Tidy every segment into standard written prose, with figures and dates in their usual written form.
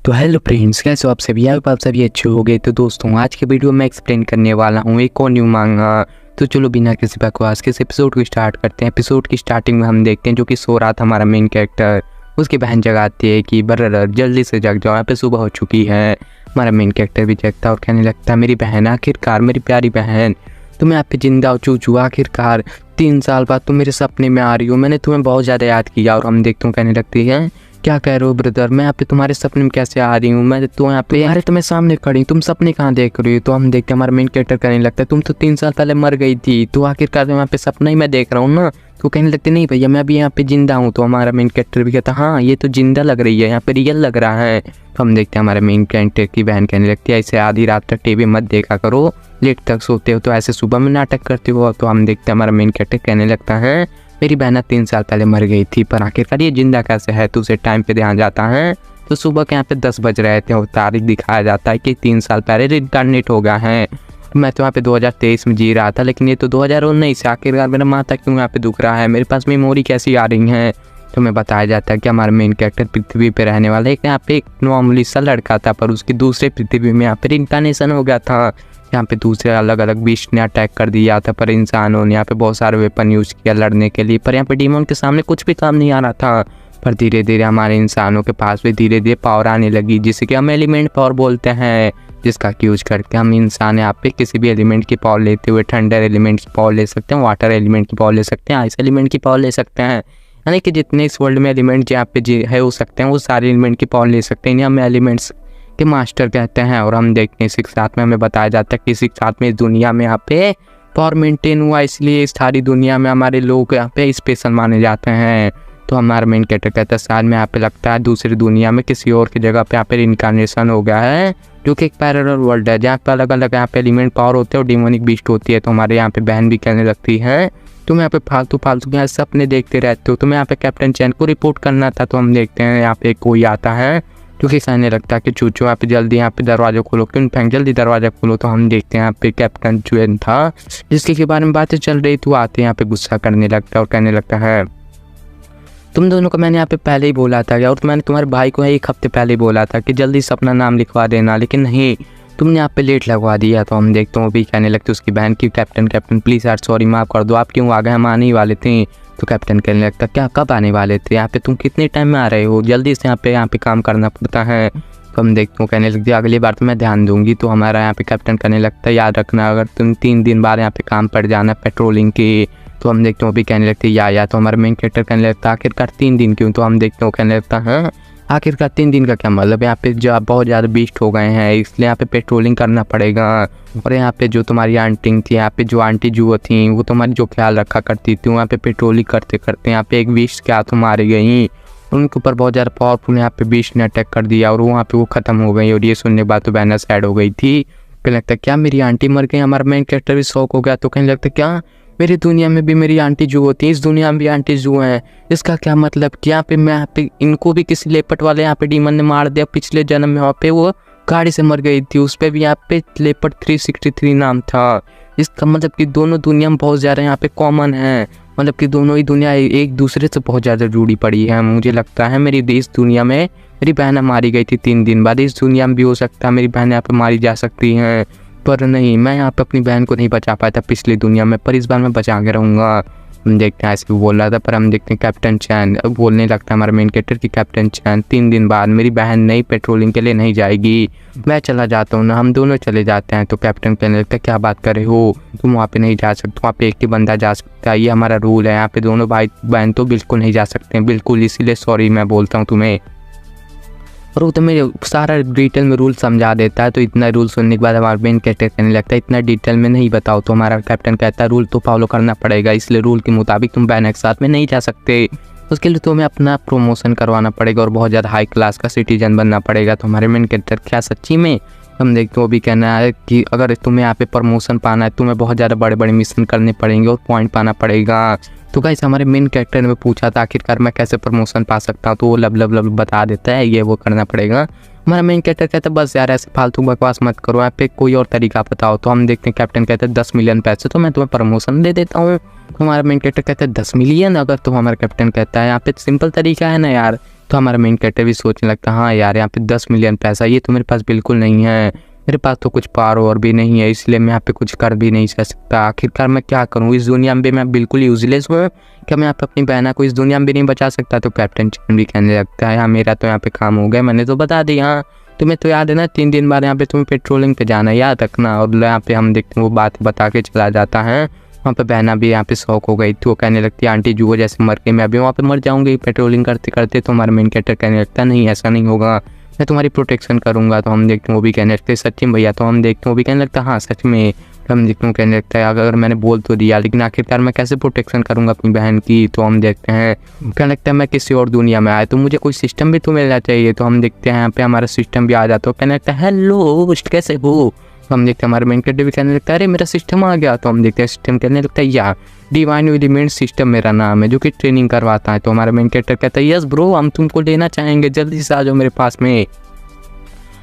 तो hello friends, कैसे हो आप सभी? आप सभी अच्छे हो गए। तो दोस्तों, आज के वीडियो में एक्सप्लेन करने वाला हूँ एक और न्यू मांगा। तो चलो बिना किसी बकवास के इस एपिसोड को स्टार्ट करते हैं। एपिसोड की स्टार्टिंग में हम देखते हैं जो कि सो रहा था हमारा मेन कैरेक्टर। उसकी बहन जगाती है कि बर्र जल्दी से जग जाओ, यहाँ पे सुबह हो चुकी है। हमारा मेन कैरेक्टर भी जगता है और कहने लगता है, मेरी बहन आखिरकार, मेरी प्यारी बहन, तुम्हें यहाँ पे जिंदा हो चूचू, आखिरकार 3 साल बाद तुम मेरे सपने में आ रही हो। मैंने तुम्हें बहुत ज़्यादा याद किया। और हम देखते हैं कहने लगती है, क्या कह रहे हो ब्रदर, मैं यहाँ पे तुम्हारे सपने में कैसे आ रही हूँ? मैं तो यहाँ पे, अरे तुम्हें सामने खड़ी, तुम सपने कहाँ देख रही हो? तो हम देखते हैं हमारा मेन कैरेक्टर कहने लगता है, तुम तो 3 साल पहले मर गई थी, तो आखिरकार यहाँ पे सपना ही मैं देख रहा हूँ ना। तो कहने लगते, नहीं भैया, मैं अभी यहाँ पे जिंदा हूँ। तो हमारा मेन कैरेक्टर भी कहता, हाँ ये तो जिंदा लग रही है, यहाँ पे रियल लग रहा है। तो हम देखते हैं हमारे मेन कैरेक्टर की बहन कहने लगती है, ऐसे आधी रात तक टीवी मत देखा करो, लेट तक सोते हो तो ऐसे सुबह में नाटक करते हो। तो हम देखते हैं हमारा मेन कैरेक्टर कहने लगता है, मेरी बहना 3 साल पहले मर गई थी, पर आखिरकार ये जिंदा कैसे है? तो उसे टाइम पे ध्यान जाता है। तो सुबह के यहाँ पे 10 बज रहे थे और तारीख दिखाया जाता है कि 3 साल पहले रिइंकार्नेट हो गया है। मैं तो यहाँ पे 2023 में जी रहा था, लेकिन ये तो 2019 से। आखिरकार मेरा माथा क्यों यहाँ पे दुख रहा है? मेरे पास मेमोरी कैसी आ रही है? तो हमें बताया जाता है कि हमारा मेन कैरेक्टर पृथ्वी पे रहने वाला है। यहाँ पे एक नॉर्मली सा लड़का था, पर उसकी दूसरे पृथ्वी में यहाँ पे रिइंकार्नेशन हो गया था। यहाँ पे दूसरे अलग अलग बीस्ट ने अटैक कर दिया था, पर इंसानों ने यहाँ पे बहुत सारे वेपन यूज किया लड़ने के लिए, पर यहाँ पे डीमन के सामने कुछ भी काम नहीं आ रहा था। पर धीरे धीरे हमारे इंसानों के पास भी धीरे धीरे पावर आने लगी, जिसे कि हम एलिमेंट पावर बोलते हैं, जिसका यूज करके हम इंसान यहाँ पे किसी भी एलिमेंट की पावर लेते हुए ठंडर एलिमेंट की पावर ले सकते हैं, वाटर एलिमेंट की पावर ले सकते हैं, आइस एलिमेंट की पावर ले सकते हैं। यानी कि जितने इस वर्ल्ड में एलिमेंट यहाँ पे है हो सकते हैं, वो सारे एलिमेंट की पावर ले सकते हैं। इन्हें हम एलिमेंट्स के मास्टर कहते हैं। और हम देखते हैं 6 में हमें बताया जाता है कि 6 में इस दुनिया में यहाँ पे पावर मेंटेन हुआ, इसलिए इस सारी दुनिया में हमारे लोग यहाँ पे स्पेशल माने जाते हैं। तो हमारा मेन कैरेक्टर कहता है, शायद में यहाँ पे लगता है दूसरी दुनिया में किसी और की जगह पे यहाँ पे रिइंकार्नेशन हो गया है, जो कि एक पैरेलल वर्ल्ड है जहाँ पे अलग अलग यहाँ पे एलिमेंट पावर होते हैं और डिमोनिक बीस्ट होती है। तो हमारे यहाँ पे बहन भी कहने लगती है, तुम यहाँ पे फालतू यहाँ सपने देखते रहते हो, तुम्हें यहाँ पे कैप्टन चैन को रिपोर्ट करना था। तो हम देखते हैं यहाँ पे कोई आता है जो कि कहने लगता है कि चूचू यहाँ पे जल्दी यहाँ पे दरवाजा खोलो, क्यों फैंक जल्दी दरवाजा खोलो। तो हम देखते हैं यहाँ पे कैप्टन चैन था, जिसके के बारे में बातें चल रही। तो आते यहाँ पे गुस्सा करने लगता है और कहने लगता है, तुम दोनों को मैंने यहाँ पे पहले ही बोला था, और मैंने तुम्हारे भाई को 1 हफ्ते पहले बोला था कि जल्दी से अपना नाम लिखवा देना, लेकिन नहीं, तुमने यहाँ पे लेट लगवा दिया। तो हम देखते हैं वो भी कहने लगते उसकी बहन की, कैप्टन प्लीज़ यार सॉरी, माफ़ कर दो, आप क्यों आ गए, हम आने ही वाले थे। तो कैप्टन कहने लगता, क्या कब आने वाले थे? यहाँ पे तुम कितने टाइम में आ रहे हो? जल्दी से यहाँ पे काम करना पड़ता है। तो हम देखते हैं कहने लगती है, अगली बार तो मैं ध्यान दूंगी। तो हमारा यहाँ पे कैप्टन कहने लगता है, याद रखना अगर तुम 3 दिन बाद यहाँ पे काम पड़ जाना पेट्रोलिंग की। तो हम देखते हैं वो भी कहने लगती है या तो हमारा मेन कैरेक्टर कहने लगता है, आखिरकार 3 दिन क्यों? तो हम देखते हैं वो कहने लगता है, आखिरकार 3 दिन का क्या मतलब? यहाँ पे जो बहुत ज़्यादा बीस्ट हो गए हैं, इसलिए यहाँ पे पेट्रोलिंग करना पड़ेगा। और यहाँ पे जो तुम्हारी आंटी थी, यहाँ पे जो आंटी जुआ थी, वो तुम्हारी जो ख्याल रखा करती थी, वहाँ पे पेट्रोलिंग करते करते यहाँ पे एक बीस्ट के हाथों मारी गई, उनके ऊपर बहुत ज़्यादा पावरफुल यहाँ पे बीस्ट ने अटैक कर दिया और वहाँ पे वो ख़त्म हो गई। और ये सुनने के बाद तो बहना सैड हो गई थी। कहने लगता है, क्या मेरी आंटी मर गई? हमारा मेन कैरेक्टर भी शौक हो गया। तो कहने लगता है, क्या मेरी दुनिया में भी मेरी आंटी जू होती है, इस दुनिया में भी आंटी जू हैं? इसका क्या मतलब कि यहाँ पे मैं यहाँ पे इनको भी किसी लेपट वाले यहाँ पे डीमन ने मार दिया पिछले जन्म में, वहाँ पे वो गाड़ी से मर गई थी, उस पर भी यहाँ पे लेपट 363 नाम था। इसका मतलब कि दोनों दुनिया में बहुत ज़्यादा यहाँ पे कॉमन है, मतलब कि दोनों ही दुनिया एक दूसरे से बहुत ज़्यादा जुड़ी पड़ी है। मुझे लगता है मेरी इस दुनिया में मेरी बहन मारी गई थी 3 दिन बाद, इस दुनिया में भी हो सकता है मेरी बहन यहाँ पे मारी जा सकती हैं, पर नहीं, मैं यहाँ पे अपनी बहन को नहीं बचा पाया था पिछली दुनिया में, पर इस बार मैं बचा के रहूँगा। हम देखते हैं ऐसे बोल रहा था, पर हम देखते हैं कैप्टन चैन बोलने लगता है हमारा मेन कैरेक्टर की, कैप्टन चैन 3 दिन बाद मेरी बहन नई पेट्रोलिंग के लिए नहीं जाएगी, मैं चला जाता हूँ ना, हम दोनों चले जाते हैं। तो कैप्टन कहने लगता है, क्या बात कर रहे हो, तुम वहाँ पे नहीं जा सकते, वहाँ पे एक ही बंदा जा सकता है, ये हमारा रूल है, यहाँ पे दोनों भाई बहन तो बिल्कुल नहीं जा सकते हैं, बिल्कुल, इसीलिए सॉरी मैं बोलता हूँ तुम्हें। और वो तो मेरे सारा डिटेल में रूल समझा देता है। तो इतना रूल सुनने के बाद हमारा मेन कैरेक्टर कहने लगता है, इतना डिटेल में नहीं बताओ। तो हमारा कैप्टन कहता है, रूल तो फॉलो करना पड़ेगा, इसलिए रूल के मुताबिक तुम बहन एक साथ में नहीं जा सकते, उसके लिए तुम्हें अपना प्रमोशन करवाना पड़ेगा और बहुत ज़्यादा हाई क्लास का सिटीजन बनना पड़ेगा। तो हमारे मेन कैरेक्टर, क्या सच्ची में? हम देखते हैं वो भी कहना है कि अगर तुम्हें यहाँ पे प्रमोशन पाना है, तुम्हें बहुत ज़्यादा बड़े बड़े मिशन करने पड़ेंगे और पॉइंट पाना पड़ेगा। तो गाइस हमारे मेन कैरेक्टर ने पूछा था आखिरकार मैं कैसे प्रमोशन पा सकता हूँ, तो वो लब लब लब बता देता है, ये वो करना पड़ेगा। हमारा मेन कैरेक्टर कहता है, बस यार ऐसे फालतू बकवास मत करो, यहाँ पे कोई और तरीका बताओ। तो हम देखते हैं कैप्टन कहता है 10 मिलियन पैसे तो मैं तुम्हें प्रमोशन दे देता हूँ। तो हमारा मेन कैरेक्टर कहता है 10 मिलियन? अगर तो हमारा कैप्टन कहता है यहाँ पे सिंपल तरीका है ना यार, तो हमारा मेन कैरेक्टर भी सोचने लगता है हाँ यार यहाँ पे 10 मिलियन पैसा ये तो मेरे पास बिल्कुल नहीं है, मेरे पास तो कुछ पावर और भी नहीं है, इसलिए मैं यहाँ पे कुछ कर भी नहीं सकता। आखिरकार मैं क्या करूँ, इस दुनिया में भी मैं बिल्कुल यूजलेस हूँ, क्या मैं यहाँ पे अपनी बहना को इस दुनिया में भी नहीं बचा सकता। तो कैप्टन चैन भी कहने लगता है हाँ मेरा तो यहाँ पे काम हो गया, मैंने तो बता दिया। हाँ तुम्हें तो याद है ना 3 दिन बाद यहाँ पे तुम्हें पेट्रोलिंग पे जाना है, याद रखना। और यहाँ पे हम देखते हैं वो बात बता के चला जाता है। वहाँ पे बहना भी यहाँ पे शौक हो गई थी, वो कहने लगती है आंटी जुओ जैसे मर के मैं अभी वहाँ पे मर जाऊँगी पेट्रोलिंग करते करते। तो हमारा मेन कैरेक्टर कहने लगता है नहीं ऐसा नहीं होगा, मैं तुम्हारी प्रोटेक्शन करूँगा। तो हम देखते हैं वो भी कहने लगते हैं सच्ची में भैया। तो हम देखते हैं वो भी कहने लगता है हाँ सच में। तो हम देखते हैं कहने लगता है अगर मैंने बोल तो दिया लेकिन आखिरकार मैं कैसे प्रोटेक्शन करूँगा अपनी बहन की। तो हम देखते हैं कहने लगता है मैं किसी और दुनिया में आया तो मुझे कोई सिस्टम भी तो मिलना चाहिए। तो हम देखते हैं यहाँ पे हमारा सिस्टम भी आ जाता है, कहने लगता है हेलो कैसे हो। तो हम देखते हैं हमारे मेन कैरेक्टर भी कहने लगता है अरे मेरा सिस्टम आ गया। तो हम देखते हैं सिस्टम कहने लगता है या डिवाइन एलिमेंट सिस्टम मेरा नाम है जो कि ट्रेनिंग करवाता है। तो हमारा मेन कैरेक्टर कहता है यस ब्रो हम तुमको लेना चाहेंगे, जल्दी से आ जाओ मेरे पास में।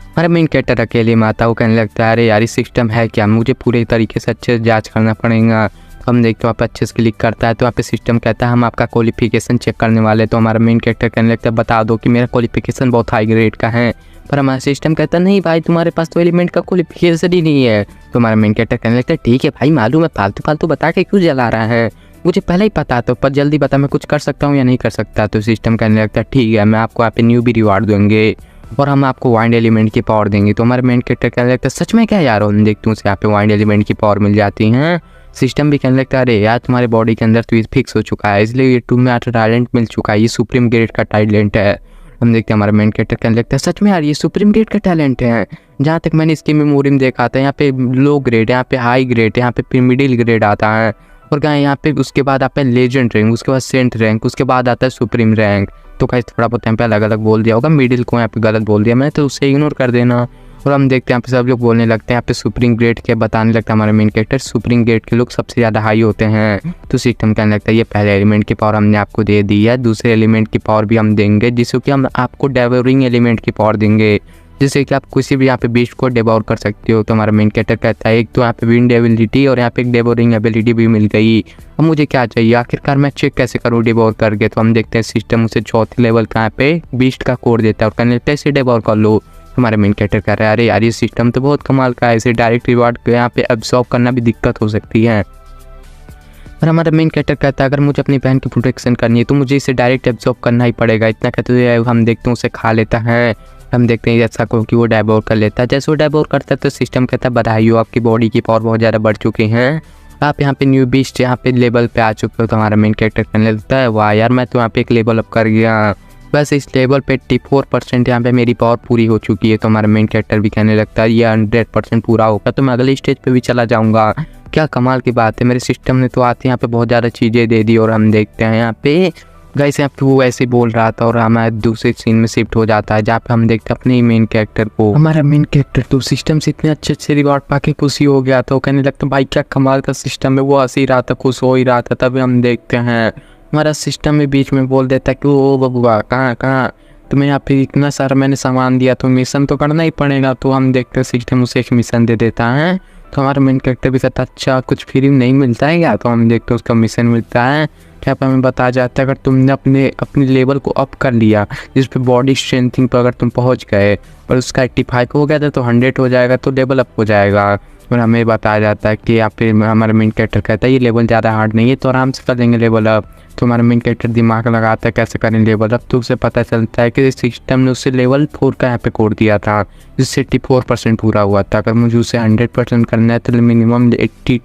हमारा मेन कैरेक्टर अकेले में आता है, वो कहने लगता है अरे यार ये सिस्टम है क्या, मुझे पूरे तरीके से अच्छे से जांच करना पड़ेगा। हम देखते हैं वहाँ पे अच्छे से क्लिक करता है तो वहाँ पे सिस्टम कहता है हम आपका क्वालिफिकेशन चेक करने वाले। तो हमारा मेन कैरेक्टर कहने लगता है बता दो कि मेरा क्वालिफिकेशन बहुत हाई ग्रेड का है। पर हमारा सिस्टम कहता है नहीं भाई तुम्हारे पास तो एलिमेंट का क्वालिफिकेशन ही नहीं है। तो हमारा मेन कैरेक्टर कहने लगता है ठीक है भाई मालूम है, फालतू फालतू बता के क्यों जला रहा है, मुझे पहले ही पता तो, पर जल्दी बता मैं कुछ कर सकता हूँ या नहीं कर सकता। तो सिस्टम कहने लगता है ठीक है मैं आपको यहाँ पे न्यू भी रिवार्ड देंगे और हम आपको वाइंड एलिमेंट की पावर देंगे। तो हमारे मेन कैरेक्टर कहने लगता है सच में क्या यार, हम देखते हैं उसे यहाँ पे वाइंड एलिमेंट की पावर मिल जाती है। सिस्टम भी कहने लगता है अरे यार तुम्हारे बॉडी के अंदर तो ये फिक्स हो चुका है इसलिए ये तुम्हें टैलेंट मिल चुका है, ये सुप्रीम ग्रेड का टैलेंट है। हम देखते हैं हमारा मेन कैरेक्टर कहने लगता है सच में यार ये सुप्रीम ग्रेड का टैलेंट है, जहाँ तक मैंने इसकी मेमोरी में देखा था यहाँ पे लो ग्रेड है, यहाँ पे हाई ग्रेड है, यहाँ पे मिडिल ग्रेड आता है और यहाँ पे उसके बाद आता है लेजेंड रैंक, उसके बाद सेंट रैंक, उसके बाद आता है सुप्रीम रैंक। तो कहीं थोड़ा बहुत यहाँ पे अलग अलग बोल दिया होगा, मिडिल को यहाँ पे गलत बोल दिया मैंने तो उसे इग्नोर कर देना। और हम देखते हैं यहाँ पे सब लोग बोलने लगते हैं यहाँ पे सुप्रीम ग्रेड के बताने लगता है हमारा मेन कैरेक्टर सुप्रीम ग्रेड के लोग सबसे ज़्यादा हाई होते हैं। तो सिस्टम कहने लगता है ये पहले एलिमेंट की पावर हमने आपको दे दी है, दूसरे एलिमेंट की पावर भी हम देंगे जिससे कि हम आपको डेवोरिंग एलिमेंट की पावर देंगे जिससे कि आप किसी भी यहाँ पे बीस्ट को डेवोर कर सकते हो। तो हमारा मेन कैरेक्टर कहता है एक तो यहाँ पे विंड एबिलिटी और यहाँ पे एक डेवोरिंग एबिलिटी भी मिल गई, अब मुझे क्या चाहिए आखिरकार मैं चेक कैसे करूँ डेवोर करके। तो हम देखते हैं सिस्टम उसे चौथे लेवल का यहाँ पे बीस्ट का कोड देता है और कहने लगता है इसे डेवोर कर लो। हमारे मेन कैरेक्टर कह रहा है अरे यार ये सिस्टम तो बहुत कमाल का है, इसे डायरेक्ट रिवार्ड को यहाँ पे एब्सॉर्ब करना भी दिक्कत हो सकती है। और हमारा मेन कैरेक्टर कहता है अगर मुझे अपनी बहन की प्रोटेक्शन करनी है तो मुझे इसे डायरेक्ट एब्सॉर्ब करना ही पड़ेगा। इतना कहते हुए हम देखते हैं उसे खा लेता है, हम देखते हैं ऐसा को कि वो डाइवोर कर लेता है। जैसे वो डाइवोर करता है तो सिस्टम कहता है बधाई हो आपकी बॉडी की पावर बहुत ज़्यादा बढ़ चुकी हैं, आप यहाँ पे न्यू बीस्ट यहाँ पे लेवल पे आ चुके हो। तो हमारा मेन कैरेक्टर कहने लगता है वाह यार मैं तो यहाँ पे एक लेवल अप कर गया, बस इस लेवल पे 84% यहाँ पे मेरी पावर पूरी हो चुकी है। तो हमारा मेन कैरेक्टर भी कहने लगता है ये 100% पूरा होगा तो मैं अगले स्टेज पे भी चला जाऊँगा। क्या कमाल की बात है, मेरे सिस्टम ने तो आते यहाँ पे बहुत ज़्यादा चीज़ें दे दी। और हम देखते हैं यहाँ पे गाइस यहाँ पे वो ऐसे बोल रहा था और हमारे दूसरे सीन में शिफ्ट हो जाता है जहाँ पे हम देखते हैं अपने मेन कैरेक्टर को। हमारा मेन कैरेक्टर तो सिस्टम से इतने अच्छे रिवॉर्ड पाके खुशी हो गया था, वो कहने लगता भाई क्या कमाल का सिस्टम है, वो हंस ही रहा था खुश हो ही रहा था। तभी हम देखते हैं हमारा सिस्टम में बीच में बोल देता है कि ओ बबुआ कहाँ तुम्हें यहाँ पे इतना सारा मैंने सामान दिया तो मिशन तो करना ही पड़ेगा। तो हम देखते हैं सिस्टम उसे एक मिशन दे देता है। तो हमारा मेन कैरेक्टर भी कहता अच्छा कुछ फ्री में नहीं मिलता है क्या। तो हम देखते हैं उसका मिशन मिलता है, क्या पे हमें बताया जाता है अगर तुमने अपने लेवल को अप कर लिया जिस पे बॉडी स्ट्रेंथिंग पर अगर तुम पहुंच गए और उसका 85 हो गया था तो 100 हो जाएगा तो लेवल अप हो जाएगा। और हमें बताया जाता है कि यहाँ पे हमारा मेन कैरेक्टर कहता है ये लेवल ज़्यादा हार्ड नहीं है तो आराम से कर देंगे लेवल अप। तो हमारा मेन कैरेक्टर दिमाग लगाता है कैसे करें लेवल अप, तो उसे पता चलता है कि सिस्टम ने उससे लेवल 4 का यहाँ पे कोड दिया था जिससे 84% पूरा हुआ था। अगर मुझे उसे 100% करना है तो मिनिमम 80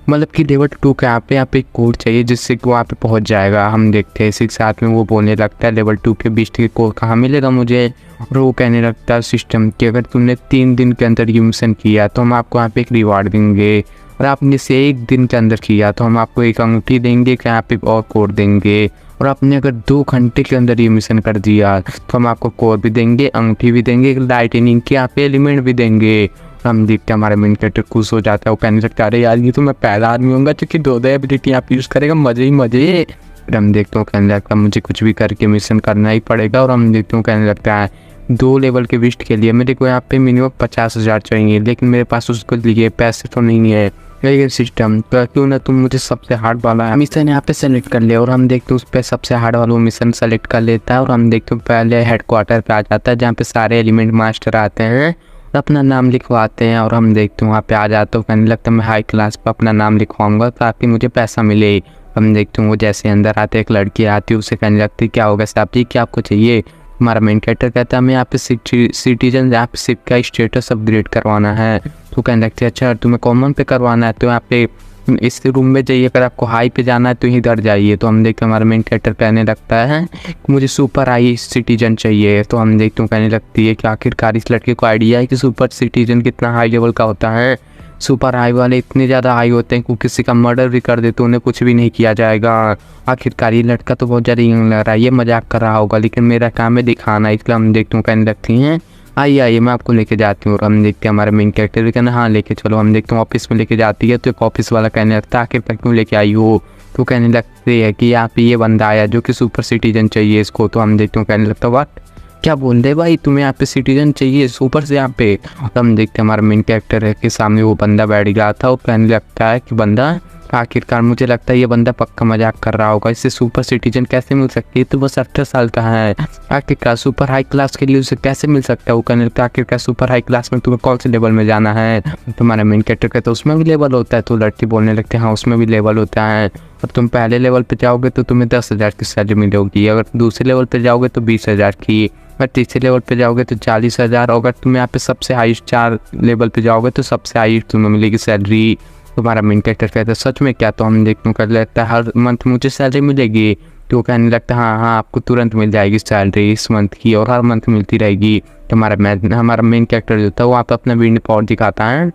मतलब कि लेवल 2 का यहाँ पे एक कोड चाहिए जिससे कि वो यहाँ पे पहुँच जाएगा। हम देखते हैं इसी के साथ में वो बोलने लगता है लेवल 2 के बीस्ट के कोड कहाँ मिलेगा मुझे, और वो कहने लगता है सिस्टम कि अगर तुमने 3 दिन के अंदर ये मिशन किया तो हम आपको यहाँ पे एक रिवार्ड देंगे, और आपने से 1 दिन के अंदर किया तो हम आपको एक अंगूठी देंगे कि यहाँ पे और कोड देंगे, और आपने अगर 2 घंटे के अंदर ये मिशन कर दिया तो हम आपको कोड भी देंगे, अंगूठी भी देंगे, एक लाइटनिंग के यहाँ पे एलिमेंट भी देंगे। हम देखते हैं हमारे मेन कैरेक्टर खुश हो जाता है, वो कहने लगता है अरे यार ये तो मैं पहला आदमी होऊंगा क्योंकि 2 एबिलिटी यहाँ पे यूज़ करेगा, मजे ही मजे। हम देखते हैं कहने लगता है मुझे कुछ भी करके मिशन करना ही पड़ेगा। और हम देखते हैं कहने लगता है 2 लेवल के विस्ट के लिए मेरे को यहाँ पे मिनिमम 50,000 चाहिए, लेकिन मेरे पास उसके लिए पैसे तो नहीं है ये सिस्टम तो क्यों ना तुम मुझे सबसे हार्ड वाला मिशन यहाँ पे सेलेक्ट कर ले। और हम देखते हैं उस पर सबसे हार्ड वाला मिशन सेलेक्ट कर लेता है और हम देखते हैं पहले हेडक्वार्टर पे आ जाता है जहाँ पे सारे एलिमेंट मास्टर आते हैं और अपना नाम लिखवाते हैं। और हम देखते हैं वहाँ पे आ जाते हैं, कहने लगता है मैं हाई क्लास पर अपना नाम लिखवाऊंगा ताकि मुझे पैसा मिले। हम देखते हैं वो जैसे अंदर आते एक लड़की आती है, उसे कहने लगती क्या होगा साहब जी, क्या आपको चाहिए। हमारा मेन कैरेक्टर कहता है हमें यहाँ पे सिटीजन यहाँ पे सिप का स्टेटस अपग्रेड करवाना है। तो कहने लगती है अच्छा तुम्हें कॉमन पे करवाना है तो यहाँ पे इस रूम में जाइए, अगर आपको हाई पे जाना है तो इधर जाइए। तो हम देखते हैं हमारा मेन कैरेक्टर कहने लगता है कि मुझे सुपर हाई सिटीजन चाहिए। तो हम देखते हैं कहने लगती है कि आखिरकार इस लड़के को आइडिया है कि सुपर सिटीजन कितना हाई लेवल का होता है। सुपर हाई वाले इतने ज़्यादा हाई होते हैं कि किसी का मर्डर भी कर दे तो उन्हें कुछ भी नहीं किया जाएगा। आखिरकार ये लड़का तो बहुत ज़्यादा यंग लग रहा है, ये मजाक कर रहा होगा लेकिन मेरा काम है दिखाना, इसलिए हम देखते हैं कहने लगती हैं आइए आइए मैं आपको लेके जाती हूँ। और हम देखते हैं हमारे मेन कैरेक्टर भी कहना हाँ लेके चलो। हम देखते हैं ऑफिस में लेके जाती है तो एक ऑफिस वाला कहने लगता है आखिर तक क्यों लेके आई हो। तो कहने लगती है कि यहाँ पे ये बंदा आया जो कि सुपर सिटीजन चाहिए इसको। तो हम देखते हैं कहने लगता व्हाट, क्या बोल रहे भाई, तुम्हें यहाँ पे सिटीजन चाहिए सुपर से यहाँ पे। तो हम देखते हैं हमारा मेन कैरेक्टर है कि सामने वो बंदा बैठ गया था और कहने लगता है कि बंदा आखिरकार मुझे लगता है ये बंदा पक्का मजाक कर रहा होगा, इससे सुपर सिटीजन कैसे मिल सकती है, तो बस 18 साल का है। आखिरकार सुपर हाई क्लास के लिए उसे कैसे मिल सकता है। वो कहने लगता है आखिरकार सुपर हाई क्लास में तुम्हें कौन से लेवल में जाना है। तुम्हारा मेन कैरेक्टर कहता है उसमें भी लेवल होता है। तो लड़की बोलने लगती है हाँ उसमें भी लेवल होता है, और तुम पहले लेवल पे जाओगे तो तुम्हें 10,000 की सैलरी मिलेगी, अगर दूसरे लेवल पे जाओगे तो 20,000 की, अगर तीसरे लेवल पे जाओगे तो 40,000, और अगर तुम यहाँ पे सबसे हाईएस्ट 4 लेवल पे जाओगे तो सबसे हाईएस्ट तुम्हें मिलेगी सैलरी। तुम्हारा मेन कैरेक्टर कहता है सच में क्या। तो हम देखने कर लेता है हर मंथ मुझे सैलरी मिलेगी। तो कहने लगता है हाँ हाँ आपको तुरंत मिल जाएगी सैलरी इस मंथ की, और हर मंथ मिलती रहेगी। तो हमारा मेन कैरेक्टर जो था वो आप अपना विंड पावर दिखाता है।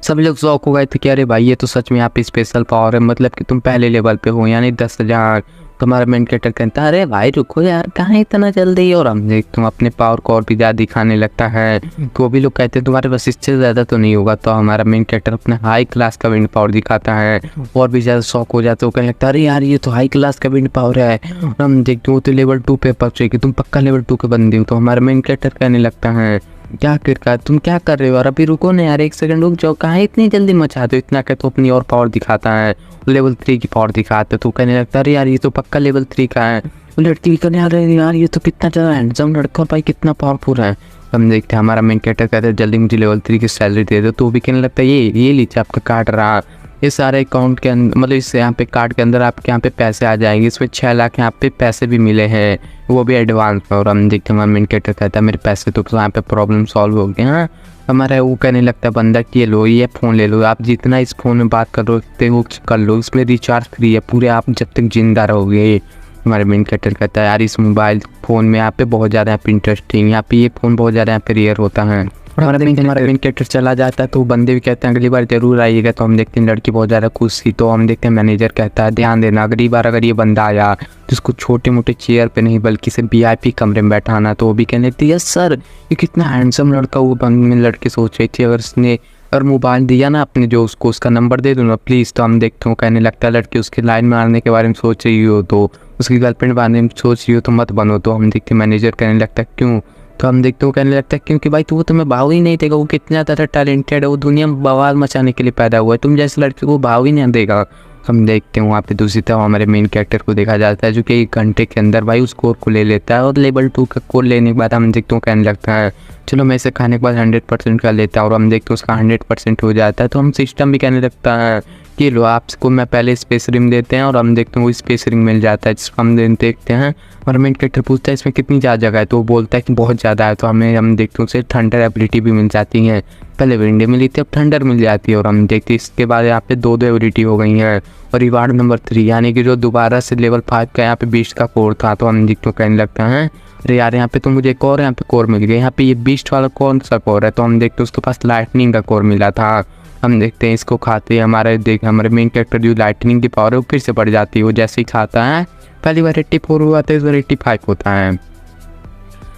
सभी लोग शौक हो गए थे कि अरे भाई ये तो सच में यहाँ पे स्पेशल पावर है, मतलब कि तुम पहले लेवल पे हो यानी 10,000। तुम्हारा मेन कैरेक्टर कहता है अरे भाई रुको यार कहाँ इतना जल्दी। और हम देखते अपने पावर को और भी ज़्यादा दिखाने लगता है। तो भी लोग कहते हैं तुम्हारे पास इससे ज़्यादा तो नहीं होगा। तो हमारा मेन कैरेक्टर अपने हाई क्लास का विंड पावर दिखाता है और भी ज़्यादा शौक हो जाता है। वो कहने लगता है अरे यार ये तो हाई क्लास का विंड पावर है। हम देखते हो तो लेवल 2 पे पहुँचेगी, तुम पक्का लेवल 2 के बंदे हो। तो हमारा मेन कैरेक्टर कहने लगता है क्या कर तुम क्या कर रहे हो यार, अभी रुको ना यार, एक सेकंड रुक जाओ, कहाँ इतनी जल्दी मचाते हो। इतना कहते तो अपनी और पावर दिखाता है, लेवल 3 की पावर दिखाते। तो कहने लगता है अरे यार ये तो पक्का लेवल 3 का है। वो लड़की भी कहने यार ये तो कितना ज़्यादा हैंडसम लड़का और भाई कितना पावरफुल है। हम देखते हैं हमारा मेन कैरेक्टर कहते हैं जल्दी मुझे लेवल 3 की सैलरी दे दो। तो वो भी कहने लगता है ये लीजिए आपका कार्ड रहा, ये सारे अकाउंट के अंदर मतलब इस यहाँ पे कार्ड के अंदर आपके यहाँ पे पैसे आ जाएंगे। इसमें 6 लाख यहाँ पे पैसे भी मिले हैं, वो भी एडवांस में। और हम देखते हैं हमारा मेन कैरेक्टर कहता है मेरे पैसे तो यहाँ पे प्रॉब्लम सॉल्व हो गए। हाँ हमारा वो कहने लगता है बंदा कि ये लो ये फ़ोन ले लो, आप जितना इस फ़ोन में बात कर रहे हो कर लो, इसमें रिचार्ज फ्री है पूरे आप जब तक जिंदा रहोगे। हमारे मेन कैरेक्टर कहता है यार इस मोबाइल फ़ोन में यहाँ पे बहुत ज़्यादा यहाँ पे इंटरेस्टिंग, यहाँ पे ये फ़ोन बहुत ज़्यादा यहाँ पे रेयर होता है। और हमारा मेन कैरेक्टर चला जाता है तो बंदे भी कहते हैं अगली बार जरूर आइएगा। तो हम देखते हैं लड़की बहुत ज़्यादा खुश थी। तो हम देखते हैं मैनेजर कहता है ध्यान देना अगली बार अगर ये बंदा आया तो उसको छोटे मोटे चेयर पे नहीं बल्कि इसे VIP कमरे में बैठाना। तो वो भी कहने लगती है यस सर, ये कितना हैंडसम लड़का। वो लड़के सोच रही थी अगर उसने अगर मोबाइल दिया ना अपने जो उसको उसका नंबर दे दो ना प्लीज़। तो हम देखते हो कहने लगता है लड़की उसकी लाइन मारने के बारे में सोच रही हो, तो उसकी गर्लफ्रेंड बारे में सोच रही हो तो मत बनो। तो हम देखते मैनेजर कहने लगता है क्यों। तो हम देखते हो कहने लगता है क्योंकि भाई तो वो तुम्हें भाव ही नहीं देगा, वो कितना ज़्यादा टैलेंटेड है, वो दुनिया में बवाल मचाने के लिए पैदा हुआ है, तुम जैसे लड़के को भाव ही नहीं देगा। हम देखते हैं वहाँ पे दूसरी तरफ हमारे मेन कैरेक्टर को देखा जाता है जो कि 1 घंटे के अंदर भाई उस कोर को ले लेता है। और लेवल 2 का कोर लेने के बाद हम देखते हैं कहने लगता है चलो मैं इसे खाने के बाद 100% का लेता हूँ। और हम देखते हैं उसका 100% हो जाता है। तो हम सिस्टम भी कहने लगता है कि लो आपको मैं पहले स्पेस रिंग देते हैं, और हम देखते हैं वो स्पेस रिंग मिल जाता है जिसको हम देखते हैं। और मेन कैरेक्टर पूछता है इसमें कितनी ज़्यादा जगह है, तो वो बोलता है कि बहुत ज़्यादा है। तो हम देखते हैं उसे थंडर एबिलिटी भी मिल जाती है, पहले विंड मिली थी अब थंडर मिल जाती है। और हम देखते हैं इसके बाद यहाँ पे 2 एबिलिटी हो गई हैं। और रिवार्ड नंबर 3 यानी कि जो दोबारा से लेवल 5 का यहाँ पे 20 का कोर था। तो हम देखते कहने लगता है अरे यार यहाँ पे तो मुझे एक और यहाँ पे कोर मिल गया, यहाँ पे ये 20 वाला कौन सा कोर है। तो हम देखते उसके पास लाइटनिंग का कोर मिला था। हम देखते हैं इसको खाते हैं हमारे मेन कैरेक्टर जो लाइटनिंग की पावर है वो फिर से बढ़ जाती है। वो जैसे ही खाता है पहली बार 84 हुआ था, इस बार 85 होता है।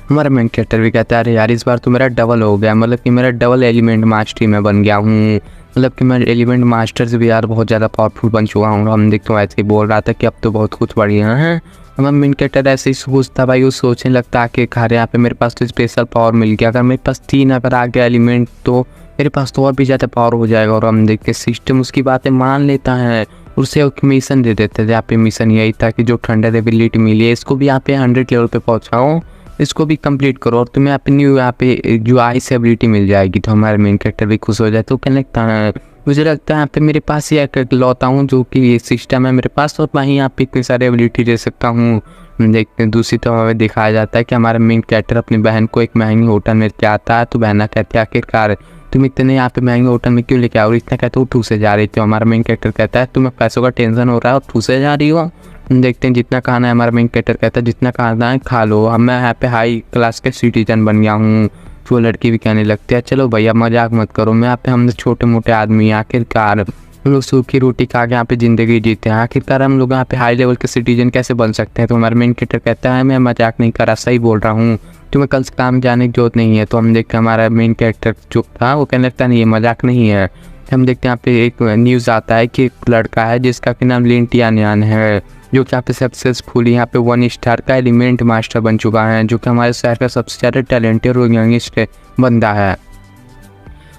हमारा मेन कैरेक्टर भी कहता है अरे यार इस बार तो मेरा डबल हो गया, मतलब कि मेरा डबल एलिमेंट मास्टरी में बन गया हूँ, मतलब कि मैं एलिमेंट मास्टर से भी यार बहुत ज़्यादा पावरफुल बन चुका हूँ। हम देखते हैं ऐसे ही बोल रहा था कि अब तो बहुत कुछ बढ़िया है। हमारा मेन कैरेक्टर ऐसे ही सोचता भाई, वो सोचने लगता कि खा यहाँ पे मेरे पास तो स्पेशल पावर मिल गया, अगर मेरे पास 3 अगर आ गया एलिमेंट तो मेरे पास तो और भी ज़्यादा पावर हो जाएगा। और हम देखते सिस्टम उसकी बातें मान लेता है, उसे एक मिशन दे देते थे। यहाँ पे मिशन यही था कि जो थंडर एबिलिटी मिली है इसको भी यहाँ पे 100 लेवल पे पहुँचाओ, इसको भी कंप्लीट करो और तुम्हें यहाँ पे न्यू यहाँ पे जो आइस एबिलिटी मिल जाएगी तो हमारे मेन कैरेक्टर भी खुश हो जाए। तो क्या लगता है, मुझे लगता है यहाँ पे मेरे पास ही एक लौता हूँ जो कि ये सिस्टम है मेरे पास, और मैं यहाँ पे इतनी सारी एबिलिटी दे सकता हूँ। देखते हैं दूसरी तरफ हमें दिखाया जाता है कि हमारा मेन कैरेक्टर अपनी बहन को एक महंगी होटल में लेके आता है। तो बहना कहती है आखिरकार तुम इतने यहाँ पे महंगे होटल में क्यों लेके आओ, इतना कहते हो ठूसे जा रही थी। हमारा मेन कैरेक्टर कहता है तुम्हें पैसों का टेंशन हो रहा है और ठूसे जा रही हो। देखते हैं जितना खाना है, हमारा मेन कैरेक्टर कहता है जितना खाना है खा लो, अब मैं यहाँ पे हाई क्लास के सिटीजन बन गया हूँ। तो लड़की भी कहने लगती है चलो भैया मजाक मत करो, मैं यहाँ पे हम छोटे मोटे आदमी आखिरकार हम लोग सूखी रोटी खा के यहाँ पे ज़िंदगी जीते हैं, आखिरकार हम लोग यहाँ पे हाई लेवल के सिटीजन कैसे बन सकते हैं। तो हमारा मेन कैरेक्टर कहता है मैं मजाक नहीं कर रहा, सही बोल रहा हूँ, तुम्हें कल से काम जाने की जरूरत नहीं है। तो हम देखते हैं हमारा मेन कैरेक्टर जो था वो कहने लगता नहीं ये मजाक नहीं है। हम देखते हैं यहाँ पे एक न्यूज़ आता है कि एक लड़का है जिसका कि नाम लिंटियान है, जो कि यहाँ पे सक्सेसफुली यहाँ पे 1 स्टार का एलिमेंट मास्टर बन चुका है, जो कि हमारे शहर का सबसे ज़्यादा टैलेंटेड और यंगेस्ट बंदा है।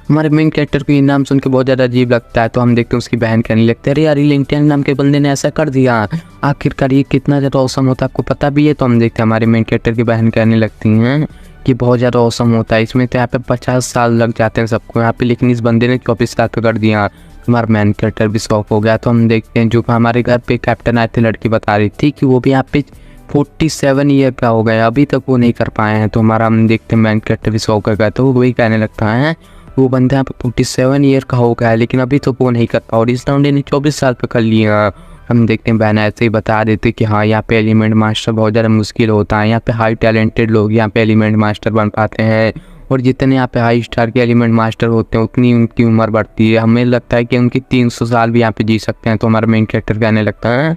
हमारे मेन कैरेक्टर को ये नाम सुन के बहुत ज़्यादा अजीब लगता है। तो हम देखते हैं उसकी बहन कहने लगते हैं अरे यार लिंटियान नाम के बंदे ने ऐसा कर दिया, आखिरकार ये कितना ज़्यादा औसम होता है आपको पता भी है। तो हम देखते हैं हमारे मेन कैरेक्टर की बहन कहने लगती हैं कि बहुत ज़्यादा औसम होता है, इसमें तो यहाँ पे 50 साल लग जाते हैं सबको यहाँ पे, लेकिन इस बंदे ने 24 साल पे कर दिया। हमारा मेन कैरेक्टर भी शॉक हो गया। तो हम देखते हैं जो हमारे घर पे कैप्टन आए थे, लड़की बता रही थी कि वो भी यहाँ पे 47 ईयर का हो गया, अभी तक वो नहीं कर पाए हैं। तो हमारा हम देखते हैं मेन कैरेक्टर भी शॉक हो गया। तो वही कहने लगता है वो बंदा यहाँ पे 47 ईयर का हो गया है लेकिन अभी तो वो नहीं कर पा, और इस राउंड ने 24 साल पे कर लिया। हम देखते हैं बहन ऐसे ही बता देते कि हाँ यहाँ पे एलिमेंट मास्टर बहुत ज़्यादा मुश्किल होता है, यहाँ पे हाई टैलेंटेड लोग यहाँ पे एलिमेंट मास्टर बन पाते हैं, और जितने यहाँ पे हाई स्टार के एलिमेंट मास्टर होते हैं उतनी उनकी उम्र बढ़ती है, हमें लगता है कि उनकी 300 साल भी यहाँ पे जी सकते हैं। तो हमारा मेन कैरेक्टर कहने लगता है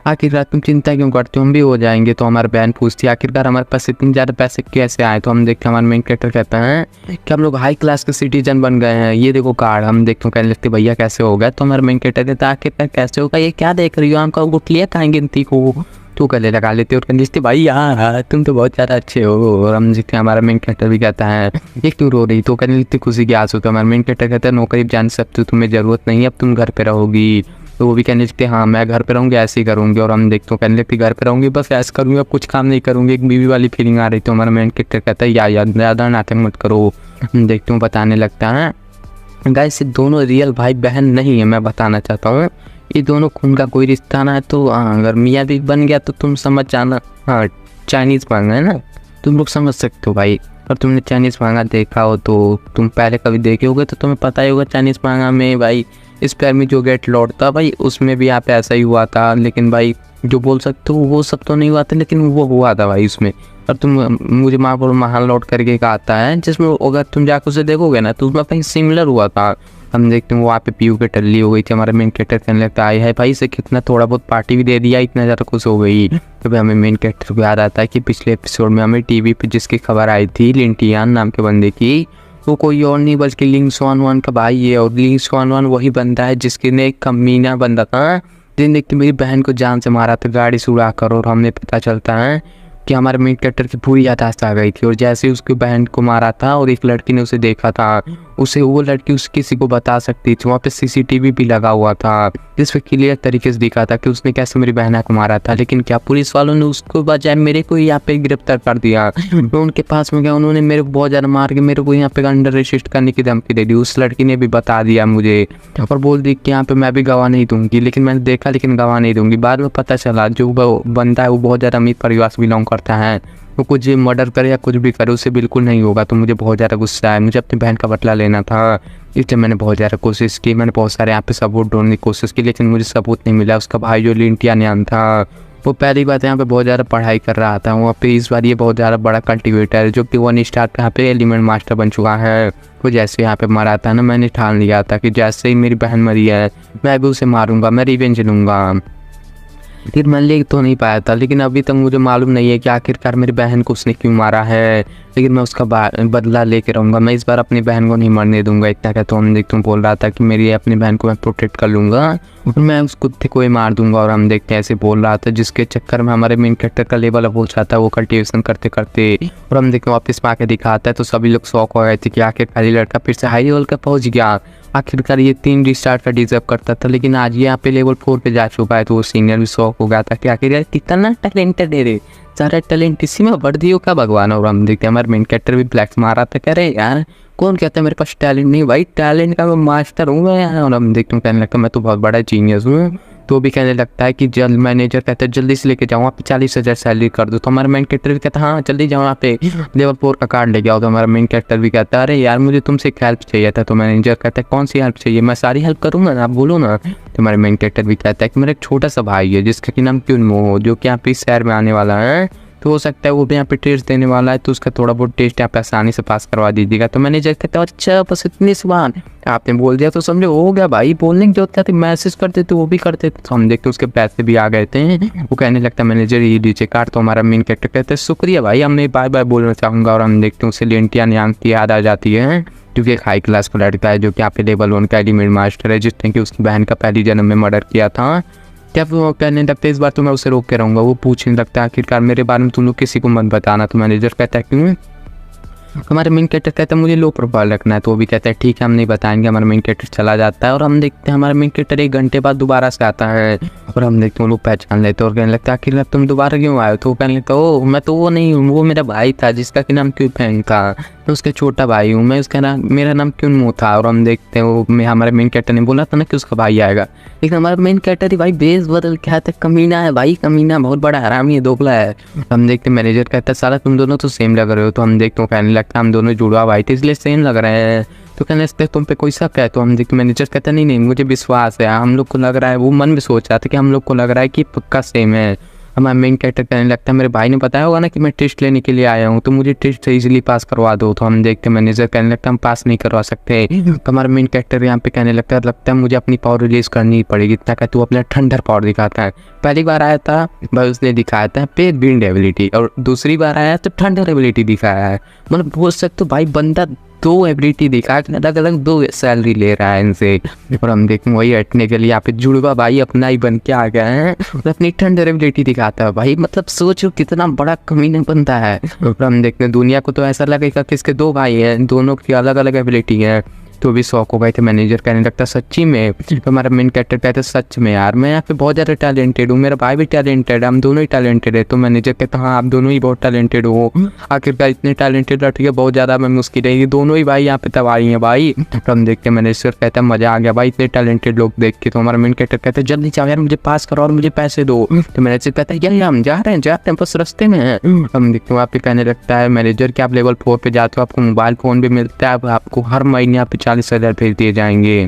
आखिरकार तुम चिंता क्यों करते हो, हम भी हो जाएंगे। तो हमारी बहन पूछती है आखिरकार हमारे पास इतने ज़्यादा पैसे कैसे आए। तो हम देखते हैं हमारे मेन कैरेक्टर कहते हैं कि हम लोग हाई क्लास के सिटीजन बन गए हैं, ये देखो कार्ड। हम देखते हैं कहने लगते भैया कैसे हो गए। तो हमारे मेन कैरेक्टर कहता है आखिरकार कैसे होगा, ये क्या देख रही हो, हमको गुटलियाँ खाएंगे गिनती को। तो गले लगा लेते और कहने लगते भाई यार तुम तो बहुत ज़्यादा अच्छे हो। और हम देखते हैं हमारा मेन कैरेक्टर भी कहता है ये क्यों रो रही, तो कहने लगती खुशी की आंसू। तो हमारा मेन कैरेक्टर कहता है नौकरी जान सकते हो, तुम्हें ज़रूरत नहीं है, अब तुम घर पे रहोगी। तो वो भी कहने लगते हाँ मैं घर पे रहूँगी, ऐसे ही करूँगी। और हम देखते हो कहने लगते घर पे रहूँगी, बस ऐसे करूँगी, अब कुछ काम नहीं करूँगी, एक बीवी वाली फीलिंग आ रही। तो हमारा मेन कैरेक्टर कहता है यार ज़्यादा नाटक मत करो। देखते हूँ बताने लगता है गाइस ये दोनों रियल भाई बहन नहीं है, मैं बताना चाहता हूँ ये दोनों खून का कोई रिश्ता ना है। तो अगर मियाँ भी बन गया तो तुम समझ जाना, हाँ चाइनीज़ मांगा है ना, तुम लोग समझ सकते हो भाई। और तुमने चाइनीज़ मांगा देखा हो तो तुम पहले कभी देखे होगे तो तुम्हें पता ही होगा चाइनीज़ मांगा में भाई स्पेयर में जो गेट लौटता भाई उसमें भी यहाँ पे ऐसा ही हुआ था। लेकिन भाई जो बोल सकते हो वो सब तो नहीं हुआ था, लेकिन वो हुआ था भाई उसमें। और तुम मुझे महान लौट करके एक आता है जिसमें अगर तुम जाकर उसे देखोगे ना तो उसमें कहीं सिमिलर हुआ था। हम देखते हैं वहाँ पे पीयू के टल्ली हो गई थी। हमारे मेन कैरेक्टर कहने लगता है भाई इसे कितना थोड़ा बहुत पार्टी भी दे दिया, इतना ज़्यादा खुश हो गई। तो भाई हमें मेन कैरेक्टर को याद आता है कि पिछले एपिसोड में हमें टीवी पे जिसकी खबर आई थी लिंटियान नाम के बंदे की, वो कोई और नहीं बल्कि लिंग स्वान वन का भाई है। और लिंग स्वान वन वही बंदा है जिसके ने एक कमीना बंदा था जिसने कि मेरी बहन को जान से मारा था गाड़ी से उड़ा कर। और हमें पता चलता है कि हमारे मेन कैरेक्टर की पूरी याददाश्त आ गई थी, और जैसे ही उसकी बहन को मारा था और एक लड़की ने उसे देखा था, उसे वो लड़की उस किसी को बता सकती थी। वहाँ पे सीसीटीवी भी लगा हुआ था जिस पे क्लियर तरीके से दिखा था कि उसने कैसे मेरी बहना को मारा था। लेकिन क्या पुलिस वालों ने उसको बजाय मेरे को यहाँ पे गिरफ्तार कर दिया। मैं उनके पास में गया, उन्होंने मेरे को बहुत ज़्यादा मार के मेरे को यहाँ पे अंडर अरेस्ट करने की धमकी दे दी। उस लड़की ने भी बता दिया मुझे और बोल दी कि यहाँ पे मैं भी गवाह नहीं दूंगी, लेकिन मैंने देखा लेकिन गवाह नहीं दूंगी। बाद में पता चला जो बंदा है वो बहुत ज़्यादा अमीर परिवार से बिलोंग करता है, वो कुछ मर्डर करे या कुछ भी करे उसे बिल्कुल नहीं होगा। तो मुझे बहुत ज़्यादा गुस्सा है, मुझे अपनी बहन का बदला लेना था, इसलिए मैंने बहुत ज़्यादा कोशिश की। मैंने बहुत सारे यहाँ पे सबूत ढूंढने की कोशिश की लेकिन मुझे सबूत नहीं मिला। उसका भाई जो लिंटियान था वो पहली बात यहाँ पे बहुत ज़्यादा पढ़ाई कर रहा था, वहाँ पे इस बार ये बहुत ज़्यादा बड़ा कल्टिवेटर जो कि 1 स्टार का यहाँ पे एलिमेंट मास्टर बन चुका है। वो जैसे यहाँ पे मरा था ना, मैंने ठान लिया था कि जैसे ही मेरी बहन मरी है मैं भी उसे मारूंगा, मैं रिवेंज लूँगा। लेकिन मैं ले तो नहीं पाया था, लेकिन अभी तक मुझे मालूम नहीं है कि आखिरकार मेरी बहन को उसने क्यों मारा है। लेकिन मैं उसका बदला लेके रहूँगा। मैं इस बार अपनी बहन को नहीं मरने दूंगा। इतना क्या तो हम देखते हैं बोल रहा था कि मेरी अपनी बहन को मैं प्रोटेक्ट कर लूँगा और मैं उस कुत्ते को ही मार दूंगा। और हम देखते हैं ऐसे बोल रहा था, जिसके चक्कर में हमारे मेन कैरेक्टर का लेवल अप हो जाता है वो कल्टिवेशन करते करते। और हम देखते हैं वापस में आके दिखाता है तो सभी लोग शौक हो गए थे कि आखिरकार ये लड़का फिर से हाई लेवल का पहुँच गया। आखिरकार ये 3 रिस्टार्ट का डिजर्व करता था, लेकिन आज ये यहाँ पे लेवल 4 पे जा चुका है। तो वो सीनियर भी शौक हो गया था कि आखिर यार कितना टैलेंटेड है रे, सारा टैलेंट इसी में भर दियो का भगवान। और हम देखते हैं हमारे मेन कैरेक्टर भी फ्लैक्स मारा था, कह रहे यार कौन कहता है मेरे पास टैलेंट नहीं, भाई टैलेंट का मैं मास्टर हूँ मैं यार। और हम देखते हैं कहने लगता है मैं तो बहुत बड़ा जीनियस हूँ। तो भी कहने लगता है कि जल्द मैनेजर कहता है जल्दी से लेके जाओ, वहाँ पे 40,000 सैलरी कर दो। तो हमारा मेन कैरेक्टर भी कहता है हाँ जल्दी जाओ, वहाँ पे लेवल 4 का कार्ड लेके आओ। तो हमारा मेन कैरेक्टर भी कहता है अरे यार मुझे तुमसे एक हेल्प चाहिए था। तो मैनेजर कहता है कौन सी हेल्प चाहिए, मैं सारी हेल्प करूँगा ना, आप बोलो ना। तो हमारे मेन कैरेक्टर भी कहता है कि मेरा एक छोटा सा भाई है जिसका कि नाम क्यूनमो हो, जो कि यहाँ पे इस शहर में आने वाला है। तो हो सकता है वो भी यहाँ पे टेस्ट देने वाला है, तो उसका थोड़ा बहुत टेस्ट यहाँ पे आसानी से पास करवा दीजिएगा। तो मैनेजर कहता है अच्छा बस इतनी सवाल आपने बोल दिया तो समझे हो गया भाई, बोलने की जरूरत थी, मैसेज करते तो वो भी करते थे। तो हम देखते उसके पैसे भी आ गए थे। वो कहने लगता है मैनेजर ये लीजिए कार्ड। तो हमारा मेन कैरेक्टर कहता है शुक्रिया भाई, हमने बाय बाय बोलना चाहूँगा। और हम देखते हैं उसे लेंटिया नाम की याद आ जाती है, क्योंकि एक हाई क्लास का लड़का है जो कि यहाँ पे लेवल 1 का एलिमेंट मास्टर है, जिसने कि उसकी बहन का पहली जन्म में मर्डर किया था। जब वो कहने लगता है इस बार तो मैं उसे रोक के रहूँगा। वो पूछने लगता है आखिरकार मेरे बारे में तुम लोग किसी को मत बताना। तो मैनेजर कहता है क्यों। हमारे मेन कैरेक्टर कहता है मुझे लो प्रोफाइल रखना है। तो वो भी कहता है ठीक है हम नहीं बताएंगे। हमारा मेन कैरेक्टर चला जाता है और हम देखते हैं हमारा मेन कैरेक्टर 1 घंटे बाद दोबारा से आता है और हम देखते हैं वो लोग पहचान लेते हैं और कहने लगता है आखिर तुम दोबारा क्यों आए हो। तो वो कहने लगता है ओ मैं तो वो नहीं हूँ, वो मेरा भाई था जिसका कि नाम क्यूफेंग था, मैं उसका छोटा भाई हूँ, मैं उसका नाम मेरा नाम क्यूनमो था। और हम देखते हैं वो हमारे मेन कैरेक्टर ने बोला था ना कि उसका भाई आएगा, लेकिन हमारा मेन कैरेक्टर ही भाई बेस बदल क्या था, कमीना है भाई, कमीना बहुत बड़ा हरामी है, दोगला है। हम देखते हैं मैनेजर कहता है साला तुम दोनों तो सेम लग रहे हो। तो हम देखते हैं कहने लगता है हम दोनों जुड़वा भाई थे इसलिए सेम लग रहे हैं। तो कहने लगते तुम पे कोई शक है। तो हम देखते मैनेजर कहता है नहीं मुझे विश्वास है, हम लोग को लग रहा है, वो मन में सोच रहा था कि हम लोग को लग रहा है कि पक्का सेम है। हमारा मेन कैरेक्टर कहने लगता है मेरे भाई ने बताया होगा ना कि मैं टेस्ट लेने के लिए आया हूँ, तो मुझे टेस्ट इजीली पास करवा दो। तो हम देखते मैनेजर कहने लगता है हम पास नहीं करवा सकते। तो हमारा मेन कैरेक्टर यहाँ पे कहने लगता है मुझे अपनी पावर रिलीज करनी पड़ेगी। इतना का तू अपना ठंडर पावर दिखाता है। पहली बार आया था भाई उसने दिखाया था पे विंड एबिलिटी, और दूसरी बार आया तो ठंडर एबिलिटी दिखाया है। मतलब बोल सकते भाई बंदा 2 एबिलिटी दिखा, अलग अलग 2 सैलरी ले रहा है इनसे। और हम देखें वही हटने के लिए यहाँ पे जुड़वा भाई अपना ही बन के आ गया है और अपनी ठंडर एबिलिटी दिखाता है। भाई मतलब सोचो कितना बड़ा कमीना बनता है। और हम देखते हैं दुनिया को तो ऐसा लगेगा कि इसके 2 भाई हैं, दोनों की अलग अलग एबिलिटी है। तो भी शौक हो गए थे। मैनेजर कहने लगता सच्ची में। तो हमारा मेन कैरेक्टर कहता सच में यार मैं यहाँ पे बहुत ज़्यादा टैलेंटेड हूँ, मेरा भाई भी टैलेंटेड है, हम दोनों ही टैलेंटेड है। तो मैनेजर कहता हाँ आप दोनों ही बहुत टैलेंटेड हो। आखिरकार इतने टैलेंटेड लड़के बहुत ज़्यादा मैं मुश्किल है, ये दोनों ही भाई यहाँ पे तबाही हैं भाई। तो हम देखते हैं मैनेजर कहता है मज़ा आ गया भाई इतने टैलेंटेड लोग देख के। तो हमारा मेन कैरेक्टर कहता है जल्दी जाओ यार मुझे पास करो और मुझे पैसे दो। तो मैनेजर कहता है यार हम जा रहे हैं बस रास्ते में हैं। हम देखते हैं वहाँ पे कहने लगता है मैनेजर कि आप लेवल 4 पे जाते हो, आपको मोबाइल फ़ोन भी मिलता है, आपको हर महीने यहाँ पे 40,000 भेज दिए जाएंगे।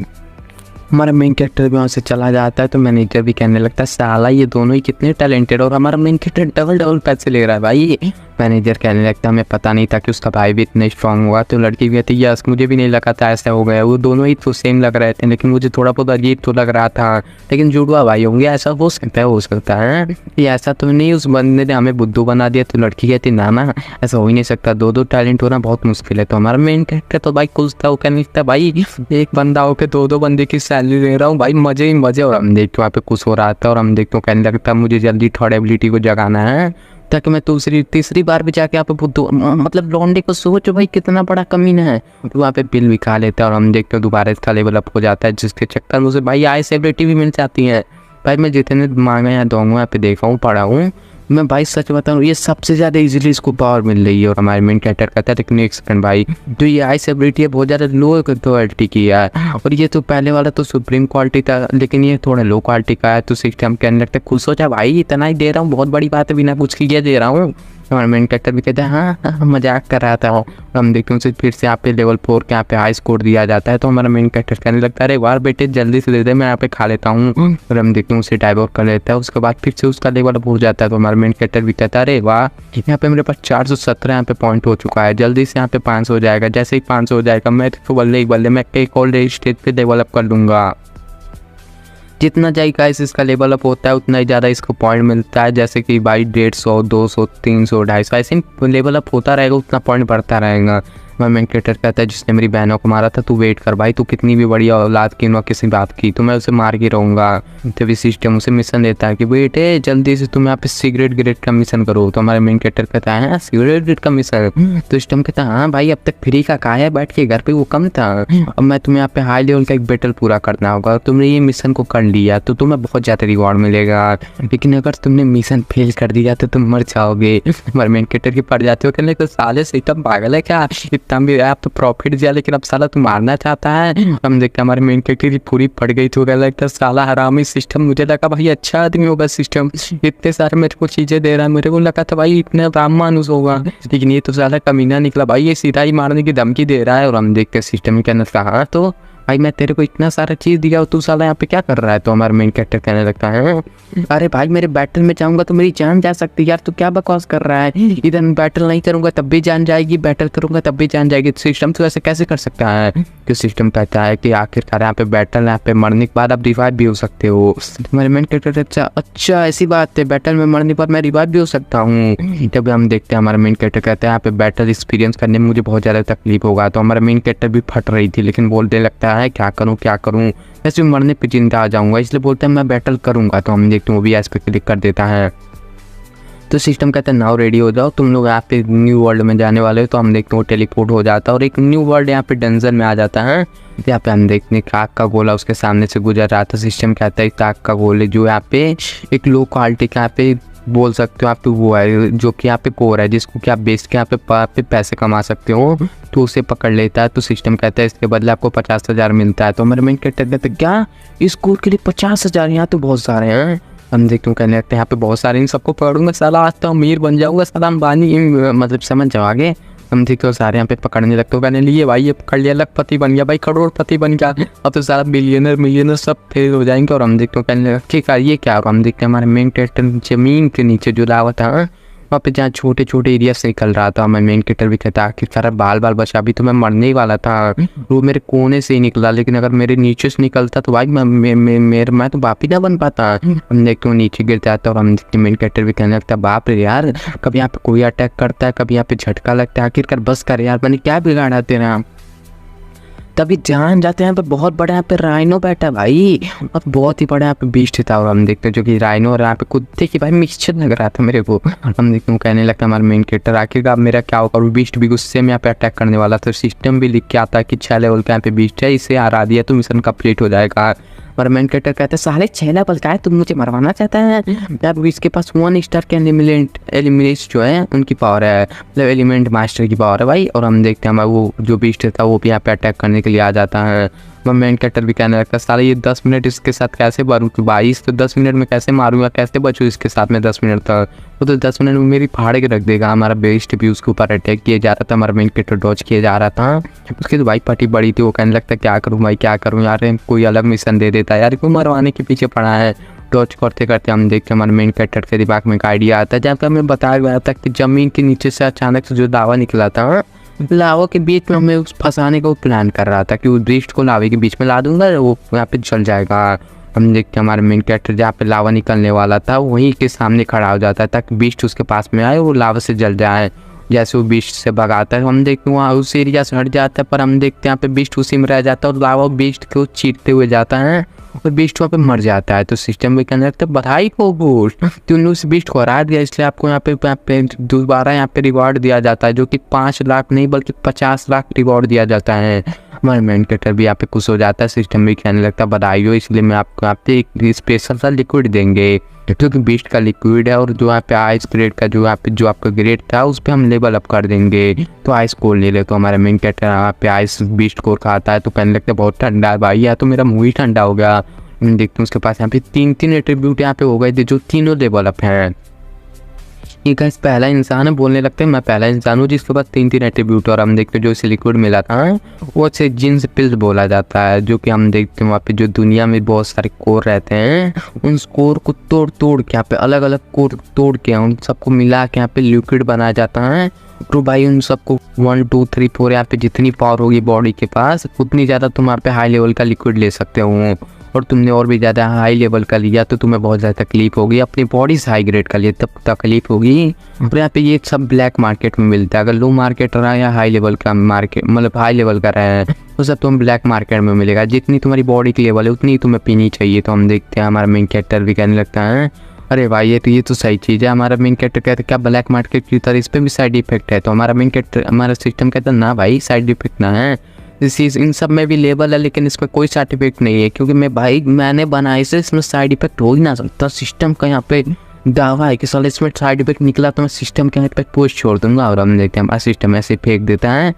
हमारा मेन कैरेक्टर भी वहाँ से चला जाता है। तो मैनेजर भी कहने लगता है साला ये दोनों ही कितने टैलेंटेड, और हमारा मेन कैरेक्टर डबल पैसे ले रहा है भाई। मैनेजर कहने लगता है हमें पता नहीं था कि उसका भाई भी इतना स्ट्रांग हुआ। तो लड़की भी कहती है यस मुझे भी नहीं लगा था ऐसा हो गया, वो दोनों ही तो सेम लग रहे थे, लेकिन मुझे थोड़ा बहुत अजीब तो लग रहा था, लेकिन जुड़वा भाई होंगे ऐसा हो सकता है ये ऐसा तो नहीं उस बंदे ने हमें बुद्धू बना दिया। तो लड़की कहती ना ऐसा हो ही नहीं सकता, 2 टैलेंट होना बहुत मुश्किल है। तो हमारा मेन कैरेक्टर तो भाई खुश था, वो कहने लगता है भाई एक बंदा होकर 2 बंदे की सैलरी ले रहा हूँ भाई, मजे ही मजे। और हम देखते वहाँ पे खुश हो रहा था और हम देखते कहने लगता मुझे जल्दी थर्ड एबिलिटी को जगाना है ताकि मैं तीसरी बार भी जाके यहाँ पे बुद्धू मतलब लौंडे को सोचो भाई कितना बड़ा कमीना है। तो वहाँ पे बिल भी खा लेता है और हम देखते हैं दोबारा इसका लेवल अप हो जाता है, जिसके चक्कर में उसे भाई आई एबिलिटी भी मिल जाती है। भाई मैं जितने मांगा यहाँ दूंगा यहाँ पे देखा हूँ पढ़ा हूँ मैं भाई सच बताऊँ ये सबसे ज़्यादा इजीली इसको पावर मिल रही है। और हमारे मेन कैरेक्टर कहता है लेकिन एक सेकंड भाई जो ये आइस एबिलिटी है बहुत ज़्यादा लो क्वालिटी की है, और ये तो पहले वाला तो सुप्रीम क्वालिटी था लेकिन ये थोड़ा लो क्वालिटी का है। तो सिस्टम कहने लगता है खुश हो जा भाई इतना ही दे रहा हूँ, बहुत बड़ी बात है, बिना कुछ किए दे रहा हूँ। हमारा मेन कैरेक्टर भी कहता है हाँ मजाक कर रहा था। हम देखते हैं उसे फिर से यहाँ पे लेवल 4 के यहाँ पे हाई स्कोर दिया जाता है। तो हमारा मेन कैरेक्टर कहने लगता है अरे वाह बेटे जल्दी से दे दे मैं यहाँ पे खा लेता हूँ। और हम देखते हैं उसे डाइवर्ट कर लेता है, उसके बाद फिर से उसका लेवल अप हो जाता है। तो हमारा मेन कैरेक्टर भी कहता है अरे वाह यहाँ पे मेरे पास 417 यहाँ पे पॉइंट हो चुका है, जल्दी से यहाँ पे 500 हो जाएगा, जैसे ही 500 हो जाएगा मैं तो बल्ले मैं एक और स्टेज पे लेवल अप कर लूँगा। जितना जाए गाइस इसका लेवल अप होता है उतना ही ज़्यादा इसको पॉइंट मिलता है। जैसे कि भाई 150, 200, 300, 250 ऐसे लेवल अप होता रहेगा उतना पॉइंट बढ़ता रहेगा। मैं मेन कैरेक्टर कहता है जिसने मेरी बहनों को मारा था तू वेट कर भाई, तू कितनी भी बड़ी औलाद की न किसी बात की तो मैं उसे मार के रहूँगा। तभी सिस्टम उसे मिशन देता है कि बेटे जल्दी से तुम यहाँ पे सिगरेट गिरेट का मिशन करो। तो हमारा मेन कैरेक्टर कहता है हाँ सिगरेट गिरेट का मिशन। तो सिस्टम कहता है हाँ भाई अब तक फ्री का कहा है बैठ के घर पे वो कम था, अब मैं तुम्हें यहाँ पे हाई लेवल का एक बैटल पूरा करना होगा। तुमने ये मिशन को कर लिया तो तुम्हें बहुत ज़्यादा रिवॉर्ड मिलेगा, लेकिन अगर तुमने मिशन फेल कर दिया तो तुम मर जाओगे। हमारे मेन कैरेक्टर की पड़ जाते हो कहने तो साले सिस्टम पागल है क्या, इतना भी आप तो प्रॉफिट दिया लेकिन अब साला तू मारना चाहता है। हम देखते हमारे मेन कैरेक्टर की पूरी पड़ गई तो क्या लगता है साला हरामी सिस्टम। मुझे लगा भाई अच्छा आदमी होगा सिस्टम, इतने सारे मेरे को चीजें दे रहा है, मेरे को लगा था भाई इतना राम मानुस होगा, लेकिन ये तो साला कमीना निकला भाई, ये सीधा ही मारने की धमकी दे रहा है। और हम देखते सिस्टम के अंदर कहा तो भाई मैं तेरे को इतना सारा चीज़ दिया और तू साला यहाँ पे क्या कर रहा है। तो हमारा मेन कैरेक्टर कहने लगता है अरे भाई मेरे बैटल में जाऊंगा तो मेरी जान जा सकती है यार, तू क्या बकवास कर रहा है, इधर बैटल नहीं करूंगा तब भी जान जाएगी, बैटल करूंगा तब भी जान जाएगी। सिस्टम तो ऐसे कैसे कर सकता है। तो सिस्टम कहता है कि आखिरकार यहाँ पे बैटल, यहाँ पे मरने के बाद आप रिवाइव भी हो सकते हो। हमारे मेन कैरेक्टर अच्छा ऐसी बात है, बैटल में मरने पर मैं रिवाइव भी हो सकता हूँ। तभी हम देखते हैं हमारा मेन कैरेक्टर कहता है यहाँ पे बैटल एक्सपीरियंस करने में मुझे बहुत ज़्यादा तकलीफ होगा। तो हमारा मेन कैरेक्टर भी फट रही थी लेकिन बोलने लगता है क्या करूँ क्या करूँ, वैसे मरने पे जिंदा आ जाऊंगा, इसलिए बोलते हैं मैं बैटल करूंगा। तो हम देखते हैं वो भी एस पे क्लिक कर देता है। तो सिस्टम कहता है नाउ रेडी हो जाओ, तुम लोग यहाँ पे न्यू वर्ल्ड में जाने वाले हो। तो हम देखते हैं वो टेलीपोर्ट हो जाता है और एक न्यू वर्ल्ड यहाँ पे डंजन में आ जाता है। यहाँ पे हम देखते हैं आग का गोला उसके सामने से गुजर रहा था। सिस्टम कहता है इस आग का गोले जो यहाँ पे एक लो क्वालिटी का यहाँ पे बोल सकते हो आप, तो वो है जो कि यहाँ पे कोर है जिसको कि आप बेच के यहाँ पे पैसे कमा सकते हो, तो उसे पकड़ लेता है। तो सिस्टम कहता है इसके बदले आपको 50,000 मिलता है। तो हमारे मेन कैरेक्टर कहते हैं क्या इस कोर के लिए 50,000, यहाँ तो बहुत सारे हैं। हम देखते हैं कहने लगते हैं यहाँ पे बहुत सारे, इन सबको पकड़ूंगा साला आज तो अमीर बन जाऊंगा साला अंबानी, मतलब समझ जाओ आगे। हम देखते हो सारे यहाँ पे पकड़ने लगते हो, कहने लिए भाई ये पकड़ लिया लखपति बन गया भाई, करोड़पति बन गया, अब तो सारा बिलियनर सब फेल हो जाएंगे। और हम देखते हो कहने लगा ठीक है ये क्या। और हम देखते हैं हमारे मेन कैरेक्टर जमीन के नीचे जो लावा था वहाँ पे जहाँ छोटे छोटे एरिया से निकल रहा था। हमारे मेन कैरेक्टर भी कहता आखिरकार बाल बचा, अभी तो मैं मरने ही वाला था, वो मेरे कोने से ही निकला, लेकिन अगर मेरे नीचे से निकलता तो भाई मैं तो बाप ही ना बन पाता। हम देखते हो नीचे गिर जाता और हम देखते मेन कैरेक्टर भी कहने लगता बाप रे यार, कभी यहाँ पे कोई अटैक करता है, कभी यहाँ पे झटका लगता है, आखिरकार बस कर यार मैंने क्या बिगाड़ा तेरा। तभी ध्यान जाते हैं यहाँ पे बहुत बड़ा यहाँ पे राइनो बैठा भाई, और बहुत ही बड़ा यहाँ पे बीस्ट था। और हम देखते हैं जो कि राइनो और यहाँ पे कुत्ते की भाई मिक्सचर लग रहा था मेरे को। हम देखते हैं कहने लगता हमारा मेन कैरेक्टर आखिरकार मेरा क्या होगा, और बीस्ट भी गुस्से में यहाँ पे अटैक करने वाला था। सिस्टम भी लिख के आता है कि 6 लेवल का यहाँ पे बीस्ट है, इसे हरा दिया तो मिशन कंप्लीट हो जाएगा। और मेन कैरेक्टर कहते हैं साले 6 लेवल का है तुम मुझे मरवाना चाहता है यार, इसके पास 1 स्टार के एलिमेंट जो है उनकी पावर है, मतलब एलिमेंट मास्टर की पावर है भाई। और हम देखते हैं वो जो बीस्ट था वो भी यहाँ पे अटैक करने के लिए आ जाता है। मेन कैरेक्टर भी कहने लगता है साले ये 10 मिनट इसके साथ कैसे मारूँ, 22 तो 10 मिनट में कैसे मारूंगा, कैसे बचूँ इसके साथ में 10 मिनट तक, वो तो 10 मिनट में मेरी फाड़ के रख देगा। हमारा बेस्ट भी उसके ऊपर अटैक किया जा रहा था, हमारा मेन कैरेक्टर डॉज किया जा रहा था। उसकी तो भाई पटी बड़ी थी, वो कहने लगता क्या करूँ भाई क्या करूँ यार, कोई अलग मिशन दे देता है यार, कोई मरवाने के पीछे पड़ा है। डॉज करते करते हम देखते हैं हमारे मेन कैरेक्टर के दिमाग में एक आइडिया आता है, जहाँ पर हमें बताया गया था कि जमीन के नीचे से अचानक से जो लावा निकला था, लावा के बीच में हमें उस फंसाने का प्लान कर रहा था कि उस बीस्ट को लावे के बीच में ला दूंगा वो यहाँ पे जल जाएगा। हम देखते हैं हमारे मेन कैरेक्टर जहाँ पे लावा निकलने वाला था वहीं के सामने खड़ा हो जाता है ताकि बीस्ट उसके पास में आए वो लावा से जल जाए। जैसे वो बीस्ट से भगाता है हम देखते हैं वहाँ उस एरिया से हट जाता है, पर हम देखते हैं यहाँ पे बीस्ट उसी में रह जाता है और लावा बीस्ट को चीरते हुए जाता है और बीस्ट वहाँ पे मर जाता है। तो सिस्टम भी कहने लगता है बधाई हो बूस्ट, तुमने उस बीस्ट को हरा दिया इसलिए आपको यहाँ पे दोबारा यहाँ पे रिवॉर्ड दिया जाता है जो कि 5 लाख नहीं बल्कि 50 लाख रिवॉर्ड दिया जाता है। हमारे मेन कैरेक्टर भी यहाँ पे खुश हो जाता है। सिस्टम भी कहने लगता है बधाई हो, इसलिए मैं आपको यहाँ पे एक स्पेशल सा लिक्विड देंगे क्योंकि बीस्ट का लिक्विड है और जो यहाँ पे आइस ग्रेड का जो यहाँ पे जो आपका ग्रेड था उस पर हम लेवल अप कर देंगे। तो आइस कोर ले ले। तो हमारा मेन कैरेक्टर यहाँ पे आइस बीस्ट कोर खाता है तो कहने लगता है बहुत ठंडा है भाई, या तो मेरा मुँह ही ठंडा हो गया। देखते हैं उसके पास यहाँ पे 3 एट्रीब्यूट यहाँ पे हो गए थे जो तीनों लेवल अप हैं। ये गाइस पहला इंसान है, बोलने लगते हैं मैं पहला इंसान हूँ जिसके पास 3 एट्रीब्यूट। और हम देखते हैं जो इसे लिक्विड मिला था वो से जिन्स पिल्स बोला जाता है, जो कि हम देखते हैं वहाँ पे जो दुनिया में बहुत सारे कोर रहते हैं उन कोर को तोड़ के यहाँ पे अलग अलग कोर तोड़ के उन सबको मिला के यहाँ पे लिक्विड बनाया जाता है। तो भाई उन सबको 1 2 3 4 यहाँ पे जितनी पावर होगी बॉडी के पास उतनी ज़्यादा तुम यहाँ पे हाई लेवल का लिक्विड ले सकते हो। और तुमने और भी ज़्यादा हाई लेवल का लिया तो तुम्हें बहुत ज़्यादा तकलीफ होगी, अपनी बॉडी से हाई ग्रेड का लिया तब तकलीफ होगी। और यहाँ पे ये सब ब्लैक मार्केट में मिलता है। अगर लो मार्केट रहा या हाई लेवल का मार्केट मतलब हाई लेवल का रहा है तो सब तुम्हें ब्लैक मार्केट में मिलेगा। जितनी तुम्हारी बॉडी की लेवल है उतनी ही तुम्हें पीनी चाहिए। तो हम देखते हैं हमारा मेन कैरेक्टर भी कहने लगता है अरे भाई ये तो सही चीज़ है। हमारा मेन कैरेक्टर कहता है क्या ब्लैक मार्केट की तरह इस पर भी साइड इफेक्ट है? तो हमारा मेन कैरेक्टर हमारा सिस्टम कहता है ना भाई साइड इफेक्ट ना है, इस इन सब में भी लेवल है लेकिन इसमें कोई साइड इफेक्ट नहीं है, क्योंकि मैंने बनाई से इसमें साइड इफेक्ट हो ही ना सकता। सिस्टम का यहाँ पे दावा है कि साले इसमें साइड इफेक्ट निकला तो मैं सिस्टम के यहाँ पे पोस्ट छोड़ दूंगा। और हम देखते हैं हमारा सिस्टम ऐसे फेंक देता है,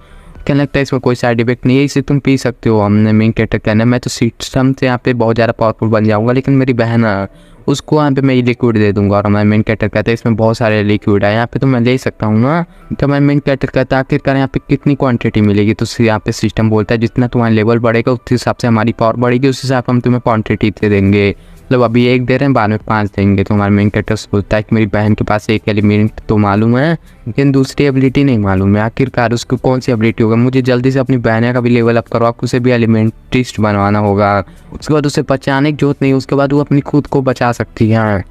क्या लगता है इसमें कोई साइड इफेक्ट नहीं है, इसे तुम पी सकते हो। हमने मेन कैरेक्टर कहना है मैं तो सिस्टम से यहाँ पे बहुत ज़्यादा पावरफुल बन जाऊँगा, लेकिन मेरी बहन है उसको यहाँ पे मैं लिक्विड दे दूंगा। और हमारे मेन कैरेक्टर कहते हैं इसमें बहुत सारे लिक्विड है यहाँ पे तो मैं ले सकता हूँ ना। तो हमारे मेन कैरेक्टर कहता है आखिरकार यहाँ पे कितनी क्वांटिटी मिलेगी? तो यहाँ पे सिस्टम बोलता है जितना तुम्हारा लेवल बढ़ेगा उस हिसाब से हमारी पावर बढ़ेगी, उस हिसाब से हम तुम्हें क्वांटिटी दे देंगे। मतलब अभी 1 दे रहे हैं बाद में 5 देंगे। तो हमारे मेन कैरेक्टर बोलता है कि मेरी बहन के पास एक एलिमेंट तो मालूम है लेकिन दूसरी एबिलिटी नहीं मालूम है। आखिरकार उसको कौन सी एबिलिटी होगा? मुझे जल्दी से अपनी बहन का भी लेवल अप करवा उसे भी एलिमेंटिस्ट बनवाना होगा। उसके बाद उसे बचाने की जरूरत नहीं, उसके बाद वो अपनी खुद को बचा सकती है।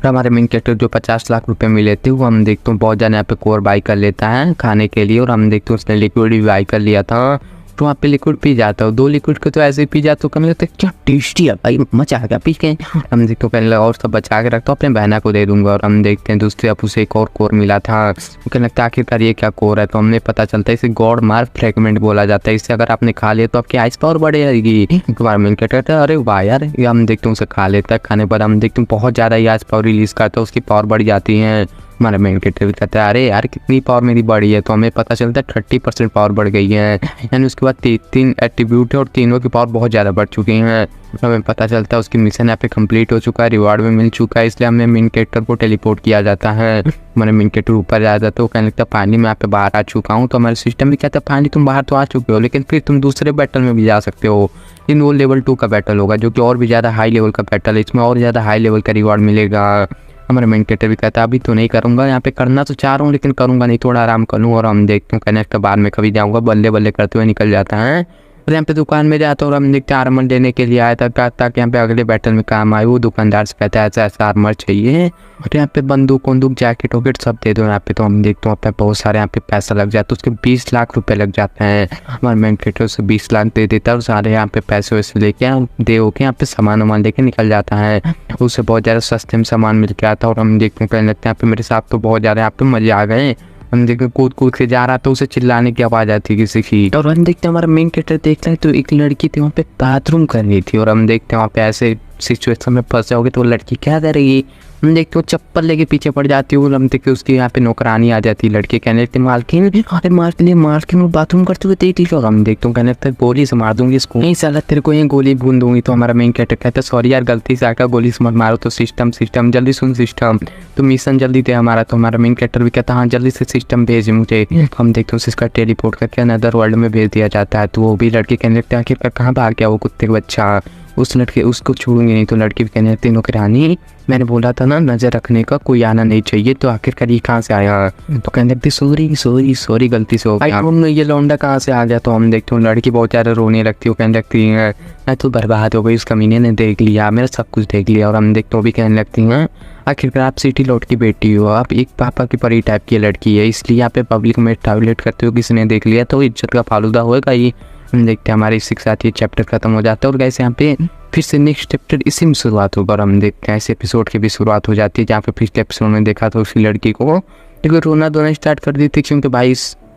हमारे मेन कैरेक्टर जो 50 लाख रुपए मिले थे वो हम देखते हैं बहुत ज़्यादा यहाँ पे कोर बाई कर लेता है खाने के लिए। और हम देखते हैं उसने लिक्विड भी बाई कर लिया था तो वहाँ पे लिक्विड पी जाता है। 2 लिक्विड को तो ऐसे ही पी जाता तो कहने लगता है क्या टेस्टी है भाई, मजा आ गया पी के। हम देखते हैं पहले और सब बचा के रखता हूँ अपने बहना को दे दूंगा। और हम देखते हैं दूसरे अब उसे एक और कोर मिला था, कहने लगता है आखिरकार ये क्या कोर है? तो हमने पता चलता है इसे गॉड मार्क फ्रेगमेंट बोला जाता है। इससे अगर आपने खा लिया तो आपकी आइस पावर बढ़ जाएगी। इन्वायरमेंट कहता है अरे वाह यार, ये हम देखते हैं उसे खा लेता है। खाने पर हम देखते हैं बहुत ज़्यादा ही आइस पावर रिलीज करता है, उसकी पावर बढ़ जाती है। हमारा मेन कैरेक्टर भी कहता है अरे यार कितनी पावर मेरी बढ़ी है? तो हमें पता चलता है 30% पावर बढ़ गई है, यानी उसके बाद 3 एट्रीब्यूट है और तीनों की पावर बहुत ज़्यादा बढ़ चुकी हैं। हमें पता चलता है उसकी मिशन यहाँ पे कंप्लीट हो चुका है, रिवार्ड भी मिल चुका है, इसलिए हमें मेन कैरेक्टर को टेलीपोर्ट किया जाता है। हमारे मेन कैरेक्टर ऊपर जा जाता है, वो कहने लगता है पानी में यहाँ पे बाहर आ चुका हूँ। तो हमारे सिस्टम भी कहता है पानी तुम बाहर तो आ चुके हो लेकिन फिर तुम दूसरे बैटल में भी जा सकते हो, लेकिन वो लेवल 2 का बैटल होगा जो कि और भी ज़्यादा हाई लेवल का बैटल है, इसमें और ज़्यादा हाई लेवल का रिवार्ड मिलेगा। हमारा मेन कैरेक्टर भी कहता है अभी तो नहीं करूँगा, यहाँ पे करना तो चाह रहा हूँ लेकिन करूँगा नहीं, थोड़ा आराम कर लूँ। और हम देखते हैं कहने लगता बाद में कभी जाऊँगा, बल्ले बल्ले करते हुए निकल जाता है। और यहाँ पे दुकान में जाता है और हम देखते हैं आर्मर लेने के लिए आया था ताकि यहाँ पे अगले बैटल में काम आए। वो दुकानदार से कहता है ऐसा ऐसा आर्मर चाहिए और यहाँ पे बंदूक जैकेट वॉकेट सब दे दो यहाँ पे। तो हम देखते हैं यहाँ पे बहुत सारे यहाँ पे पैसा लग जाता है, उसके 20 लाख रुपए लग जाते हैं। हमारे मेन कैरेक्टर उसे 20 लाख दे देता है और सारे यहाँ पे पैसे वैसे लेके दे होके यहाँ पे सामान वामान लेके निकल जाता है। उसे बहुत ज़्यादा सस्ते में सामान मिल के आता है। और हम देखते हैं कहने लगते हैं यहाँ पे मेरे साथ तो बहुत ज़्यादा यहाँ पे मजे आ गए। हम देखते कूद कूद के जा रहा तो उसे चिल्लाने की आवाज़ आती है किसी की। और हम देखते हैं हमारा मेन कैरेक्टर देखता है तो एक लड़की थी वहाँ पे बाथरूम कर रही थी। और हम देखते हैं वहाँ पे ऐसे सिचुएशन में फंसे होगे तो वो लड़की क्या करेगी? हम देखते हो चप्पल लेके पीछे पड़ जाती है। हम देखते उसकी यहाँ पे नौकरानी आ जाती है, लड़की कहने लगती है मालकिन अरे मालकिन वो बाथरूम करते हुए देख ली। और हम देखते कहने लगता है गोली से मार दूंगी इसको, नहीं साला तेरे को ये गोली बूंद दूंगी। तो हमारा मेन कैरेक्टर कहता है सॉरी यार गलती से आकर गोली से मत मारो। तो सिस्टम जल्दी सुन सिस्टम, तो मिशन जल्दी दे हमारा। तो हमारा मेन कैरेक्टर भी कहता है हाँ जल्दी से सिस्टम भेज मुझे। हम देखते हैं उसका टेलीपोर्ट करके अनदर वर्ल्ड में भेज दिया जाता है। तो वो भी लड़की कहने लगता है आखिरकार कहाँ भाग गया वो कुत्ते का बच्चा, उस लड़के उसको छोड़ूंगी नहीं। तो लड़की भी कहने लगती नौकरानी मैंने बोला था ना नज़र रखने का, कोई आना नहीं चाहिए, तो आखिरकार ये कहाँ से आया? तो कहने लगती सॉरी गलती से हो गया, ये लौंडा कहाँ से आ गया? तो हम देखते हैं लड़की बहुत ज़्यादा रोने लगती है, वो कहने लगती है मैं तो बर्बाद हो गई, उस कमीने ने देख लिया, मेरा सब कुछ देख लिया। और हम देखते हो भी कहने लगती हैं आखिरकार आप सिटी लॉर्ड की बेटी हो, आप एक पापा की परी टाइप की लड़की है, इसलिए यहाँ पे पब्लिक में टॉयलेट करते हो किसी ने देख लिया तो इज्जत का फालूदा होगा ही। हम देखते हैं हमारे इसी के साथ ये चैप्टर खत्म हो जाता है। और गैस यहाँ पे फिर से नेक्स्ट चैप्टर इसी में शुरुआत होगा। और हम देखते हैं इस एपिसोड की भी शुरुआत हो जाती है जहाँ पे पिछले एपिसोड में देखा था उसी लड़की को लेकिन रोना धोना स्टार्ट कर दी थी, क्योंकि भाई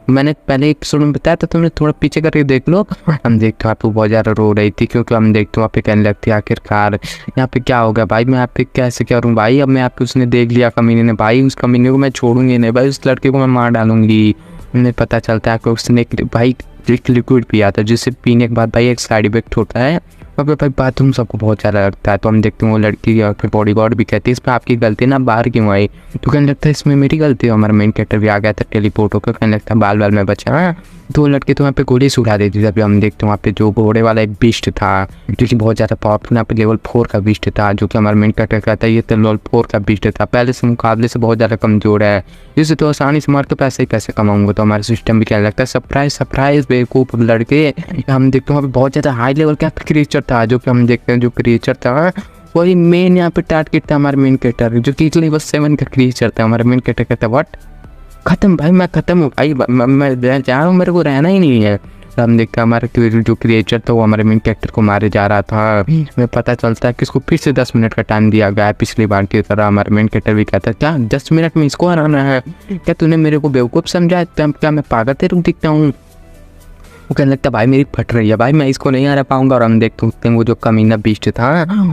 मैंने पहले एपिसोड में बताया था, तुमने थोड़ा पीछे करके देख लो। हम देखते हैं आप बहुत ज़्यादा रो रही थी, क्योंकि हम देखते हैं वहाँ पे कहने लगती है आखिरकार यहाँ पे क्या होगा भाई, मैं आप पे कैसे करूँ भाई, अब मैं आपको उसने देख लिया कमीने ने भाई, उस कमीने को मैं छोड़ूंगी नहीं भाई, उस लड़के को मैं मार डालूंगी। उन्हें पता चलता है कि उसने भाई लिक्विड पिया था जिससे पीने के बाद भाई एक साइड इफेक्ट होता है और भाई बाथरूम सबको बहुत ज़्यादा लगता है। तो हम देखते हैं वो लड़की फिर बॉडी गार्ड भी कहती है इसमें आपकी गलती ना, बाहर क्यों आई? तो कहने लगता है इसमें मेरी गलती है। हमारा मेन कैरेक्टर भी आ गया था टेलीपोर्ट होकर, कहने लगता है बाल में बचा दो लड़के तो वहाँ पे गोली से उड़ा देते थे। अभी हम देखते हैं वहाँ पे जो घोड़े वाला एक बिस्ट था जो कि बहुत ज़्यादा पावरफुल, यहाँ पे लेवल 4 का बिस्ट था जो कि हमारा मेन कैरेक्टर कहता है ये तो लेवल 4 का बिस्ट था, पहले से मुकाबले से बहुत ज़्यादा कमज़ोर है, जिससे तो आसानी से मार के पैसे ही पैसे कमाऊंगा। तो हमारा सिस्टम भी कहने लगता है सरप्राइज बेवकूफ़ लड़के। हम देखते हैं वहाँ पे बहुत ज़्यादा हाई लेवल का क्रिएचर था जो कि हम देखते हैं जो क्रिएचर था वही मेन यहाँ पे टारगेट था हमारे मेन कैरेक्टर जो कि लेवल 7 का क्रिएचर था। हमारा मेन कैरेक्टर कहता है व्हाट खत्म भाई, मैं खत्म हूँ भाई, मैं जा रहा हूँ, मेरे को रहना ही नहीं है। तो हम देखते हैं हमारे जो क्रिएचर था वो हमारे मेन कैरेक्टर को मारे जा रहा था। हमें पता चलता है कि इसको फिर से 10 मिनट का टाइम दिया गया है पिछली बार की तरह। हमारे मेन कैरेक्टर भी कहता है क्या 10 मिनट में इसको हराना है, क्या तूने मेरे को बेवकूफ़ समझा है, क्या मैं पागल तेरे दिखता हूँ। वो कहने लगता भाई मेरी फट रही है भाई, मैं इसको नहीं हरा पाऊंगा। और हम देखते हैं वो जो कमीना बीस्ट था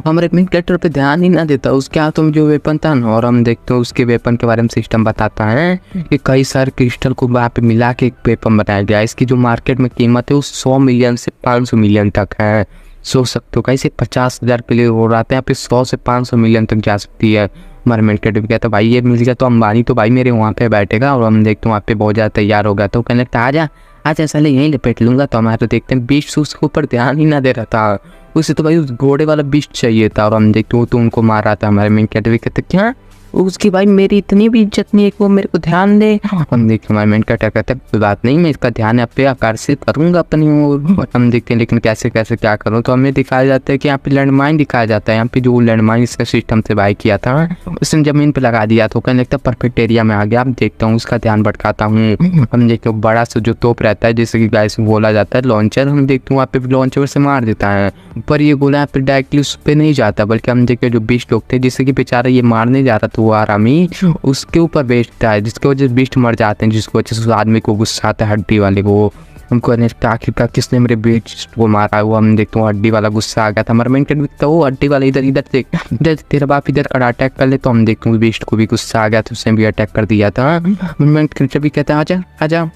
हमारे मेन कैरेक्टर पे ध्यान ही ना देता, उसके हाथों में जो वेपन था ना, और हम देखते हैं उसके वेपन के बारे में सिस्टम बताता है कि कई सारे क्रिस्टल को वहाँ पे मिला के एक वेपन बनाया गया है। इसकी जो मार्केट में कीमत है वो 100 मिलियन से 500 मिलियन तक है। सोच सकते हो कैसे 50,000 प्ले हो रहा था, यहाँ पे 100 से 500 मिलियन तक जा सकती है। हमारे मेन कैरेक्टर भी कहता भाई ये मिल गया तो अंबानी तो भाई मेरे वहाँ पे बैठेगा। और हम देखते हैं वहाँ पे बहुत ज़्यादा तैयार हो गया, तो कहने लगता आजा आज ऐसा यहीं लपेट लूंगा। तो हमारे तो देखते हैं बीस्ट उसके ऊपर ध्यान ही ना दे रहा था, उसे तो भाई उस घोड़े वाला बीस्ट चाहिए था। और हम देखते हो तो उनको मार रहा था। हमारे मेन कैरेक्टर भी कहते क्या उसकी भाई मेरी इतनी भी इज्जत नहीं है कि वो मेरे को ध्यान दे। हम देखते हमारे मेन कैरेक्टर कहते हैं कोई बात नहीं, मैं इसका ध्यान यहाँ पे आकर्षित करूंगा अपनी ओर। हम देखते हैं लेकिन कैसे कैसे क्या करूँ, तो हमें दिखाया जाता है कि यहाँ पे लैंडमाइन दिखाया जाता है। यहाँ पे जो लैंडमाइन इसका सिस्टम से बाई किया था उसने जमीन पे लगा दिया, तो कहने लगता है परफेक्ट एरिया में आ गया। अब देखता हूँ उसका ध्यान भटकाता हूँ। हम देखते हैं बड़ा सा जो तोप रहता है जिसे कि गाइस बोला जाता है लॉन्चर, हम देखते हैं वहाँ पे लॉन्चर से मार देता है, पर ये गोला यहाँ पे डायरेक्टली उस पर नहीं जाता, बल्कि हम देखते जो 20 लोग थे जिससे कि बेचारा ये मारने जा रहा था वो आरामी उसके ऊपर बेचता है, जिसकी वजह से बीस्ट मर जाते हैं, जिसकी वजह से उस आदमी को गुस्सा आता है हड्डी वाले को। हमको आखिरकार किसने मेरे बीस्ट को मारा, वो हम देखते हैं हड्डी वाला गुस्सा आ गया था। हमारा मेन कैरेक्टर वो हड्डी वाला इधर इधर देख तेरा बाप इधर खड़ा अटैक कर ले, तो हम देखते हैं बीस्ट को भी गुस्सा आ गया था, उसने भी अटैक कर दिया था। मेन कैरेक्टर भी कहता है आजा आजा,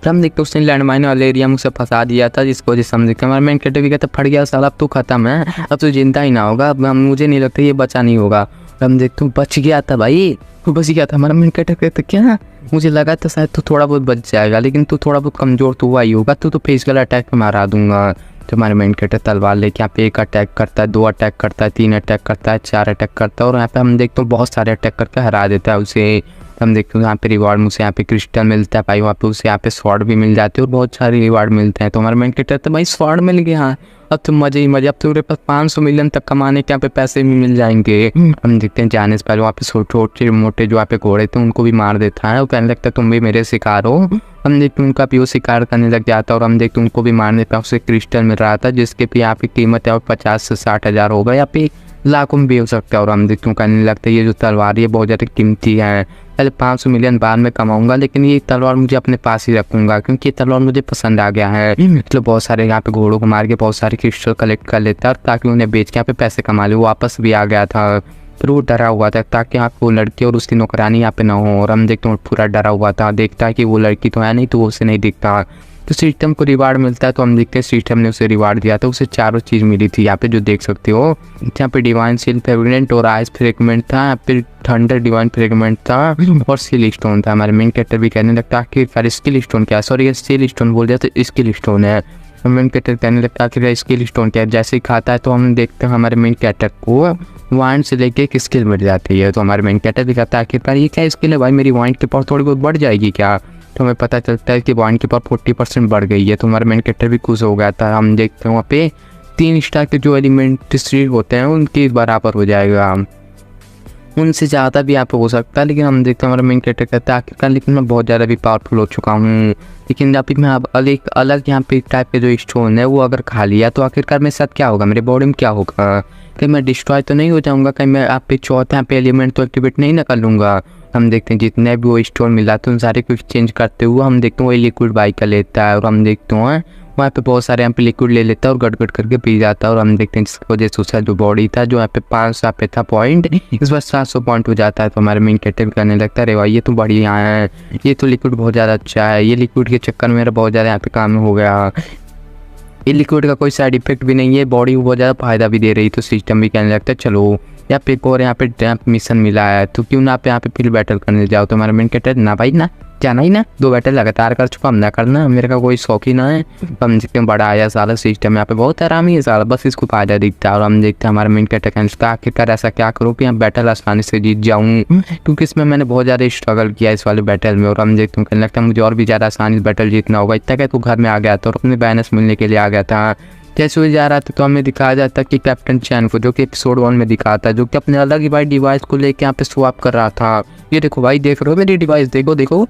हम देखते उसने लैंडमाइन वाले एरिया में उसे फंसा दिया था, जिसको वजह से हम देखते हमारा मेन कैरेक्टर भी कहता फट गया साला, अब तो खत्म है, अब तो जिंदा ही ना होगा, अब मुझे नहीं लगता ये बचा नहीं होगा। हम देखते बच गया था भाई, बच गया था। हमारा मेन कैरेक्टर कहता क्या मुझे लगा था शायद तो थोड़ा बहुत बच जाएगा, लेकिन तू थोड़ा बहुत कमज़ोर तो हुआ ही होगा, तो फिजिकल अटैक में मारा दूंगा। तो हमारे मेन कैरेक्टर तलवार लेके यहाँ पे 1 अटैक करता है, 2 अटैक करता है, 3 अटैक करता है, 4 अटैक करता है, और यहाँ पे हम देखते हैं बहुत सारे अटैक करके हरा देता है उसे। हम देखते हैं यहाँ पे रिवार्ड मुझे यहाँ पे क्रिस्टल मिलता है भाई, वहाँ पे उसे यहाँ पे स्वॉर्ड भी मिल जाते हैं और बहुत सारे रिवार्ड मिलते हैं। तो हमारे मेन कैरेक्टर तो भाई स्वॉर्ड मिल गया, हाँ अब तो मजे ही मजे, अब तो मेरे पास 500 मिलियन तक कमाने के यहाँ पे पैसे भी मिल जाएंगे। हम देखते हैं जाने से पहले वहाँ पे छोटे मोटे जो यहाँ पे घोड़े थे उनको भी मार देता है, वो कहने लगता है तुम भी मेरे शिकार हो। हम देखते हैं उनका भी वो शिकार करने लग जाता है और हम देखते हैं उनको भी मारने पर उसे क्रिस्टल मिल रहा था, जिसके भी यहाँ पे कीमत है 50 से 60 हज़ार होगा, यहाँ पे लाखों में भी हो सकता है। और हम देखते हैं कहने लगता है ये जो तलवार ये बहुत ज़्यादा कीमती है, पहले 500 मिलियन बाद में कमाऊंगा, लेकिन ये तलवार मुझे अपने पास ही रखूंगा क्योंकि ये तलवार मुझे पसंद आ गया है। मतलब बहुत सारे यहाँ पे घोड़ों को मार के बहुत सारे क्रिस्टल कलेक्ट कर लेता है ताकि उन्हें बेच के यहाँ पे पैसे कमा ले। वो वापस भी आ गया था, फिर वो डरा हुआ था ताकि यहाँ पे वो लड़की और उसकी नौकरानी यहाँ पे ना हो, और हम देखते हैं पूरा डरा हुआ था, देखता है कि वो लड़की तो है नहीं, तो वो उसे नहीं दिखता। तो सिस्टम को रिवार्ड मिलता है, तो हम देखते हैं सिस्टम ने उसे रिवार्ड दिया था, उसे 4 चीज़ मिली थी यहाँ पे जो देख सकते हो। यहाँ पे डिवाइन सील फ्रेगमेंट और आइस फ्रेगमेंट था, यहाँ पे थंडर डिवाइन फ्रेगमेंट था और स्किल स्टोन था। हमारे मेन कैरेक्टर भी कहने लगता आखिरकार स्किल स्टोन क्या, सॉरी स्किल स्टोन बोल दिया तो स्किल स्टोन है। मेन कैरेक्टर कहने लगता आखिर स्किल स्टोन क्या है, जैसे ही खाता है तो हम देखते हैं हमारे मेन कैरेक्टर को वाइंड से लेके एक स्किल मिल जाती है। तो हमारे मेन कैरेक्टर भी कहता है आखिरकार ये क्या स्किल है भाई, मेरी वाइंड की पावर थोड़ी बहुत बढ़ जाएगी क्या। तो हमें पता चलता है कि वाइंड की पावर 40% बढ़ गई है, तो हमारा मेन कैरेक्टर भी खुश हो गया था। हम देखते हैं वहाँ पे 3 स्टार के जो एलिमेंट्री होते हैं उनके बराबर हो जाएगा, उनसे ज़्यादा भी यहाँ पे हो सकता है, लेकिन हम देखते हैं हमारा मेन कैरेक्टर कहता है आखिरकार लेकिन मैं बहुत ज़्यादा भी पावरफुल हो चुका हूँ, लेकिन जब भी मैं अब अलग यहाँ पे टाइप के जो स्टोन है वो अगर खा लिया तो आखिरकार मेरे साथ क्या होगा, मेरे बॉडी में क्या होगा, कहीं मैं डिस्ट्रॉय तो नहीं हो जाऊँगा, कहीं मैं आप पे चौथा यहाँ पे एलिमेंट तो एक्टिवेट नहीं ना कर लूँगा। हम देखते हैं जितने भी वो स्टोन मिला तो उन सारे को एक्सचेंज करते हुए हम देखते हैं वही लिक्विड बाई कर लेता है, और हम देखते हैं वहाँ पे बहुत सारे यहाँ पे लिक्विड ले लेता है और गड़गड़ करके पी जाता है। और हम देखते हैं जिसकी वजह से उसका जो बॉडी था जो यहाँ पे 500 पे था पॉइंट, इस बार 700 पॉइंट हो जाता है। तो हमारे मेन कैरेक्टर करने लगता है अरे भाई ये तो बढ़िया है, ये तो लिक्विड बहुत ज़्यादा अच्छा है, ये लिक्विड के चक्कर में मेरा बहुत ज़्यादा यहाँ पे काम हो गया, ये लिक्विड का कोई साइड इफेक्ट भी नहीं है, बॉडी को बहुत ज़्यादा फायदा भी दे रही। तो सिस्टम भी कहने लगता है चलो यहाँ पे एक और यहाँ पे मिशन मिला है तो क्यों ना आप यहाँ पे फिर बैटल करने जाओ। तो हमारा मेन कैरेक्टर ना भाई ना जाना ही ना, 2 बैटल लगातार कर चुका, हम ना करना, मेरे का कोई शौक ही ना है। हम देखते हैं बड़ा आया सारा सिस्टम यहाँ पे बहुत आरामी है सारा, बस इसको फायदा दिखता है। और हम देखते हैं हमारा मेन कैरेक्टर आखिरकार ऐसा क्या करूँ कि यहाँ बैटल आसानी से जीत जाऊँ, क्योंकि इसमें मैंने बहुत ज़्यादा स्ट्रगल किया इस वाले बैटल में। और हम देखते हैं कहने लगता है मुझे और भी ज़्यादा आसानी से बैटल जीतना होगा। इतना क्या, तो घर में आ गया था और अपने बैनर्स मिलने के लिए आ गया था। जैसे हुए जा रहा था तो हमें दिखाया जाता कि कैप्टन चैन को, जो कि एपिसोड 1 में दिखाता, जो कि अपने अलग ही भाई डिवाइस को लेके यहाँ पे स्वैप कर रहा था। ये देखो भाई, देख रहे हो मेरी डिवाइस, देखो देखो।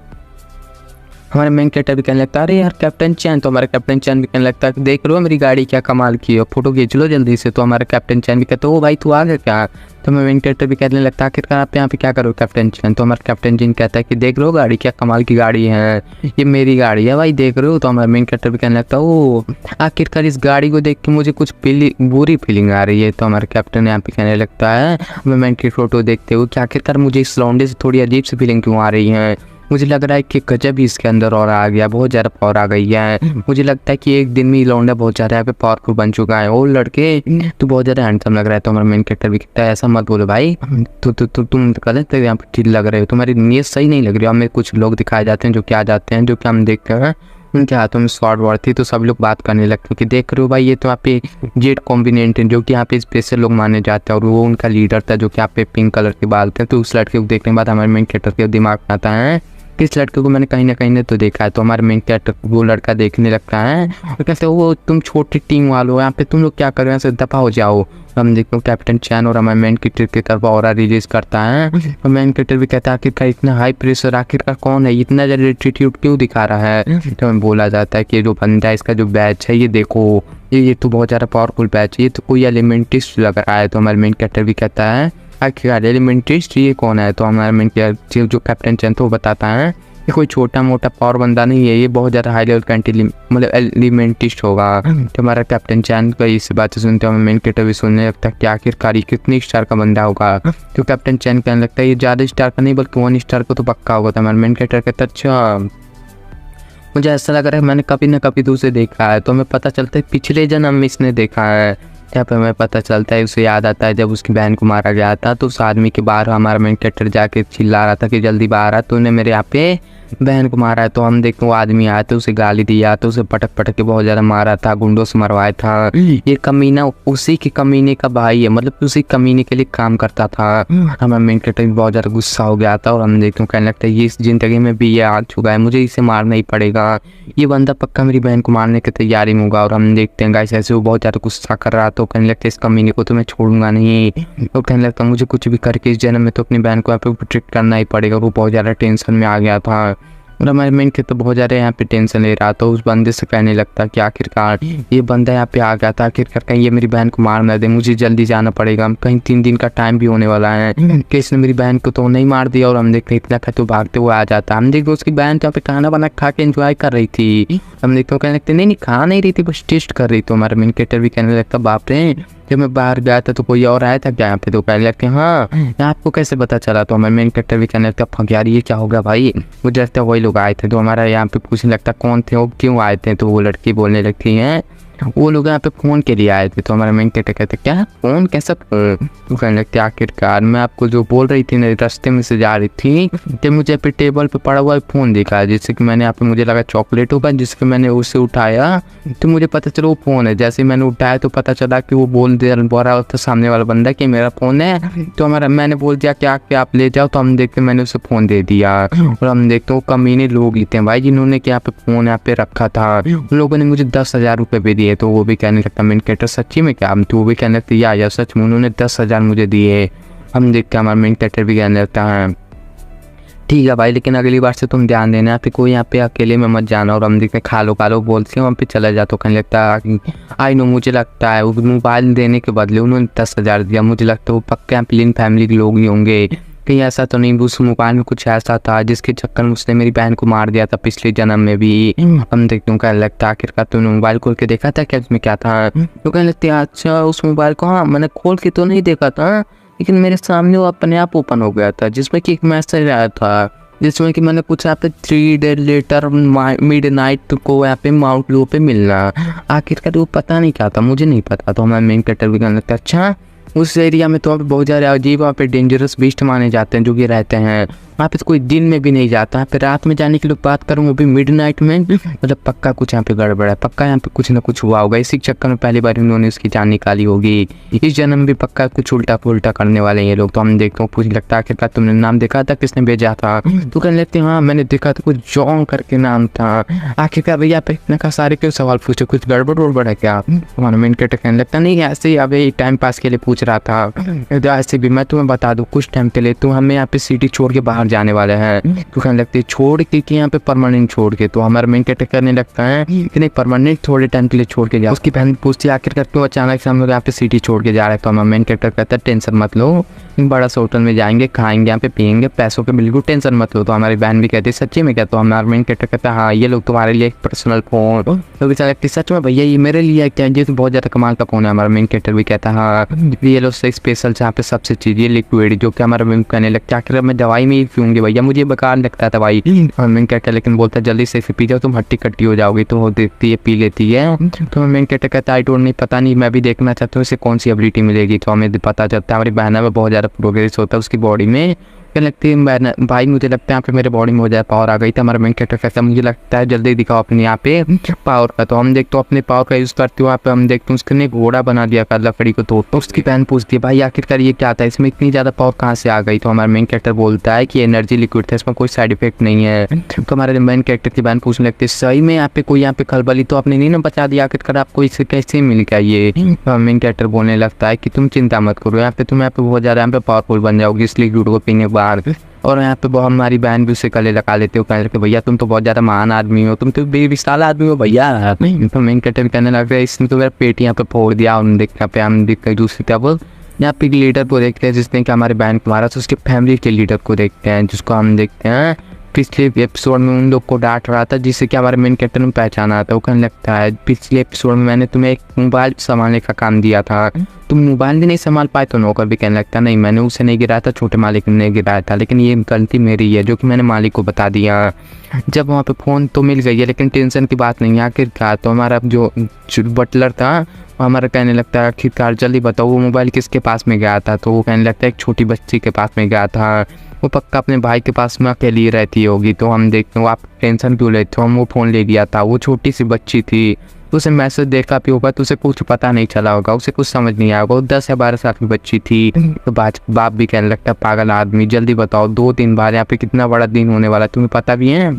हमारे मेन कैरेक्टर भी कहने लगता है अरे यार कैप्टन चैन, तो हमारा कैप्टन चैन भी कहने लगता है देख लो मेरी गाड़ी क्या कमाल की है, फोटो खींच लो जल्दी से। तो हमारा कैप्टन चैन भी कहता है ओ भाई तू आ गया क्या। तो हमें मेन कैरेक्टर भी कहने लगता है आखिरकार आप यहाँ पे क्या करो कैप्टन चैन। तो हमारा कैप्टन चैन कहता है कि देख लो गाड़ी क्या कमाल की गाड़ी है, ये मेरी गाड़ी है भाई, देख रहे हो। तो हमारा मेन कैरेक्टर भी कहने लगता है ओ आखिरकार इस गाड़ी को देख के मुझे कुछ बुरी फीलिंग आ रही है। तो हमारा कैप्टन यहाँ पे कहने लगता है हमें मेन की फोटो देखते हुए कि आखिरकार मुझे इस लौंडे से थोड़ी अजीब सी फीलिंग क्यों आ रही है। मुझे लग रहा है कि गजब ही इसके अंदर और आ गया, बहुत ज़्यादा पावर आ गई है। मुझे लगता है कि एक दिन में लौंडा बहुत ज़्यादा यहाँ पे पावरफुल बन चुका है। और लड़के तो बहुत ज़्यादा हैंडसम लग रहा है। तो हमारा मेन कैरेक्टर भी कहता है ऐसा मत बोलो भाई, तुम गलत यहाँ पे ठीक लग रहे हो, तुम्हारी नीयत सही नहीं लग रही। हमें कुछ लोग दिखाए जाते हैं जो कि आ जाते हैं, जो कि हम देखते हैं उनके हाथों में स्वॉर्ड वॉर्ड थी। तो सब लोग बात करने लगते हैं कि देख रहे हो भाई ये तो यहाँ पे जेट कॉम्बिनेंट है, जो कि यहाँ पे स्पेशल लोग माने जाते हैं। और वो उनका लीडर था जो कि यहाँ पे पिंक कलर के बाल थे। तो उस लड़के को देखने के बाद हमारे मेन कैरेक्टर के दिमाग में आता है किस लड़के को मैंने कहीं ना कहीं तो देखा है। तो हमारे मेन कैरेक्टर वो लड़का देखने लगता है और कहते हैं वो तुम छोटी टीम वालों हो, यहाँ पे तुम लोग क्या कर रहे हो, यहाँ से दफा हो जाओ। हम देखते हैं कैप्टन चैन और हमारे मेन कैरेक्टर की तरफ ऑरा रिलीज करता है। और मेन कैरेक्टर भी कहता है आखिरकार इतना हाई प्रेशर आखिरकार कौन है, इतना ज़्यादा एटीट्यूड क्यों दिखा रहा है। तो हमें बोला जाता है कि जो बंदा है इसका जो बैच है ये देखो, ये तो बहुत ज़्यादा पावरफुल बैच है, ये तो कोई एलिमेंटिस्ट लग रहा है। तो हमारे मेन कैरेक्टर भी कहता है आखिरकार एलिमेंटिस्ट ये कौन है। तो हमारे मेन कैरेक्टर जो कैप्टन चैन तो वो बताता है ये कोई छोटा मोटा पावर बंदा नहीं है, ये बहुत ज़्यादा हाई लेवल का मतलब एलिमेंटिस्ट होगा। तो हमारा कैप्टन चैन का इस बात सुनते हैं हमें मेन कैरेक्टर भी सुनने लगता है कि आखिरकार ये कितनी स्टार का बंदा होगा। तो कैप्टन चैन कहने लगता है ये ज़्यादा स्टार का नहीं बल्कि 1 स्टार का तो पक्का होगा। तो हमारा मेन कैरेक्टर कहता है अच्छा मुझे ऐसा लग रहा है मैंने कभी ना कभी तो उसे देखा है। तो हमें पता चलता है पिछले जन्म में इसने देखा है। यहाँ पे हमें पता चलता है उसे याद आता है जब उसकी बहन को मारा गया था तो उस आदमी के बाहर हमारा मेन कैरेक्टर जाके चिल्ला रहा था कि जल्दी बाहर आ, तूने मेरे यहाँ पे बहन को मारा है। तो हम देखते वो आदमी आया तो उसे गाली दिया, तो उसे पटक पटक के बहुत ज़्यादा मारा था, गुंडों से मरवाया था। ये कमीना उसी के कमीने का भाई है, मतलब उसी कमीने के लिए काम करता था। हमारा मेन कैरेक्टर बहुत ज़्यादा गुस्सा हो गया था और हम देखते कहने लगता है ये इस ज़िंदगी में भी ये आ चुका है, मुझे इसे मारना ही पड़ेगा, ये बंदा पक्का मेरी बहन को मारने की तैयारी में होगा। और हम देखते हैं गाइस ऐसे वो बहुत ज़्यादा गुस्सा कर रहा तो कहने लगता है इस कमीने को तो मैं छोड़ूंगा नहीं। तो कहने लगता मुझे कुछ भी करके इस जन्म में तो अपनी बहन को यहाँ पे प्रोटेक्ट करना ही पड़ेगा। वो बहुत ज़्यादा टेंशन में आ गया था और हमारे मेन के तो बहुत ज़्यादा यहाँ पे टेंशन ले रहा था। उस बंदे से कहने लगता कि आखिरकार ये बंदा यहाँ पे आ गया था, आखिरकार कहीं ये मेरी बहन को मार ना दे, मुझे जल्दी जाना पड़ेगा, कहीं 3 दिन का टाइम भी होने वाला है कि इसने मेरी बहन को तो नहीं मार दिया। और हम देखते इतना खा तो भागते हुए आ जाता। हम देखते उसकी बहन तो यहाँ पे खाना बना खा के एंजॉय कर रही थी। हम देखते कहने लगते नहीं खा नहीं रही थी, बस टेस्ट कर रही। तो हमारा मेन कैरेक्टर भी कहने लगता बाप रे जब मैं बाहर गया था तो कोई और आया था क्या यहाँ पे। तो कहने लगते हाँ आपको कैसे पता चला। तो हमारे मेन कैरेक्टर भी कहने लगता फक यार ये क्या हो गया भाई, मुझे लगता है वही लोग आए थे। तो हमारा यहाँ पे पूछने लगता कौन थे वो क्यों आए थे। तो वो लड़की बोलने लगती हैं वो लोग यहाँ पे फ़ोन के लिए आए थे। तो हमारा मेन कैरेक्टर कहते क्या फ़ोन कैसा फ़ोन। तो कहने लगते आखिरकार मैं आपको जो बोल रही थी ना रास्ते में से जा रही थी कि मुझे पे टेबल पे पड़ा हुआ फ़ोन दिखा, जिससे कि मैंने यहाँ पे मुझे लगा चॉकलेट होगा, जिसके मैंने उसे उठाया तो मुझे पता चला वो फ़ोन है। जैसे मैंने उठाया तो पता चला कि वो बोल रहा था सामने वाला बंदा कि मेरा फ़ोन है। तो हमारा मैंने बोल दिया कि आके आप ले जाओ। तो हम देखते मैंने उसे फ़ोन दे दिया और हम देखते वो कमीने लोग ही थे भाई जिन्होंने कि यहाँ पे फ़ोन यहाँ पे रखा था। उन लोगों ने मुझे 10,000 रुपये भी दिए। तो वो भी कहने लगता मेन कैरेक्टर सच्ची में क्या। तो वो भी कहने लगता या सच में उन्होंने 10,000 मुझे दिए। हम देखते हमारा मेन कैरेक्टर भी कहने लगता है ठीक है भाई लेकिन अगली बार से तुम ध्यान देना फिर कोई यहाँ पे अकेले में मत जाना। और हम देखते खा लो बोलते हैं वहाँ पे चला जा। तो कहने लगता है आई नो मुझे लगता है वो मोबाइल देने के बदले उन्होंने 10,000 दिया, मुझे लगता है वो पक्के यहाँ प्लेन फैमिली के लोग ही होंगे, कहीं ऐसा तो नहीं उस मोबाइल में कुछ ऐसा था जिसके चक्कर में उसने मेरी बहन को मार दिया था पिछले जन्म में भी। हम देखते हैं कहने लगता आखिरकार तूने मोबाइल खोल के देखा था क्या उसमें क्या था। तो कहने लगते अच्छा उस मोबाइल को हाँ मैंने खोल के तो नहीं देखा था लेकिन मेरे सामने वो अपने आप ओपन हो गया था जिसमें कि एक मैसेज आया था जिसमें कि मैंने पूछा पे 3 डेज लेटर मिडनाइट को यहाँ पे माउंट लो पे मिलना। आखिरकार वो पता नहीं क्या था, मुझे नहीं पता। तो हमारा मेन कैरेक्टर भी कहने लगता अच्छा उस एरिया में तो बहुत ज़्यादा अजीब वहाँ पे डेंजरस बीस्ट माने जाते हैं जो कि रहते हैं। वहाँ पे तो कोई दिन में भी नहीं जाता। यहाँ पे रात में जाने की लोग बात करूँ वो भी मिडनाइट में, मतलब पक्का कुछ यहाँ पे गड़बड़ है, पक्का यहाँ पे कुछ ना कुछ हुआ होगा। इसी चक्कर में पहली बार उन्होंने उसकी जान निकाली होगी। इस जन्म भी पक्का कुछ उल्टा पुल्टा करने वाले हैं ये लोग। तो हम देखते हैं, पूछ लगता है आखिरकार तुमने नाम देखा था, किसने भेजा था? तो कहने लगते हैं हाँ मैंने देखा था, कुछ जॉन करके नाम था। आखिरकार भैया पे इतने का सारे क्यों सवाल पूछे, कुछ गड़बड़ उड़बड़ है क्या? तुम्हारा मेन कैरेक्टर कहने लगता नहीं ऐसे ही अभी टाइम पास के लिए पूछ रहा था। ऐसे भी मैं तुम्हें बता दूं कुछ टाइम के लिए तो हमें यहाँ पे सिटी छोड़ के बाहर जाने वाले हैं। तो कहने लगते छोड़ के कि यहाँ पे परमानेंट छोड़ के? तो हमारा मेन कैरेक्टर करने लगता है कि नहीं परमानेंट थोड़े टाइम के लिए छोड़ के जाओ। उसकी बहन पूछती है आखिरकार क्यों अचानक से हम लोग यहाँ पे सिटी छोड़ के जा रहे हैं? तो हमारा मेन कैरेक्टर कहता है टेंशन मत लो, बड़ा सा होटल में जाएंगे, खाएंगे, यहाँ पे पियेंगे, पैसों के बिल्कुल टेंशन मत लो। तो हमारी बहन भी कहती है सच्ची में क्या? तो हमारा मेन कैरेक्टर कहता है हाँ ये लोग तुम्हारे लिए एक पर्सनल फोन। तो बेचारा लगती सच में भैया ये मेरे लिए क्या? ये तो बहुत ज़्यादा कमाल का फोन है। हमारा मेन कैरेक्टर भी कहता है हाँ ये लो से स्पेशल जहाँ पे सबसे चीज़ ये लिक्विड, जो कि हमारा मेन कहने लगता है आखिर मैं दवाई में ही पीऊँगी भैया, मुझे बेकार लगता है दवाई। और मेन कैरेक्टर लेकिन बोलता है जल्दी से इसे पी जाओ तुम हट्टी कट्टी हो जाओगी। तो वो देखती है पी लेती है। तो मेन कैरेक्टर कहता है आई डोंट नहीं पता नहीं, मैं भी देखना चाहता हूँ इसे कौन सी एबिलिटी मिलेगी। तो हमें पता चलता है हमारी बहना में बहुत ज़्यादा प्रोग्रेस होता है उसकी बॉडी में। क्या लगती है भाई मुझे लगता है यहाँ पे मेरे बॉडी में हो जाए पावर आ गई थी। हमारा मेन कैरेक्टर कहता है मुझे लगता है जल्दी दिखाओ अपने यहाँ पे पावर का। तो हम देखते हो अपने पावर का यूज़ करते हो। वहाँ पे हम देखते हैं उसने घोड़ा बना दिया कर लकड़ी को तोड़। तो उसकी बहन पूछती है भाई आखिरकार ये क्या था, इसमें इतनी ज़्यादा पावर कहाँ से आ गई? तो हमारा मेन कैरेक्टर बोलता है कि एनर्जी लिक्विड था, इसमें कोई साइड इफेक्ट नहीं है। तो हमारे मेन कैरेक्टर की बहन पूछने लगती है सही में यहाँ पे कोई यहाँ पे खलबली तो आपने नहीं ना बचा दिया, आखिरकार आपको इससे कैसे मिल गया ये? तो मेन कैरेक्टर बोलने लगता है कि तुम चिंता मत करो, यहाँ पे तुम यहाँ पे बहुत ज़्यादा यहाँ पे पावरफुल बन जाओगी इस लिक्विड को पीने के बाद। और यहाँ पे बहुत हमारी बहन भी उससे गले लगा लेते हो, कहने लगते भैया तुम तो बहुत ज़्यादा महान आदमी हो, तुम तो बेमिसाल आदमी हो भैया। तो मेन कैरेक्टर कहने लगता है इसने तो मेरा पेट यहाँ पे फोड़ दिया। और देखा पे हम देख दूसरी तरफ यहाँ पे लीडर को देखते हैं जिसने कि हमारे बहन को मारा, तो उसके फैमिली के लीडर को देखते हैं जिसको हम देखते हैं पिछले एपिसोड में उन लोग को डांट रहा था जिससे कि हमारे मेन कैरेक्टर में पहचाना था। वो कहने लगता है पिछले एपिसोड में मैंने तुम्हें एक मोबाइल संभालने का काम दिया था, तुम मोबाइल भी नहीं संभाल पाए। तो नौकर भी कहने लगता नहीं मैंने उसे नहीं गिराया था, छोटे मालिक ने गिराया था, लेकिन ये गलती मेरी है जो कि मैंने मालिक को बता दिया। जब वहाँ पे फ़ोन तो मिल गई है लेकिन टेंशन की बात नहीं है आखिरकार। तो हमारा जो बटलर था वो हमारा कहने लगता है आखिरकार जल्दी बताओ वो मोबाइल किसके पास में गया था? तो वो कहने लगता है एक छोटी बच्ची के पास में गया था, वो पक्का अपने भाई के पास में अकेली रहती होगी। तो हम देखते हैं वो आप टेंशन क्यों लेते हो, हम वो फ़ोन ले लिया था, वो छोटी सी बच्ची थी, तो उसे मैसेज देखा भी होगा तो उसे कुछ पता नहीं चला होगा, उसे कुछ समझ नहीं आया होगा, वो 10 या 12 साल की बच्ची थी। तो बाप भी कहने लगता है पागल आदमी जल्दी बताओ 2-3 बार यहाँ पे कितना बड़ा दिन होने वाला तुम्हें पता भी है?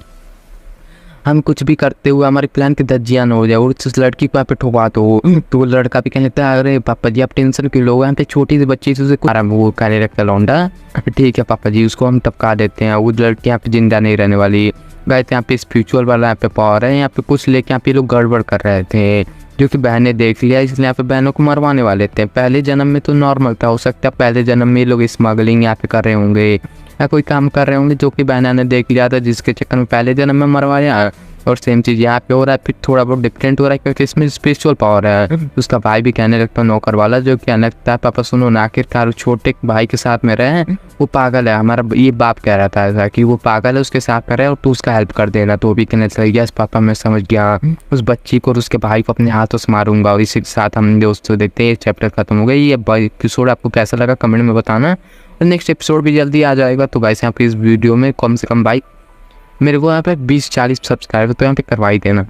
हम कुछ भी करते हुए हमारे प्लान के धज्जियां न हो जाए और उस लड़की को यहाँ पे ठोका दो। तो वो लड़का भी कहने लगता है अरे पापा जी आप टेंशन क्यों लो, यहाँ पे छोटी सी बच्ची से उसे वो कहने लगता लौंडा ठीक है पापा जी उसको हम टपका देते हैं, वो लड़की यहाँ पे जिंदा नहीं रहने वाली। गए थे यहाँ पे स्पिरिचुअल वाला यहाँ पे पावर है, यहाँ पे कुछ लेके यहाँ पे लोग गड़बड़ कर रहे थे जो कि बहन ने देख लिया, इसलिए यहाँ पे बहनों को मरवाने वाले थे। पहले जन्म में तो नॉर्मल था, हो सकता है पहले जन्म में लोग स्मगलिंग यहाँ पे कर रहे होंगे या कोई काम कर रहे होंगे जो कि बहना ने देख लिया था जिसके चक्कर में पहले जन्म में मरवाया। और सेम चीज़ यहाँ पे हो रहा है, फिर थोड़ा बहुत डिफरेंट हो रहा है क्योंकि इसमें स्पिरिचुअल पावर है। उसका भाई भी कहने लगता है नौकर वाला जो कहने लगता है पापा सुनो ना आखिरकार छोटे भाई के साथ में रहे, वो पागल है, हमारा ये बाप कह रहा था ऐसा कि वो पागल है उसके साथ करे और तू उसका हेल्प कर देना। तो वो भी कहने लगा यस पापा मैं समझ गया, उस बच्ची को और उसके भाई को अपने हाथों से मारूंगा। और इसी के साथ हम दोस्तों देखते हैं ये चैप्टर खत्म हो गई। ये एपिसोड आपको कैसा लगा कमेंट में बताना, और नेक्स्ट एपिसोड भी जल्दी आ जाएगा। तो गाइस यहाँ पे इस वीडियो में कम से कम भाई मेरे को यहाँ पे 20-40 सब्सक्राइबर तो यहाँ पे करवा ही देना।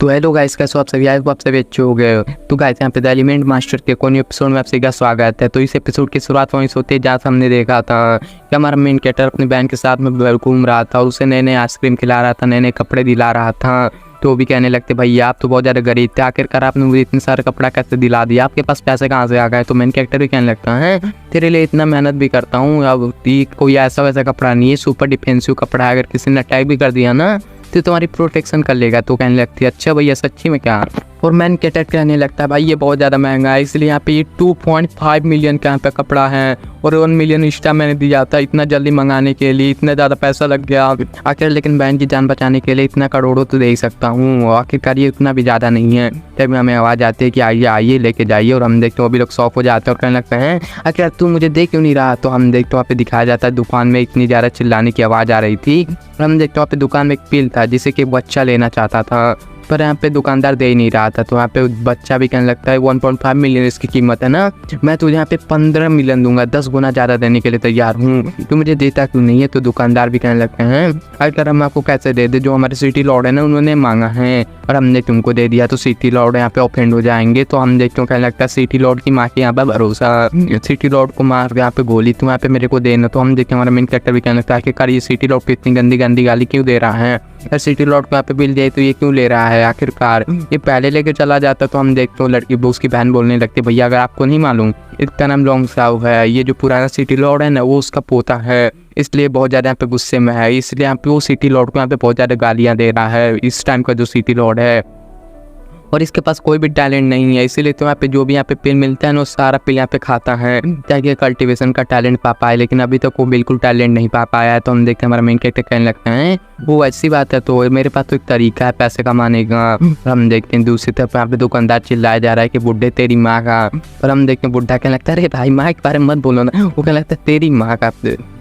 तो हेलो गाइस, कैसे हो आप सभी? आप सभी अच्छे हो गए। तो गाइस यहाँ पे द एलिमेंट मास्टर के कोई एपिसोड में आप सभी का स्वागत है। तो इस एपिसोड की शुरुआत वहीं से होती है जहाँ से हमने देखा था कि हमारा मेन कैरेक्टर अपनी बहन के साथ में घूम रहा था और उसे नए नए आइसक्रीम खिला रहा था, नए नए कपड़े दिला रहा था। तो वो भी कहने लगते, भैया आप तो बहुत ज़्यादा गरीब थे, आखिरकार आपने मुझे इतने सारे कपड़ा कैसे दिला दिया, आपके पास पैसे कहाँ से आ गए? तो मेन कैरेक्टर भी कहने लगता है तेरे लिए इतना मेहनत भी करता हूँ, अब कोई ऐसा वैसा कपड़ा नहीं है, सुपर डिफेंसिव कपड़ा है, अगर किसी ने अटैक भी कर दिया ना तो तुम्हारी प्रोटेक्शन कर लेगा। तो कहने लगती है अच्छा भैया सच्ची में क्या? और मैन कैरेक्टर कहने लगता है भाई ये बहुत ज़्यादा महंगा है, इसलिए यहाँ पे ये 2.5 मिलियन का यहाँ पे कपड़ा है और 1 मिलियन एक्स्ट्रा मैंने दिया था इतना जल्दी मंगाने के लिए, इतना ज़्यादा पैसा लग गया आखिर, लेकिन बहन की जान बचाने के लिए इतना करोड़ों तो दे ही सकता हूँ, आखिरकार ये उतना भी ज़्यादा नहीं है। तभी हमें आवाज़ आती है कि आइए आइए लेके जाइए, और हम देखते हैं वो भी लोग शॉप हो जाते हैं और कहने लगते हैं आखिर तू मुझे दे क्यों नहीं रहा? तो हम देखते हैं वहाँ पे दिखाया जाता है दुकान में इतनी ज़्यादा चिल्लाने की आवाज़ आ रही थी, और हम देखते हैं वहाँ पे दुकान में एक पिल था जिसे कि बच्चा लेना चाहता था, पर यहाँ पे दुकानदार दे ही नहीं रहा था। तो यहाँ पे बच्चा भी कहने लगता है 1.5 मिलियन इसकी कीमत है ना, मैं तुझे यहाँ पे 15 मिलियन दूंगा, 10 गुना ज़्यादा देने के लिए तैयार हूँ, तू मुझे देता क्यों नहीं है? तो दुकानदार भी कहने लगते हैं अगर हम आपको कैसे दे दे, जो हमारे सिटी लॉर्ड है ना उन्होंने मांगा है और हमने तुमको दे दिया तो सिटी लॉर्ड यहाँ पे ऑफेंड हो जाएंगे। तो हम देखते हो कहने लगता है सिटी लॉर्ड की माँ के यहाँ पे भरोसा, सिटी लॉर्ड को मार यहाँ पे गोली तुम यहाँ पे मेरे को देना। तो हम देखते हैं हमारा मेन कैरेक्टर भी कहने लगता है आखिरकार ये सिटी लॉर्ड को इतनी गंदी गंदी गाली क्यों दे रहा है, अगर सिटी लॉर्ड को यहाँ पे बिल दिया तो ये क्यों ले रहा है? आखिरकार ये पहले लेके चला जाता। तो हम देखते हो लड़की उसकी बहन बोलने लगती भैया अगर आपको नहीं मालूम इसका नाम लॉन्ग साव है, ये जो पुराना सिटी लॉर्ड है ना वो उसका पोता है, इसलिए बहुत ज़्यादा यहाँ पे गुस्से में है, इसलिए यहाँ पे वो सिटी लॉर्ड को यहाँ पे बहुत ज़्यादा गालियाँ दे रहा है इस टाइम का जो सिटी लॉर्ड है, और इसके पास कोई भी टैलेंट नहीं है, इसीलिए तो यहाँ पे जो भी यहाँ पे पिल मिलता है ना वो सारा पिल यहाँ पे खाता है ताकि कल्टीवेशन का टैलेंट पा पाए, लेकिन अभी तक वो बिल्कुल टैलेंट नहीं पा पाया है। तो हम देखते हैं हमारा मेन कैरेक्टर कहने लगते हैं वो ऐसी बात है तो मेरे पास तो एक तरीका है पैसे कमाने का। और हम देखते हैं दूसरी तरफ यहाँ पे दुकानदार चिल्लाया जा रहा है कि बुढ़े तेरी माँ का, और हम देखते हैं बुढ़ा कहने लगता है अरे भाई माँ के बारे में मत बोलो ना, वो कहने लगता है तेरी माँ का,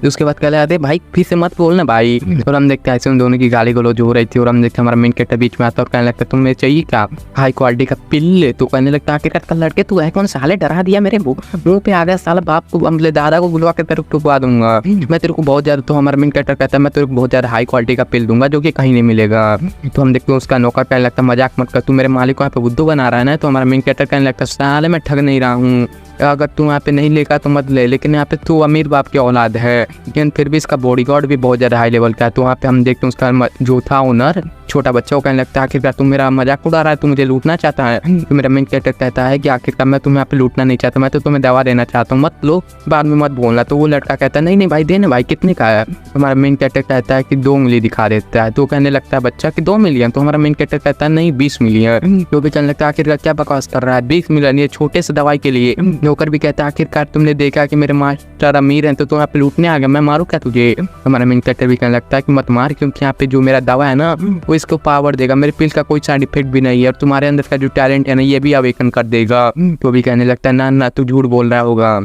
उसके बाद कहने लगता है भाई फिर से मत बोलना भाई। और हम देखते हैं ऐसे उन दोनों की गाली गलौज हो रही थी, और हम देखते हैं हमारा मेन कैरेक्टर बीच में आता है और कहने लगता है तुम्हें चाहिए क्या हाई क्वालिटी का पिल्ले? तो कहने लगता है आखिरकार कल लड़के तू है कौन, साले डरा दिया मेरे मुंह पे आ गया, साला बाप को हमले दादा को बुलवा के तेरे को टुकवा दूंगा मैं तेरे को बहुत ज्यादा। तो हमारा मेन कैरेक्टर कहता है मैं तेरे को बहुत ज्यादा हाई क्वालिटी का पिल दूंगा जो कि कहीं नहीं मिलेगा। तो हम देखते हैं उसका नौकर कहने लगता है मजाक मत कर, तू मेरे मालिक को यहाँ पे बुद्धू बना रहा है ना। तो हमारा मेन कैरेक्टर कहने लगता है साले मैं ठग नहीं रहा हूँ, अगर तू यहाँ पे नहीं लेगा तो मत ले, लेकिन यहाँ पे तू अमीर बाप की औलाद है, लेकिन फिर भी इसका बॉडीगार्ड भी बहुत ज़्यादा हाई लेवल का है। तो वहाँ पे हम देखते हैं उसका जो था ओनर छोटा बच्चा, वो कहने लगता है आखिरकार तू मेरा मजाक उड़ा रहा है, तू मुझे लूटना चाहता है? तो मेरा मेन कैरेक्टर कहता है कि आखिरकार मैं तुम्हें यहाँ पे लूटना नहीं चाहता, मैं तो तुम्हें दवा देना चाहता हूँ, मत लो बाद में मत बोलना। तो वो लड़का कहता है नहीं नहीं भाई देना भाई, कितने का है? हमारा मेन कैरेक्टर कहता है कि 2 उंगली दिखा देता है। तो कहने लगता है बच्चा कि 2 मिलियन? तो हमारा मेन कैरेक्टर कहता है नहीं 20 मिलियन। तो भी कहने लगता है आखिरकार क्या बकवास कर रहा है, 20 मिलियन ये छोटे से दवाई के लिए? नौकर भी कहता है आखिरकार तुमने देखा कि मेरे मास्टर अमीर हैं तो तुम यहाँ पे लूटने आ गया, मैं मारूं क्या तुझे? हमारा मेन कैरेक्टर भी कहने लगता है कि मत मार, क्योंकि यहाँ पे जो मेरा दवा है ना वो इसको पावर देगा, मेरे पिल का कोई साइड इफेक्ट भी नहीं है, और तुम्हारे अंदर का जो टैलेंट है ना ये भी अवेकन कर देगा। तो भी कहने लगता है ना ना तू झूठ बोल रहा होगा।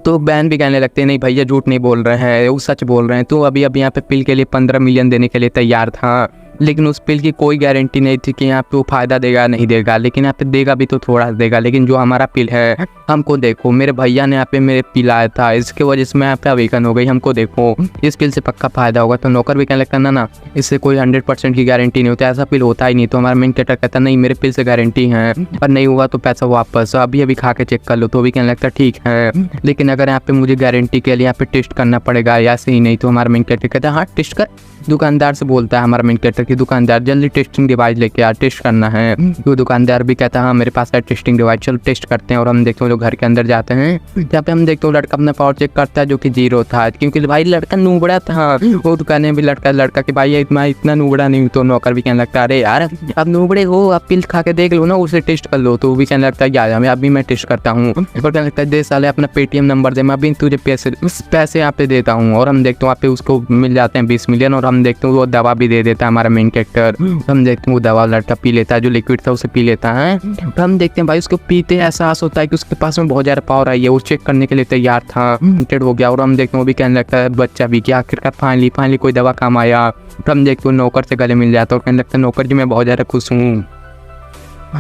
तो बहन भी कहने लगते हैं नहीं भैया झूठ नहीं बोल रहे हैं, वो सच बोल रहे हैं, तो अभी यहाँ पे पिल के लिए 15 मिलियन देने के लिए तैयार था, लेकिन उस पिल की कोई गारंटी नहीं थी कि यहाँ पे वो फायदा देगा नहीं देगा, लेकिन यहाँ पे देगा भी तो थोड़ा देगा, लेकिन जो हमारा पिल है हमको देखो, मेरे भैया ने यहाँ पे मेरे पिलाया था, इसके वजह से मैं यहाँ पे अवेकन हो गई, हमको देखो इस पिल से पक्का फायदा होगा। तो नौकर भी कहने लगता ना ना इससे कोई 100% की गारंटी नहीं होती, ऐसा पिल होता ही नहीं। तो हमारा मेन कैरेक्टर कहता नहीं मेरे पिल से गारंटी है, पर नहीं हुआ तो पैसा वापस, अभी अभी खा के चेक कर लो। तो भी कहने लगता ठीक है, लेकिन अगर यहाँ पे मुझे गारंटी के लिए यहाँ पे टेस्ट करना पड़ेगा या ऐसे ही नहीं। तो हमारा मेन कैरेक्टर कहता है हाँ टेस्ट कर, दुकानदार से बोलता है हमारा मेन कैरेक्टर की दुकानदार जल्दी टेस्टिंग डिवाइस लेके आ, टेस्ट करना है। तो दुकानदार भी कहता है हाँ मेरे पास है टेस्टिंग डिवाइस, चलो टेस्ट करते हैं। और हम देखते हैं जो घर के अंदर जाते हैं, जहाँ पे हम देखते हैं लड़का अपना पावर चेक करता है जो कि 0 था, क्योंकि भाई लड़का नूबड़ा था। वो दुकाने भी लड़का कि भाई इतना नूबड़ा नहीं। तो नौकर भी कहने लगता है अरे यार अब नूबड़े हो, अब पिल खा के देख लो ना, उसे टेस्ट कर लो। तो वो भी कहने लगता है यार अभी मैं टेस्ट करता हूँ, और कहने लगता है दे साले अपना पेटीएम नंबर दे, मैं अभी तुझे पैसे यहाँ पे देता हूँ। और हम देखते हैं वहाँ पे उसको मिल जाते हैं 20 मिलियन, और हम देखते हैं वो दवा भी दे देता है हमारा मेन कैरेक्टर। हम देखते हैं वो दवा लड़का पी लेता है, जो लिक्विड था उसे पी लेता है। तो हम देखते हैं भाई उसको पीते एहसास होता है कि उसके पास में बहुत ज़्यादा पावर आई है, वो चेक करने के लिए तैयार था, हो गया। और हम देखते हैं वो भी कहने लगता है बच्चा भी कि आखिरकार फाइनली कोई दवा काम आया। तो हम देखते हैं नौकर से गले मिल जाता है और कहने लगता है नौकर जी मैं बहुत ज़्यादा खुश हूँ।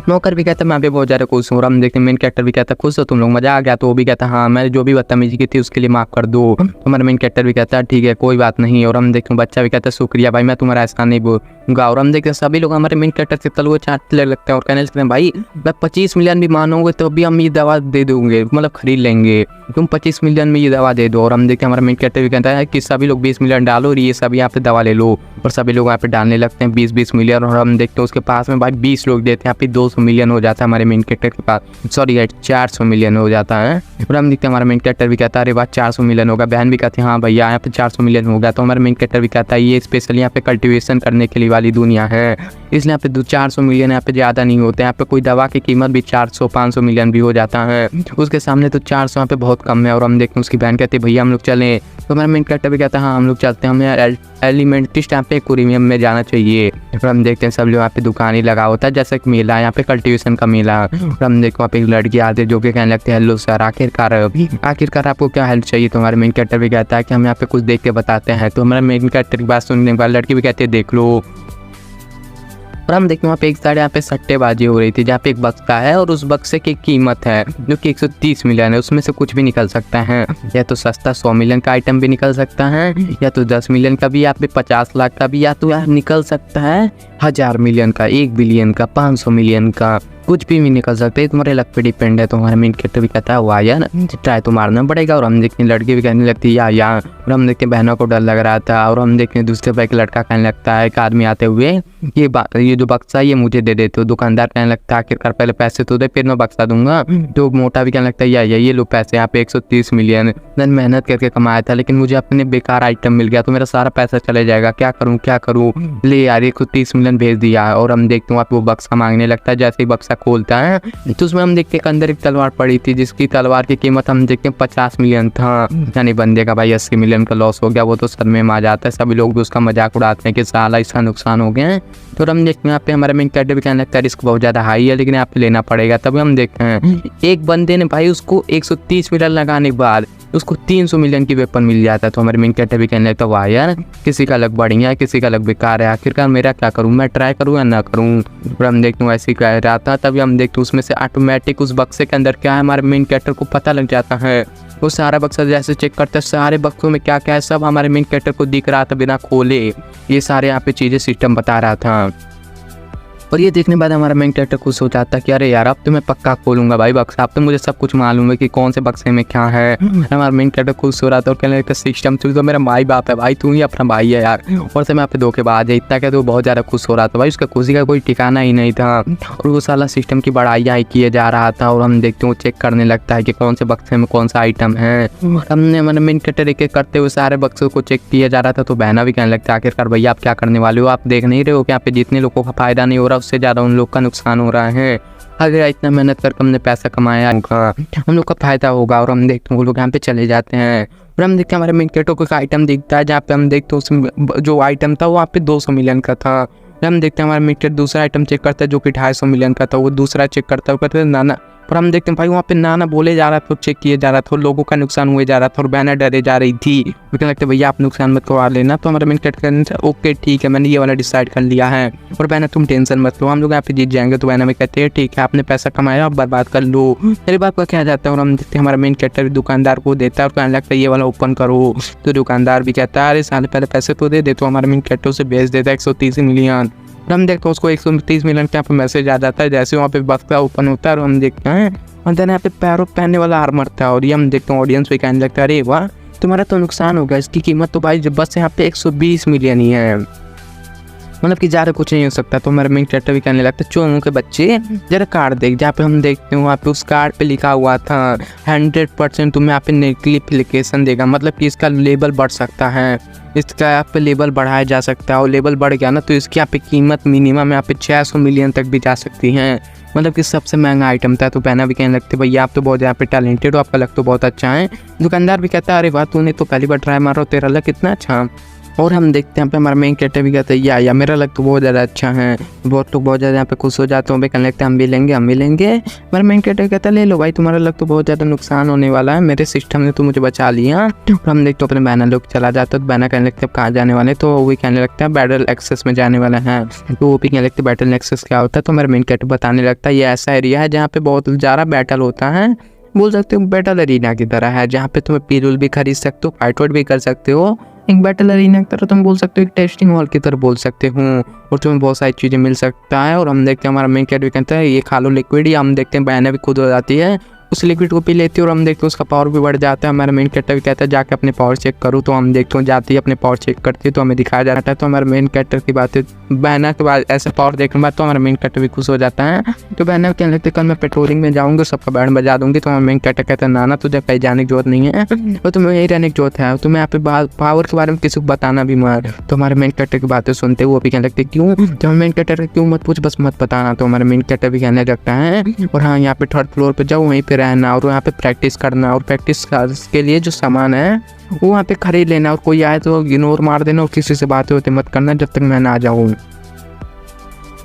नौकर भी कहता है मैं भी बहुत ज़्यादा खुश हूँ। और हम देखते हैं मेन कैरेक्टर भी कहता है खुश हो तुम लोग, मजा आ गया? तो वो भी कहता है हाँ मैं जो भी बदतमीजी की थी उसके लिए माफ़ कर दो। तो हमारा मेन कैरेक्टर भी कहता है ठीक है कोई बात नहीं। और हम देखते हैं बच्चा भी कहता है शुक्रिया भाई, मैं तुम्हारा एहसान नहीं और हम देखते हैं सभी लोग हमारे मेन कैरेक्टर से तलवे चाटने लगते हैं और कहने लगते हैं भाई मैं 25 मिलियन भी मानोगे तो भी हम ये दवा दे दोगे, मतलब खरीद लेंगे, तुम 25 मिलियन में ये दवा दे दो। और हम देखते हैं हमारा मेन कैरेक्टर भी कहता है कि सभी लोग 20 मिलियन डालो और ये सभी यहाँ पे दवा ले लो, और सभी लोग यहाँ पे डालने लगते हैं 20-20 मिलियन। और हम देखते हैं उसके पास में भाई 20 लोग देते हैं, यहाँ पे 200 मिलियन हो जाता है हमारे मेन कैरेक्टर के पास, सॉरी 400 मिलियन हो जाता है। और हम देखते हैं हमारा मेन कैरेक्टर भी कहता है अरे बात 400 मिलियन होगा। बहन भी कहती है हाँ भैया यहाँ पे 400 मिलियन होगा। तो हमारा मेन कैरेक्टर भी कहता है ये स्पेशली यहाँ पे कल्टिवेशन करने के लिए वाली दुनिया है, इसलिए यहाँ पे 400 मिलियन यहाँ पे ज़्यादा नहीं होते। यहाँ पे कोई दवा की कीमत भी 400-500 मिलियन भी हो जाता है, उसके सामने तो 400 यहाँ पे बहुत कम है। और हम देखते हैं उसकी बहन कहती है भैया हम लोग चलें। तो हमारा मेन कैरेक्टर भी कहता है हाँ हम लोग चलते हैं, हमें एलिमेंटिस्ट यहाँ पे एक्वेरियम में जाना चाहिए। और हम देखते हैं सब लोग यहाँ पे दुकान ही लगा होता है, जैसे कि मेला यहाँ पे कल्टिवेशन का मेला। और हम देखो वहाँ पे एक लड़की आती है जो कि कहने लगती है हेलो सर आखिरकार आपको क्या हेल्प चाहिए। तो हमारे मेन कैरेक्टर भी कहता है कि हम यहाँ पे कुछ देख के बताते हैं। तो हमारे मेन कैरेक्टर की बात सुनने के बाद लड़की भी कहती है देख लो। और हम देखते हैं वहाँ पे एक साइड यहाँ पे सट्टेबाजी हो रही थी, जहाँ पे एक बक्सा है और उस बक्से की कीमत है जो कि 130 मिलियन है, उसमें से कुछ भी निकल सकता है, या तो सस्ता 100 मिलियन का आइटम भी निकल सकता है, या तो 10 मिलियन का भी, या पे 50 लाख का भी, या तो यार निकल सकता है 1000 मिलियन का, 1 बिलियन का, 500 मिलियन का, कुछ भी निकल सकते हैं, तुम्हारे लक पे डिपेंड है। तो हमारा मेन कैरेक्टर भी कहता है वाह यार ट्राई तो मारना पड़ेगा। और हम देखते हैं लड़की भी कहने लगती है यार। और हम देखते हैं बहनों को डर लग रहा था। और हम देखते हैं दूसरे भाई का लड़का कहने लगता है एक आदमी आते हुए ये जो बक्सा ये मुझे दे देते हो। दुकानदार कहने लगता है आखिरकार पहले पैसे तो दे फिर मैं बक्सा दूंगा। तो मोटा भी कहने लगता है यार ये लो पैसे, यहाँ पे 130 मिलियन मैंने मेहनत करके कमाया था, लेकिन मुझे अपने बेकार आइटम मिल गया तो मेरा सारा पैसा चले जाएगा, क्या करूँ ले यार 130 मिलियन भेज दिया। और हम देखते हैं वो बक्सा मांगने लगता है। जैसे ही बक्सा खोलता है तो उसमें हम देखते हैं अंदर एक तलवार पड़ी थी, जिसकी तलवार की कीमत हम देखते हैं 50 मिलियन था। यानी बंदे का भाई 80 मिलियन का लॉस हो गया। वो तो सदमे में आ जाता है, सभी लोग भी उसका मजाक उड़ाते हैं कि साला इसका नुकसान हो गया है। तो हम देखते हैं यहाँ पे हमारे मेन कैरेक्टर भी कहने लगता है रिस्क बहुत ज़्यादा हाई है, लेकिन यहाँ पे लेना पड़ेगा। तभी हम देखते हैं एक बंदे ने भाई उसको 130 मिलियन लगाने के बाद उसको 300 मिलियन की वेपन मिल जाता है। तो हमारे मेन कैरेक्टर भी कहने लगता है वाह यार किसी का लक बढ़िया है, किसी का लक बेकार है, आखिरकार मेरा क्या करूँ, मैं ट्राई करूँ या ना करूँ। और हम देखते हैं ऐसे ही कह रहा था। तभी हम देखते हैं उसमें से ऑटोमेटिक उस बक्से के अंदर क्या है हमारे मेन कैरेक्टर को पता लग जाता है। वो सारा बक्सा जैसे चेक करता है, सारे बक्सों में क्या क्या है सब हमारे मेन कैरेक्टर को दिख रहा था बिना खोले। ये सारे यहाँ पे चीज़ें सिस्टम बता रहा था। और ये देखने के बाद हमारा मेन कैरेक्टर खुश हो जाता है कि अरे यार अब तो मैं पक्का खोलूंगा भाई बक्सा, अब तो मुझे सब कुछ मालूम है कि कौन से बक्से में क्या है। हमारा मेन कैरेक्टर खुश हो रहा था और कहने लगता सिस्टम तो मेरा माई बाप है भाई, तू ही अपना भाई है यार। और से मैं यहाँ पे धोखेबाज है इतना क्या, तो बहुत ज़्यादा खुश हो रहा था भाई, उसका खुशी का कोई ठिकाना ही नहीं था। और वो साला सिस्टम की बड़ाई किए जा रहा था। और हम देखते हैं वो चेक करने लगता है कि कौन से बक्से में कौन सा आइटम है। हमने हमारे मेन कैरेक्टर एक एक करते हुए सारे बक्सों को चेक किया जा रहा था। तो बहना भी कहने लगता है आखिरकार भैया आप क्या करने वाले हो, आप देख नहीं रहे हो कि यहाँ पे जितने लोगों का फायदा नहीं हो रहा उससे ज़्यादा उन लोग का नुकसान हो रहा है। अगर इतना मेहनत करके हमने पैसा कमाया होगा हम लोग का फायदा होगा। और हम देखते हैं वो लोग यहाँ पे चले जाते हैं। और हम देखते हैं हमारे मेन कैरेक्टर को एक आइटम दिखता है, जहाँ पे हम देखते हैं उसमें जो आइटम था वो वहाँ पे 200 मिलियन का था। हम देखते हैं हमारा मेन कैरेक्टर दूसरा आइटम चेक करता है जो कि 250 मिलियन का था, वो दूसरा चेक करता है, वो कहते हैं नाना। पर हम देखते हैं भाई वहाँ पे नाना बोले जा रहा था, चेक किए जा रहा था, लोगों का नुकसान हुए जा रहा था और बहना डरे जा रही थी। वो कहने लगता है भैया आप नुकसान मत करवा लेना। तो हमारा मेन कैरेक्टर ओके ठीक है मैंने ये वाला डिसाइड कर लिया है, और बहना तुम टेंशन मत लो हम लोग यहाँ पे जीत जाएंगे। तो बहना में कहते हैं ठीक है आपने पैसा कमाया आप बर्बाद कर लो, मेरे बाप का क्या जाता है। और हम देखते हैं हमारा मेन कैरेक्टर दुकानदार को देता है और कहने लगता है ये वाला ओपन करो। तो दुकानदार भी कहता है अरे साल पहले पैसे तो दे। तो हमारा मेन कैरेक्टर उसे बेच देता है 130 मिलियन। और हम देखते हैं उसको 130 मिलियन के यहाँ पे मैसेज आ जाता है जैसे वहाँ पे बक्सा ओपन होता है। और हम देखते हैं अंदर यहाँ पे पैरों पहनने वाला आर्मर था। और ये हम देखते हैं ऑडियंस पे कहने लगता है अरे वाह तुम्हारा तो नुकसान हो गया, इसकी कीमत तो भाई बस यहाँ पे 120 मिलियन ही है, मतलब कि ज़्यादा कुछ नहीं हो सकता। तो हमारा मेन कैरेक्टर भी कहने लगता है चोरों के बच्चे जरा कार्ड देख, जहाँ पे हम देखते हैं वहाँ पे उस कार्ड पे लिखा हुआ था 100% तुम्हें यहाँ पे नेगलिफिकेशन देगा, मतलब कि इसका लेवल बढ़ सकता है, इसका यहाँ पे लेवल बढ़ाया जा सकता है। और लेवल बढ़ गया ना तो इसकी यहाँ पे कीमत मिनिमम यहाँ पे 600 मिलियन तक भी जा सकती है, मतलब कि सबसे महंगा आइटम था। तो बहना भी कहने लगते भैया आप तो बहुत यहाँ पे टैलेंटेड हो, आपका लक तो बहुत अच्छा है। दुकानदार भी कहता है अरे वाह तूने तो पहली बार ट्राई मारो, तेरा लक कितना अच्छा। और हम देखते हैं यहाँ पे हमारा मेन कैरेक्टर भी कहता है या मेरा लक तो बहुत ज़्यादा अच्छा है। बहुत लोग बहुत ज़्यादा यहाँ पे खुश हो जाते हैं, कहने लगते हैं हम भी लेंगे। हमारा मेन कैरेक्टर कहता है ले लो भाई तुम्हारा लक तो बहुत ज़्यादा नुकसान होने वाला है, मेरे सिस्टम ने तो मुझे बचा लिया। और हम देखते अपने बहना लोग चला जाता है। तो बहना कहने लगते हैं कहाँ जाने वाले, तो वो कहने लगता है बैटल एक्सेस में जाने वाला है। तो वो भी कहने लगते बैटल एक्सेस क्या होता है। तो हमारा मेन कैरेक्टर बताने लगता है ये ऐसा एरिया है जहाँ पे बहुत ज़्यादा बैटल होता है, बोल सकते हो बैटल अरीना की तरह है, जहाँ पे तुम्हें पीरुल भी खरीद सकते हो, फाइट भी कर सकते हो एक बैटल अरीना की तरह तुम बोल सकते हो, एक टेस्टिंग हॉल की तरह बोल सकते हो, और तुम्हें बहुत सारी चीज़ें मिल सकता है। और हम देखते हैं हमारा मेन कैरेक्टर भी कहता है ये खा लो लिक्विड, या हम देखते हैं बहना भी खुद हो जाती है, उस लिक्विड को पी लेती है और हम देखते हैं उसका पावर भी बढ़ जाता है। हमारा मेन कैरेक्टर भी कहता है जाके अपने पावर चेक करूँ, तो हम देखते हैं जाती है अपने पावर चेक करती है, तो हमें दिखाया जाता है। तो हमारे मेन कैरेक्टर की बात है, बहना के बाद ऐसा पावर देखने के बाद तो हमारा मेन कैरेक्टर भी खुश हो जाता है। तो बहना कहने लगती है कल मैं पेट्रोलिंग में जाऊँगी, सबका बैंड बजा दूंगी। तो हमारा मेन कैरेक्टर कहता है ना तुझे कहीं जाने की जरूरत नहीं है, और तुम्हें यही रहने की जरूरत है, तुम्हें यहाँ पे पावर के बारे में किसी को बताना भी मत। तो हमारे मेन कैरेक्टर की बातें सुनते वो भी कहने लगते क्यों, तो मेन कैरेक्टर क्यों मत पूछ, बस मत बताना। तो हमारे मेन कैरेक्टर भी कहने लगता है और हाँ यहाँ पे 3rd फ्लोर पे जाओ, वहीं पे रहना और यहाँ पे प्रैक्टिस करना, और प्रैक्टिस के लिए जो सामान है वो वहाँ पे खरीद लेना, और कोई आए तो इग्नोर मार देना और किसी से बातें होते मत करना जब तक मैं ना जाऊँ।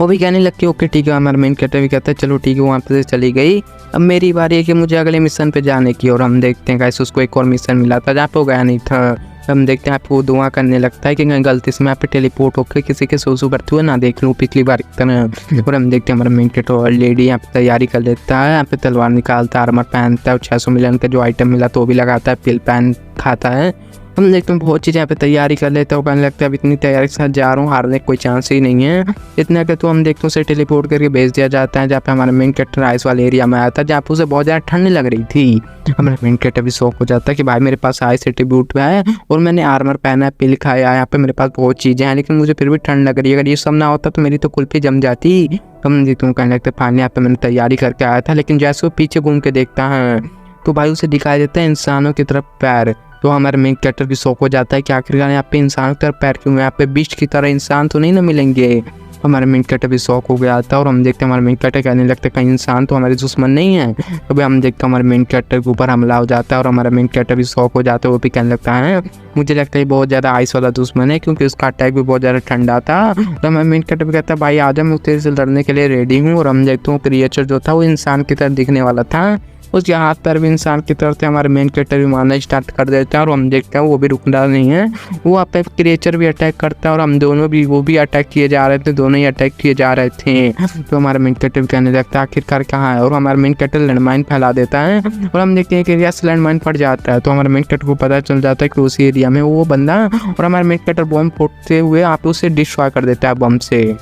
वो भी कहने लगती ओके ठीक है। हमारा मेन कैरेक्टर भी कहता है चलो ठीक है, वहाँ पे चली गई, अब मेरी बारी है कि मुझे अगले मिशन पे जाने की। और हम देखते हैं गाइस उसको एक और मिशन मिला था जहाँ पे वो गया नहीं था। हम देखते हैं आपको दुआ करने लगता है कि कहीं गलती से मैं यहाँ पे टेलीपोर्ट होकर किसी के सोसू करते हुए ना देख लूँ पिछली बार की तरह। और हम देखते हैं हमारा मेन कैरेक्टर लेडी यहाँ पे तैयारी कर लेता है, यहाँ पे तलवार निकालता है, आर्मर पहनता है, 600 मिलियन का जो आइटम मिला तो वो भी लगाता है, पिल पैन खाता है। हम देखते हैं बहुत चीज़ें यहाँ पे तैयारी कर लेते हैं, कहने लगता है अब इतनी तैयारी के साथ जा रहा हूँ, हारने का कोई चांस ही नहीं है। इतना कि तो हम देखते हैं उसे टेलीपोर्ट करके भेज दिया जाता है जहाँ पे हमारा मेन कैरेक्टर आइस वाले एरिया में आया था, जहाँ पे उसे बहुत ज़्यादा ठंड लग रही थी। हमारा मेन कैरेक्टर भी शौक हो जाता है कि भाई मेरे पास आइस एट्रीब्यूट है और मैंने आर्मर पहना है, पिल खाया है, यहाँ पे मेरे पास बहुत चीज़ें हैं, लेकिन मुझे फिर भी ठंड लग रही है, अगर ये सब ना होता तो मेरी तो कुल्फी जम जाती। हम देखते हैं कहने लगते फाइनली यहाँ पे मैंने तैयारी करके आया था, लेकिन जैसे वो पीछे घूम के देखता है तो भाई उसे दिखाई देता है इंसानों की तरफ पैर। तो हमारे मेन कैरेक्टर भी शौक हो जाता है कि आखिरकार यहाँ पे इंसान की तरफ पैर क्यों है, यहाँ पे बीस्ट की तरह इंसान तो नहीं ना मिलेंगे। हमारे मेन कैरेक्टर भी शौक हो गया था और हम देखते हैं हमारे मेन कैरेक्टर कहने लगता है कहीं इंसान तो हमारे दुश्मन नहीं है। तो भाई हम देखते हैं हमारे मेन कैरेक्टर के ऊपर हमला हो जाता है और हमारा मेन कैरेक्टर भी शौक हो जाता है, वो भी कहने लगता है मुझे लगता है बहुत ज़्यादा आइस वाला दुश्मन है क्योंकि उसका अटैक भी बहुत ज़्यादा ठंडा था। तो हमारे मेन कैरेक्टर भी कहता है भाई आजा मैं तेरे से लड़ने के लिए रेडी हूँ। और हम देखते हैं क्रिएचर जो था वो इंसान की तरह दिखने वाला था, उसके हाथ पैर भी इंसान की तरफ से हमारे मेन कैरेक्टर भी मारना स्टार्ट कर देता है और हम देखते हैं वो भी रुकना नहीं है, वो आप पे क्रिएचर भी अटैक करता है और हम दोनों भी वो भी अटैक किए जा रहे थे, दोनों ही अटैक किए जा रहे थे। तो हमारा मेन कैरेक्टर भी कहने लगता है आखिरकार कहाँ है, और हमारा मेन कैरेक्टर लैंडमाइन फैला देता है और हम देखते हैं कि एरिया से लैंडमाइन पड़ जाता है। तो हमारे मेन कैरेक्टर को पता चल जाता है कि उसी एरिया में वो बंदा, और हमारे मेन कैरेक्टर बॉम्ब फोड़ते हुए आप उसे डिस्ट्रॉय कर देता है बम से,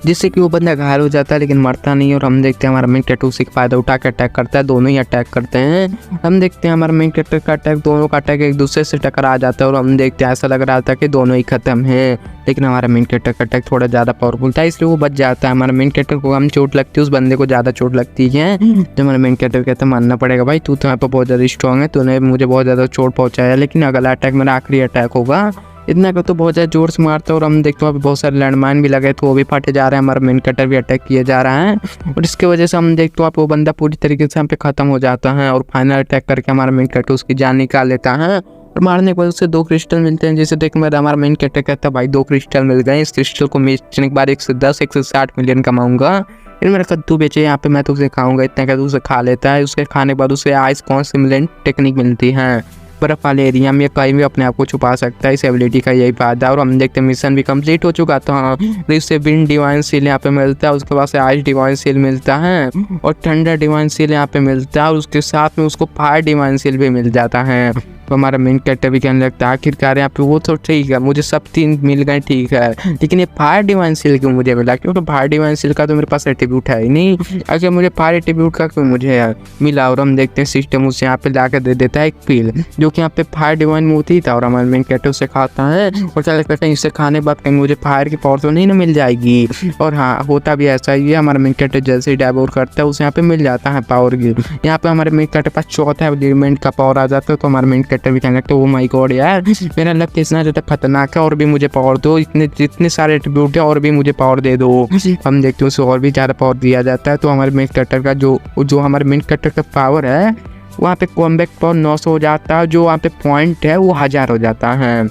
जिससे कि वो बंदा घायल हो जाता है लेकिन मरता नहीं। और हम देखते हैं हमारा मेन कैरेक्टर उसी का फायदा उठा के अटैक करता है, दोनों ही अटैक करते हैं। हम देखते हैं हमारा मेन कैरेक्टर का अटैक, दोनों का अटैक एक दूसरे से टकरा जाता है और हम देखते हैं ऐसा लग रहा था कि दोनों ही खत्म हैं, लेकिन हमारा मेन कैरेक्टर का अटैक थोड़ा ज़्यादा पावरफुल था इसलिए वो बच जाता है। हमारा मेन कैरेक्टर को कम चोट लगती है, उस बंदे को ज़्यादा चोट लगती है। तो हमारा मेन कैरेक्टर कहता है मानना पड़ेगा भाई तू तो यहाँ पर बहुत ज़्यादा स्ट्रॉन्ग है, तूने मुझे बहुत ज़्यादा चोट पहुँचाया, लेकिन अगला अटैक मेरा आखिरी अटैक होगा। इतना का तो बहुत ज़्यादा जोर से मारता है और हम देखते हैं अभी बहुत सारे लैंडमाइन भी लगे तो वो भी फटे जा रहे हैं, हमारा मेन कैरेक्टर भी अटैक किए जा रहा है और इसकी वजह से हम देखते हैं वो बंदा पूरी तरीके से यहाँ पे ख़त्म हो जाता है और फाइनल अटैक करके हमारा मेन कैरेक्टर उसकी जान निकाल लेता है। और मारने के बाद उससे 2 क्रिस्टल मिलते हैं, जिसे देख मेरा हमारा मेन कैरेक्टर कहता है भाई 2 क्रिस्टल मिल गए, इस क्रिस्टल को बेचने के बाद 110 160 मिलियन कमाऊंगा, फिर मेरा कद्दू बेचे यहाँ पे मैं तो उसे खाऊंगा। इतना कद्दू उसे खा लेता है, उसके खाने के बाद उसे आइस कॉन्सिमुलेंट टेक्निक मिलती है, बर्फ वाले एरिया में कहीं भी अपने आप को छुपा सकता है, इस एबिलिटी का यही फायदा। और हम देखते हैं मिशन भी कंप्लीट हो चुका था, तो इससे विंड डिवाइन सील यहाँ पे मिलता है, उसके बाद से आइस डिवाइन सील मिलता है और ठंडा डिवाइन सील यहाँ पे मिलता है और उसके साथ में उसको फायर डिवाइन सील भी मिल जाता है। तो हमारा मेन कैरेक्टर भी कहने लगता है आखिरकार यहाँ पे वो तो ठीक है मुझे सब 3 मिल गए ठीक है, लेकिन ये फायर डिवाइन सील क्यों मुझे मिला, क्योंकि फायर डिवाइन सील का तो मेरे पास एट्रीब्यूट है ही नहीं, अगर मुझे फायर एट्रीब्यूट का क्यों मुझे मिला। और हम देखते हैं सिस्टम उसे यहाँ पे लाकर दे देता है एक पिल जो कि यहाँ पे फायर डिवाइन मोती था और हमारे मेन कैरेक्टर उसे खाता है और चले कहते हैं इसे खाने के बाद कहीं मुझे फायर की पावर तो नहीं ना मिल जाएगी। और हाँ होता भी ऐसा ही है, हमारा मेन कैरेक्टर जैसे ही डाइवोर करता है उसे यहाँ पे मिल जाता है पावर की, यहाँ पे हमारे मेन कैरेक्टर पास चौथा एलिमेंट का पावर आ जाता है। तो हमारे मेन कैरेक्टर भी कहने लगता है ओ माय गॉड यार मेरा लक कितना ज़्यादा खतरनाक है और भी मुझे पावर दो, इतने जितने सारे एट्रीब्यूट है और भी मुझे पावर दे दो। हम देखते हैं उसे और भी ज़्यादा पावर दिया जाता है। तो हमारे मेन कैरेक्टर का जो हमारे मेन कैरेक्टर का पावर है वहाँ पे कॉम्बैट पावर 900 हो जाता है, जो वहाँ पे पॉइंट है वो 1000 हो जाता है।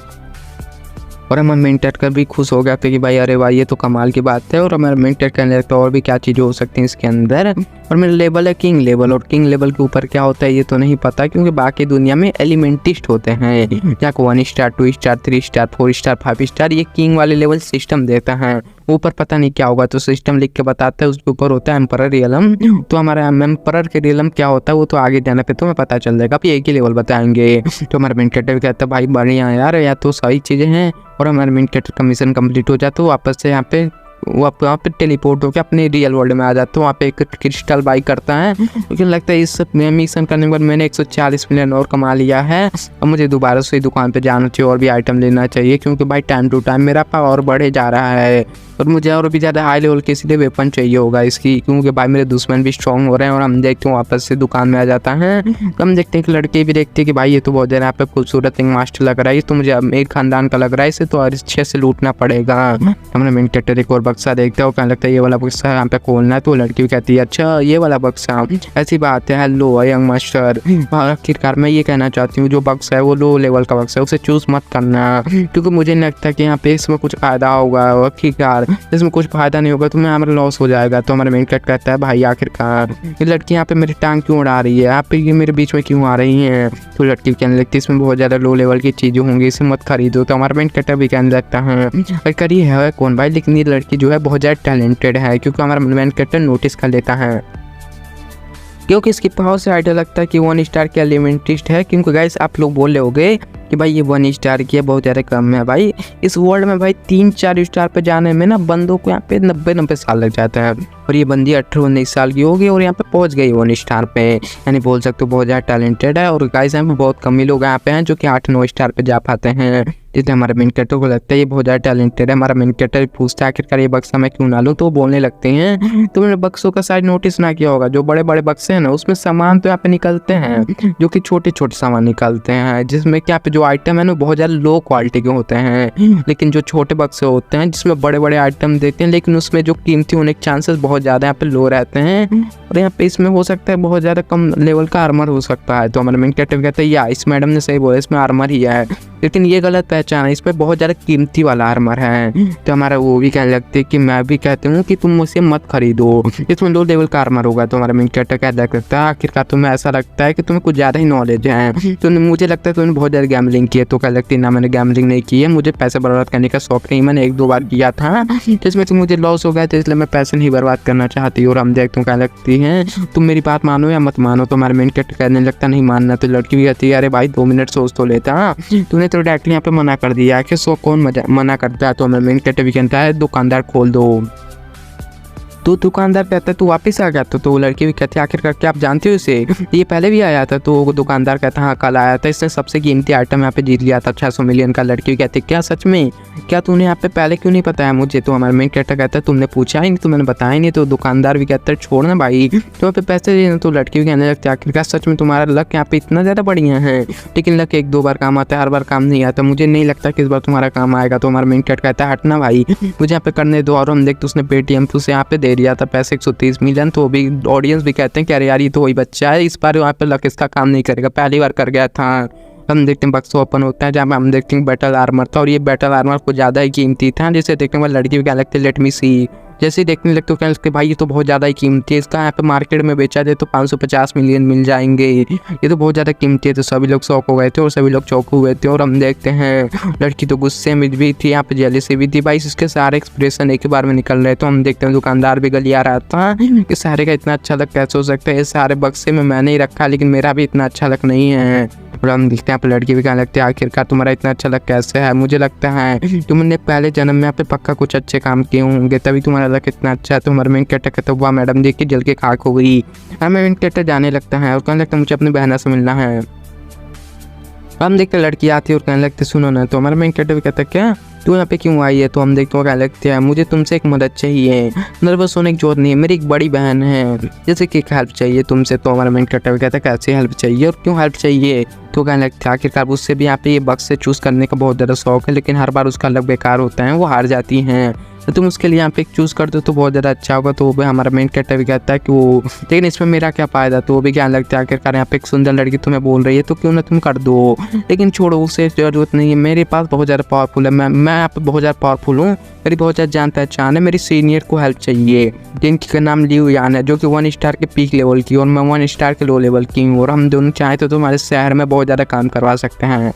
और हमारा मेन कैरेक्टर भी खुश हो गया था कि भाई अरे भाई ये तो कमाल की बात है। और हमारा मेन कैरेक्टर कहने लगता है और भी क्या चीज़ें हो सकती हैं इसके अंदर, और मेरा लेवल है किंग लेवल, और किंग लेवल के ऊपर क्या होता है ये तो नहीं पता क्योंकि बाकी दुनिया में एलिमेंटिस्ट होते हैं जहाँ को 1 star 2 star 3 star 4 star 5 star ये किंग वाले लेवल सिस्टम देता है। ऊपर पता नहीं क्या होगा, तो सिस्टम लिख के बताता है, उसके ऊपर होता है एम्परर रियलम। तो हमारा एम्परर के रियलम क्या होता है वो तो आगे जाने पे तुम्हें पता चल जाएगा, अभी एक ही लेवल बताएंगे। तो हमारा मेन कैरेक्टर भी कहता है भाई बढ़िया यार, या तो सही चीज़ें हैं। और हमारे मेन कैरेक्टर का मिशन कंप्लीट हो जाता है, तो वापस से यहाँ पे वो आप वहाँ पे टेलीपोर्ट होकर अपने रियल वर्ल्ड में आ जाता है। वहाँ पे एक क्रिस्टल बाई करता है, लेकिन लगता है इस मिशन करने के बाद मैंने 140 मिलियन और कमा लिया है। अब मुझे दोबारा से दुकान पे जाना चाहिए और भी आइटम लेना चाहिए, क्योंकि भाई टाइम टू टाइम मेरा पावर बढ़े जा रहा है और मुझे और भी ज़्यादा हाई लेवल के इसलिए वेपन चाहिए होगा इसकी, क्योंकि भाई मेरे दुश्मन भी स्ट्रॉन्ग हो रहे हैं। और हम देखते हैं वापस से दुकान में आ जाता है। तो हम देखते हैं कि लड़के भी देखते हैं कि भाई ये तो बहुत ज़्यादा यहाँ पे खूबसूरत एक मास्टर लग रहा है, ये तो मुझे मेरे खानदान का लग रहा है, इसे तो अच्छे से लूटना पड़ेगा। हमने मेन कैरेक्टर एक और बक्सा देखते हो, कहने लगता है ये वाला बक्सा यहाँ पे खोलना है। तो लड़की भी कहती है अच्छा ये वाला बक्सा, ऐसी बात है। हेलो यंग मास्टर, आखिरकार मैं ये कहना चाहती हूँ जो बक्सा है वो लो लेवल का बक्सा है, उसे चूज मत करना, क्योंकि मुझे नहीं लगता कि यहाँ पे इसमें कुछ फायदा होगा। आखिरकार इसमें कुछ फायदा नहीं होगा, तुम्हें हमारा लॉस हो जाएगा। तो हमारा मेन कैरेक्टर कहता है भाई आखिरकार ये लड़की यहाँ पे मेरी टांग क्यों उड़ा रही है, यहाँ पे ये मेरे बीच में क्यों आ रही है। तो लड़की कहने लगती है इसमें बहुत ज़्यादा लो लेवल की चीज़ें होंगी, इसे मत खरीदो। तो हमारा मेन कैरेक्टर भी कहने लगता है करी है कौन भाई, लेकिन ये लड़की जो है बहुत ज़्यादा टैलेंटेड है, क्योंकि हमारा मेन कैरेक्टर नोटिस कर लेता है, क्योंकि इसकी पावर से आइडिया लगता है कि 1 स्टार की एलिमेंटिस्ट है। क्योंकि गाइस आप लोग बोल रहे होगे कि भाई ये 1 स्टार की है, बहुत ज़्यादा कम है। भाई इस वर्ल्ड में भाई 3-4 स्टार पे जाने में ना बंदों को यहाँ पे 90 साल लग जाता है, और ये बंदी 18-19 साल की होगी और यहाँ पे पहुँच गई 1 स्टार पे, यानी बोल सकते हो बहुत ज़्यादा टैलेंटेड है। और गाइस यहाँ पे बहुत कम ही लोग यहाँ पे हैं जो कि 8-9 स्टार पे जा पाते हैं, जिससे हमारे मेन कैरेक्टर को लगता है ये बहुत ज़्यादा टैलेंटेड है। हमारा मेन कैरेक्टर पूछता है आखिरकार ये बक्सा मैं क्यों ना लूँ, तो वो बोलने लगते हैं तुमने बक्सों का साइज नोटिस ना किया होगा, जो बड़े बड़े बक्से हैं ना उसमें सामान तो यहाँ पे निकलते हैं जो कि छोटे छोटे सामान निकलते हैं, जिसमें क्या पे जो आइटम है ना बहुत ज़्यादा लो क्वालिटी के होते हैं। लेकिन जो छोटे बक्से होते हैं जिसमें बड़े बड़े आइटम देते हैं, लेकिन उसमें जो कीमती होने के चांसेस बहुत ज़्यादा यहाँ पे लो रहते हैं, और यहाँ पे इसमें हो सकता है बहुत ज़्यादा कम लेवल का आर्मर हो सकता है। तो हमारे मेन कैरेक्टर कहते हैं या इस मैडम ने सही बोला, इसमें आर्मर ही है, लेकिन ये गलत पहचान है, इसमें बहुत ज़्यादा कीमती वाला आर्मर है। तो हमारा वो भी कहने लगते हैं कि मैं भी कहती हूँ कि तुम मुझसे मत खरीदो, इसमें लो लेवल का आर्मर होगा। तो हमारा मेन कैरेक्टर कहता लगता है आखिरकार तुम्हें ऐसा लगता है कि तुम्हें कुछ ज़्यादा ही नॉलेज है, तो मुझे लगता है तुमने बहुत ज़्यादा गैमलिंग की है। तो कह लगती है ना मैंने गैमलिंग नहीं की है, मुझे पैसे बर्बाद करने का शौक नहीं, मैंने 1-2 बार किया था जिसमें तो मुझे लॉस हो गया था, इसलिए मैं पैसे नहीं बर्बाद करना चाहती। और हम देखते हैं कह लगती हैं तुम मेरी बात मानो या मत मानो। तो हमारे मेन कैरेक्टर कहने लगता नहीं मानना। तो लड़की भी कहती है अरे भाई 2 मिनट सोच तो लेता, तूने तो डायरेक्टली यहाँ पे मना कर दिया कि सो कौन मना करता है। तो हमें मेन कैरेक्टर भी कहता है दुकानदार खोल दो। तो दुकानदार कहता है तू वापस आ गया। तो लड़की भी कहती है आखिरकार क्या आप जानते हो इसे, ये पहले भी आया था। तो दुकानदार कहता है हाँ कल आया था, इसने सबसे कीमती आइटम यहाँ पे जीत लिया था 600 मिलियन का। लड़की भी कहती है क्या सच में, क्या तूने यहाँ पे पहले क्यों नहीं बताया मुझे। तो हमारा मेन कैरेक्टर कहता है तुमने पूछा ही नहीं तो मैंने बताया नहीं। तो दुकानदार भी कहता है छोड़ ना भाई तो यहाँ पे पैसे देना। तो लड़की भी कहने लगती है आखिरकार सच में तुम्हारा लक यहाँ पे इतना ज़्यादा बढ़िया है, लेकिन लक 1-2 बार काम आता है, हर बार काम नहीं आता, मुझे नहीं लगता कि इस बार तुम्हारा काम आएगा। तो हमारा मेन कैरेक्टर कहता है हटना भाई मुझे यहाँ पे करने दो। और हम देखते उसने पेटीएम पे उसे यहाँ पे दे दिया था पैसे 130 मिलियन। तो भी ऑडियंस भी कहते हैं कि अरे यार ये तो वही बच्चा है, इस बार वहाँ पे लक इसका काम नहीं करेगा, पहली बार कर गया था। हम देखते हैं बक्स ओपन होता है जहाँ पे हम देखते हैं बैटल आर्मर था, और ये बैटल आर्मर कुछ ज़्यादा ही कीमती था, जिसे देखने में लड़की भी क्या लगती है लेट मी सी, जैसे ही देखने लगते हो क्या लगता है भाई ये तो बहुत ज़्यादा ही कीमती है, इसका यहाँ पे मार्केट में बेचा जाए तो 550 मिलियन मिल जाएंगे, ये तो बहुत ज़्यादा कीमती है। तो सभी लोग शौक हो गए थे और सभी लोग चौंक हुए थे। और हम देखते हैं लड़की तो गुस्से में भी थी, यहाँ पे जेलसी भी थी, भाई इसके सारे एक्सप्रेशन एक ही बार में निकल रहे। तो हम देखते हैं दुकानदार भी गलिया रहा था कि सारे का इतना अच्छा लक कैसे हो सकता है, ये सारे बक्से में मैंने ही रखा लेकिन मेरा भी इतना अच्छा लक नहीं है। और हम देखते हैं यहाँ पे लड़की भी कहने लगती है आखिरकार तुम्हारा इतना अच्छा लक कैसे है, मुझे लगता है तुमने पहले जन्म में यहाँ पे पक्का कुछ अच्छे काम किए होंगे तभी तुम्हारा लक इतना अच्छा है। तो हमारे मेन कैरेक्टर कहते हुआ मैडम देख के जल के खाक हो गई। हमें मेन कैरेक्टर जाने लगता है और कहने लगता है मुझे अपनी बहना से मिलना है। हम देखते लड़की आती है और कहने लगते सुनो ना। तो हमारा मेन कैरेक्टर भी कहता है क्या तू यहाँ पे क्यों आई है। तो हम देखते हो कहने लगते हैं मुझे तुमसे एक मदद चाहिए, नर्वस होने की जरूरत नहीं है, मेरी एक बड़ी बहन है जैसे कि एक हेल्प चाहिए तुमसे। तो हमारा मेन कैरेक्टर भी कहता है कैसे हेल्प चाहिए और क्यों हेल्प चाहिए। तो कहने लगते हैं आखिरकार उससे भी यहाँ पे ये बक्स से चूज़ करने का बहुत ज़्यादा शौक है, लेकिन हर बार उसका लक बेकार होता है, वो हार जाती हैं, तो तुम उसके लिए यहाँ पे एक चूज़ कर दो तो बहुत ज़्यादा अच्छा होगा। तो वो भी हमारा मेन कैरेक्टर भी कहता है कि वो लेकिन इसमें मेरा क्या फ़ायदा। तो वो भी कहने लगता है आखिरकार यहाँ पे एक सुंदर लड़की तुम्हें बोल रही है तो क्यों ना तुम कर दो, लेकिन छोड़ो उसे जरूरत नहीं है, मेरे पास बहुत ज़्यादा पावरफुल है, मैं यहाँ पे बहुत ज़्यादा पावरफुल हूँ, मेरी बहुत ज़्यादा जान पहचान है, मेरी सीनियर को हेल्प चाहिए जिनकी नाम लियू यान है जो कि 1 स्टार के पीक लेवल की और मैं 1 स्टार के लो लेवल की हूँ, और हम दोनों चाहें तो तुम्हारे शहर में बहुत ज़्यादा काम करवा सकते हैं।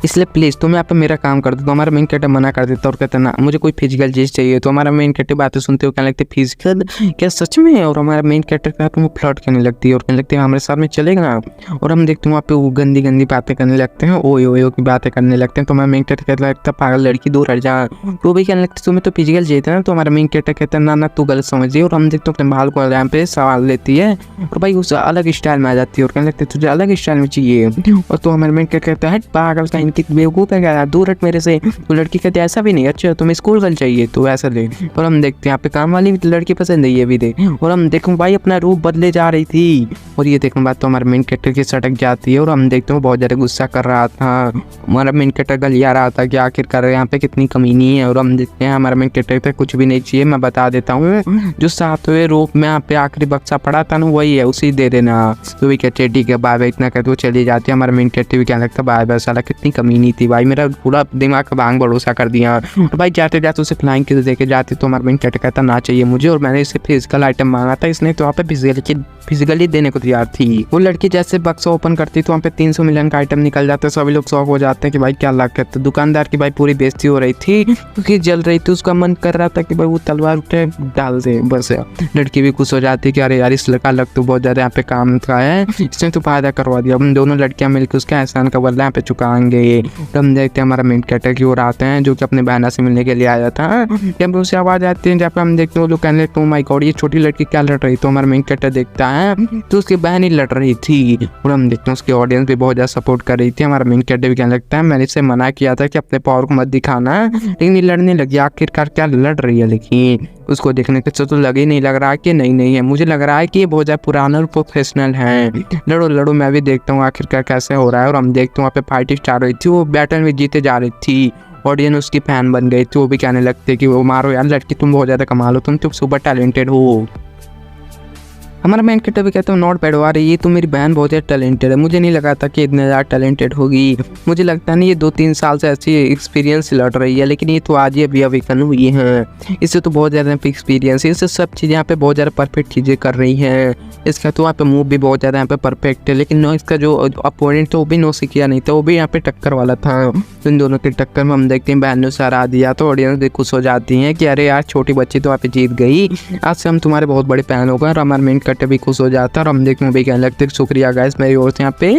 इसलिए प्लीज़ तुम यहाँ पे मेरा काम कर दो। तो हमारा मेन कैरेक्टर मना कर देता और कहता ना मुझे कोई फिजिकल चीज़ चाहिए। तो हमारा मेन कैरेक्टर बातें सुनते हो कहने लगते फिजिकल क्या सच में। और हमारा मेन कैरेक्टर का वो फ्लर्ट करने लगती है और कहने लगते हैं हमारे साथ में चलेगा ना। और हम देखते हैं वहाँ पे वो गंदी गंदी बातें करने लगते हैं, ओए ओए की बातें करने लगते हैं। तो हमारा मेन कैरेक्टर कहता लगता पागल लड़की दूर हट जा। तो भी कहने लगते तुम्हें तो फिजिकल चाहिए था ना। तो हमारा मेन कैरेक्टर कहता है ना तू गलत समझ रही है। और हम देखते हैं अपने बाल को यहाँ पे सवाल लेती है और भाई उस अलग स्टाइल में आ जाती है और कहने लगते तुझे अलग स्टाइल में चाहिए। और तो हमारे मेन कैरेक्टर कहता है पागल का इनकी बेवकूफ़ है क्या, दूर हट मेरे से। तो लड़की कहती है ऐसा भी नहीं, अच्छा तुम्हें स्कूल गर्ल चाहिए तो ऐसा ले। और हम देखते हैं यहाँ पे काम वाली लड़की पसंद है ये भी दे। और हम देखो भाई अपना रूप बदले जा रही थी। और ये देखने बाद तो हमारे मेन कैरेक्टर की सटक जाती है और हम देखते हैं बहुत ज़्यादा गुस्सा कर रहा था। हमारा मेन कैरेक्टर गलिया रहा था कि आखिरकार यहाँ पे कितनी कमीनी है। और हम देखते हैं हमारा मेन कैरेक्टर पे कुछ भी नहीं चाहिए, मैं बता देता हूँ जो 7वें रूप में यहाँ पे आखिरी बक्सा पड़ा था ना वही है, उसी दे देना। तो भी कहते ठीक है बाय बाय, इतना कहते वो चली जाती है। हमारा मेन कैरेक्टर भी क्या लगता बाय बाय, साला कितनी कमीनी थी भाई, मेरा पूरा दिमाग का भांग भरोसा कर दिया। और भाई जाते जाते उसे फ्लाइंग किस देके जाती तो हमारा मेन कैरेक्टर कहता ना चाहिए मुझे। और मैंने इसे फिजिकल आइटम मांगा था, इसने तो वहाँ पे फिजिकली देने को तैयार थी। वो लड़की जैसे बक्सा ओपन करती तो वहाँ पे 300 मिलियन का आइटम निकल जाता है। सभी लोग शौक हो जाते हैं कि भाई क्या लग है। तो दुकानदार की भाई पूरी बेइज्जती हो रही थी क्योंकि जल रही थी, उसका मन कर रहा था कि भाई वो तलवार उठे डाल दे बस। लड़की भी खुश हो जाती है कि अरे यार इस लड़का लग तो बहुत ज़्यादा यहाँ पे काम का है, इसने तो फायदा करवा दिया। हम दोनों लड़कियाँ मिलकर उसका एहसान का बदला यहाँ पे चुकाएंगे। तो हम देखते हैं हमारा मेन कैरेक्टर की ओर आते हैं जो कि अपने बहना से मिलने के लिए आया था। जब उसे आवाज़ आती है जहाँ पे हम देखते हैं वो लोग कहने लगते माय गॉड ये छोटी लड़की क्या लड़ रही। तो हमारा मेन कैरेक्टर देखता है तो उसकी बहन ही लड़ रही थी। और हम देखते हैं उसकी ऑडियंस भी बहुत ज़्यादा सपोर्ट कर रही थी। हमारा मेन कैरेक्टर भी कहने लगता है मैंने इससे मना किया था कि अपने पावर को मत दिखाना, लेकिन ये लड़ने लगी। आखिरकार क्या लड़ रही है, लेकिन उसको देखने के तो लग ही नहीं लग रहा कि नहीं है, मुझे लग रहा है कि ये बहुत ज़्यादा पुराना और प्रोफेशनल है। लड़ो लड़ो मैं भी देखता हूँ आखिरकार कैसे हो रहा है। और हम देखते हैं वहाँ पे फाइट स्टार्ट हुई थी, वो बैटल में जीते जा रही थी। ऑडियंस उसकी फैन बन गई थी, वो भी कहने लगते कि वो मारो यार लड़की तुम बहुत ज़्यादा कमाल हो, तुम तो सुपर टैलेंटेड हो। हमारा मेन कैरेक्टर भी कहता हूँ नॉट बैड वार ये तो मेरी बहन बहुत ज़्यादा टैलेंटेड है, मुझे नहीं लगा था कि इतने ज़्यादा टैलेंटेड होगी। मुझे लगता नहीं ये 2-3 साल से ऐसी एक्सपीरियंस लड़ रही है, लेकिन ये तो आज ही अभी अवेकन हुई है, इससे तो बहुत ज़्यादा एक्सपीरियंस है, इससे सब चीज़ें यहाँ पे बहुत ज़्यादा परफेक्ट चीज़ें कर रही हैं। इसका तो यहाँ पे मूव भी बहुत ज़्यादा यहाँ पे परफेक्ट है, लेकिन नो इसका जो अपोनेंट था वो भी नो सीखिया नहीं था, वो भी यहाँ पे टक्कर वाला था। तो इन दोनों के टक्कर में हम देखते हैं बहन ने उसे हरा दिया। तो ऑडियंस भी खुश हो जाती हैं कि अरे यार छोटी बच्ची तो यहाँ पे जीत गई, आज से हम तुम्हारे बहुत बड़े फैन हो गए। और हमारे मेन कैरेक्टर भी खुश हो जाता है और हम देखने में भी कहने लगते हैं शुक्रिया गाइस मेरी ओर से यहाँ पे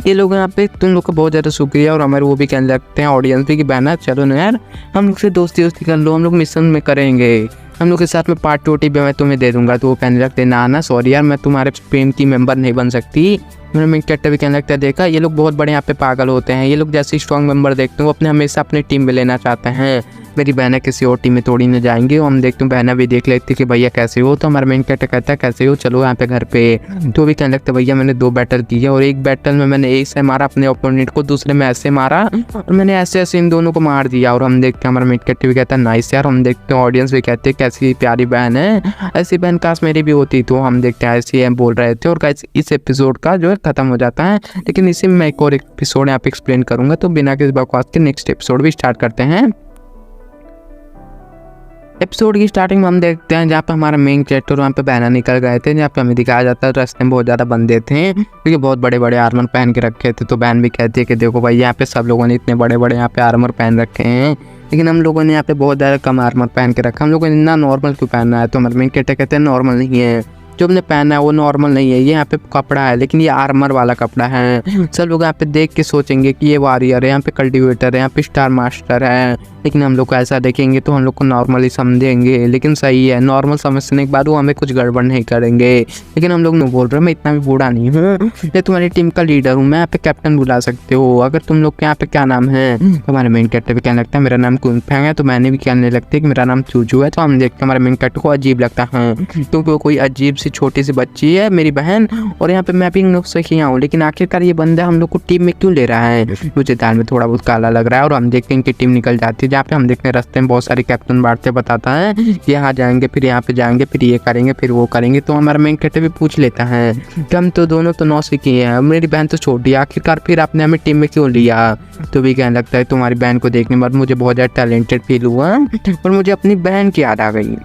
ये लोग यहाँ पे तुम लोग का बहुत ज़्यादा शुक्रिया। और हमारे वो भी कहने लगते हैं ऑडियंस भी कि बहना चलो ना यार हम लोग से दोस्ती कर लो, हम लोग मिशन में करेंगे, हम लोग के साथ में पार्ट 2 भी मैं तुम्हें दे दूंगा। तो वो कहने लगते ना सॉरी यार मैं तुम्हारे टीम की मेंबर नहीं बन सकती। मेरा मेन कैरेक्टर भी कहने लगता है देखा ये लोग बहुत बड़े यहाँ पे पागल होते हैं, ये लोग जैसे स्ट्रॉन्ग मेंबर देखते हैं वो अपने हमेशा अपनी टीम में लेना चाहते हैं, मेरी बहना किसी और टीम में थोड़ी न जाएंगे। और हम देखते हैं बहना भी देख लेती है कि भैया कैसे हो। तो हमारा मेन कैरेक्टर कहता है कैसे हो चलो यहाँ पे घर पे। तो भी कहने लगता है भैया मैंने 2 बैटल की है और एक बैटल में मैंने ऐसे मारा अपने ओपोनेंट को, दूसरे में ऐसे मारा और मैंने ऐसे ऐसे इन दोनों को मार दिया। और हम देखते हैं हमारा मेन कैरेक्टर भी कहता है नाइस यार। हम देखते हैं ऑडियंस भी कहते हैं कैसी प्यारी बहन है, ऐसी बहन काश मेरी भी होती। तो हम देखते हैं ऐसे हम बोल रहे थे। और इस एपिसोड का जो है खत्म हो जाता है, लेकिन इसी में मैं एक और एपिसोड यहाँ पे एक्सप्लेन करूंगा। तो बिना किसी बकवास के नेक्स्ट एपिसोड भी स्टार्ट करते हैं। एपिसोड की स्टार्टिंग में हम देखते हैं जहाँ पे हमारा मेन कैरेक्टर वहाँ पे बहना निकल गए थे, जहाँ पे हमें दिखाया जाता है रास्ते में बहुत ज़्यादा बंदे थे क्योंकि बहुत बड़े बड़े आर्मर पहन के रखे थे। तो बहन भी कहती है कि देखो भाई यहाँ पे सब लोगों ने इतने बड़े बड़े यहाँ पे आर्मर पहन रखे हैं, लेकिन हम लोगों ने यहाँ पे बहुत ज़्यादा कम आर्मर पहन के रखा, हम लोगों ने इतना नॉर्मल क्यों पहनना है। तो हमारे मेन कैरेक्टर कहते हैं नॉर्मल नहीं है, जो हमने पहना है वो नॉर्मल नहीं है, ये यहाँ पे कपड़ा है लेकिन ये आर्मर वाला कपड़ा है। सब लोग यहाँ पे देख के सोचेंगे कि ये वॉरियर है, यहाँ पे कल्टिवेटर है, यहाँ पे स्टार मास्टर है, लेकिन हम लोग को ऐसा देखेंगे तो हम लोग को नॉर्मली समझेंगे। लेकिन सही है नॉर्मल समझने के बाद वो हमें कुछ गड़बड़ नहीं करेंगे। लेकिन हम लोग नहीं बोल रहे मैं इतना भी बूढ़ा नहीं हूँ, मैं तुम्हारी टीम का लीडर हूँ, मैं यहाँ पे कैप्टन बुला सकते हो। अगर तुम लोग के यहाँ पे क्या नाम है, तो हमारे मेन कैरेक्टर भी कहने लगता है मेरा नाम कुनफेंग है। तो मैंने भी कहने लगता है कि मेरा नाम चूचू है। तो हम देखते हैं हमारे मेन कैरेक्टर को अजीब लगता है क्योंकि वो कोई अजीब सी छोटी सी बच्ची है मेरी बहन, और यहाँ पे मैपिंग लोग से किया हूँ, लेकिन आखिरकार ये बंदा हम लोग को टीम में क्यों ले रहा है, मुझे दाल में थोड़ा बहुत काला लग रहा है। और हम देखते हैं इनकी टीम निकल जाती है, जहाँ पे हम देखते हैं रास्ते में बहुत सारे कैप्टन बांटते बताता है कि यहाँ जाएंगे फिर यहाँ पे जाएंगे फिर ये करेंगे फिर वो करेंगे। तो हमारा मेन कैरेक्टर भी पूछ लेता है कि हम तो दोनों तो 9 से किए हैं, मेरी बहन तो छोटी है, आखिरकार फिर आपने हमें टीम में क्यों लिया। तो भी कहने लगता है तुम्हारी बहन को देखने के बाद मुझे बहुत ज़्यादा टैलेंटेड फील हुआ और मुझे अपनी बहन की याद आ गई।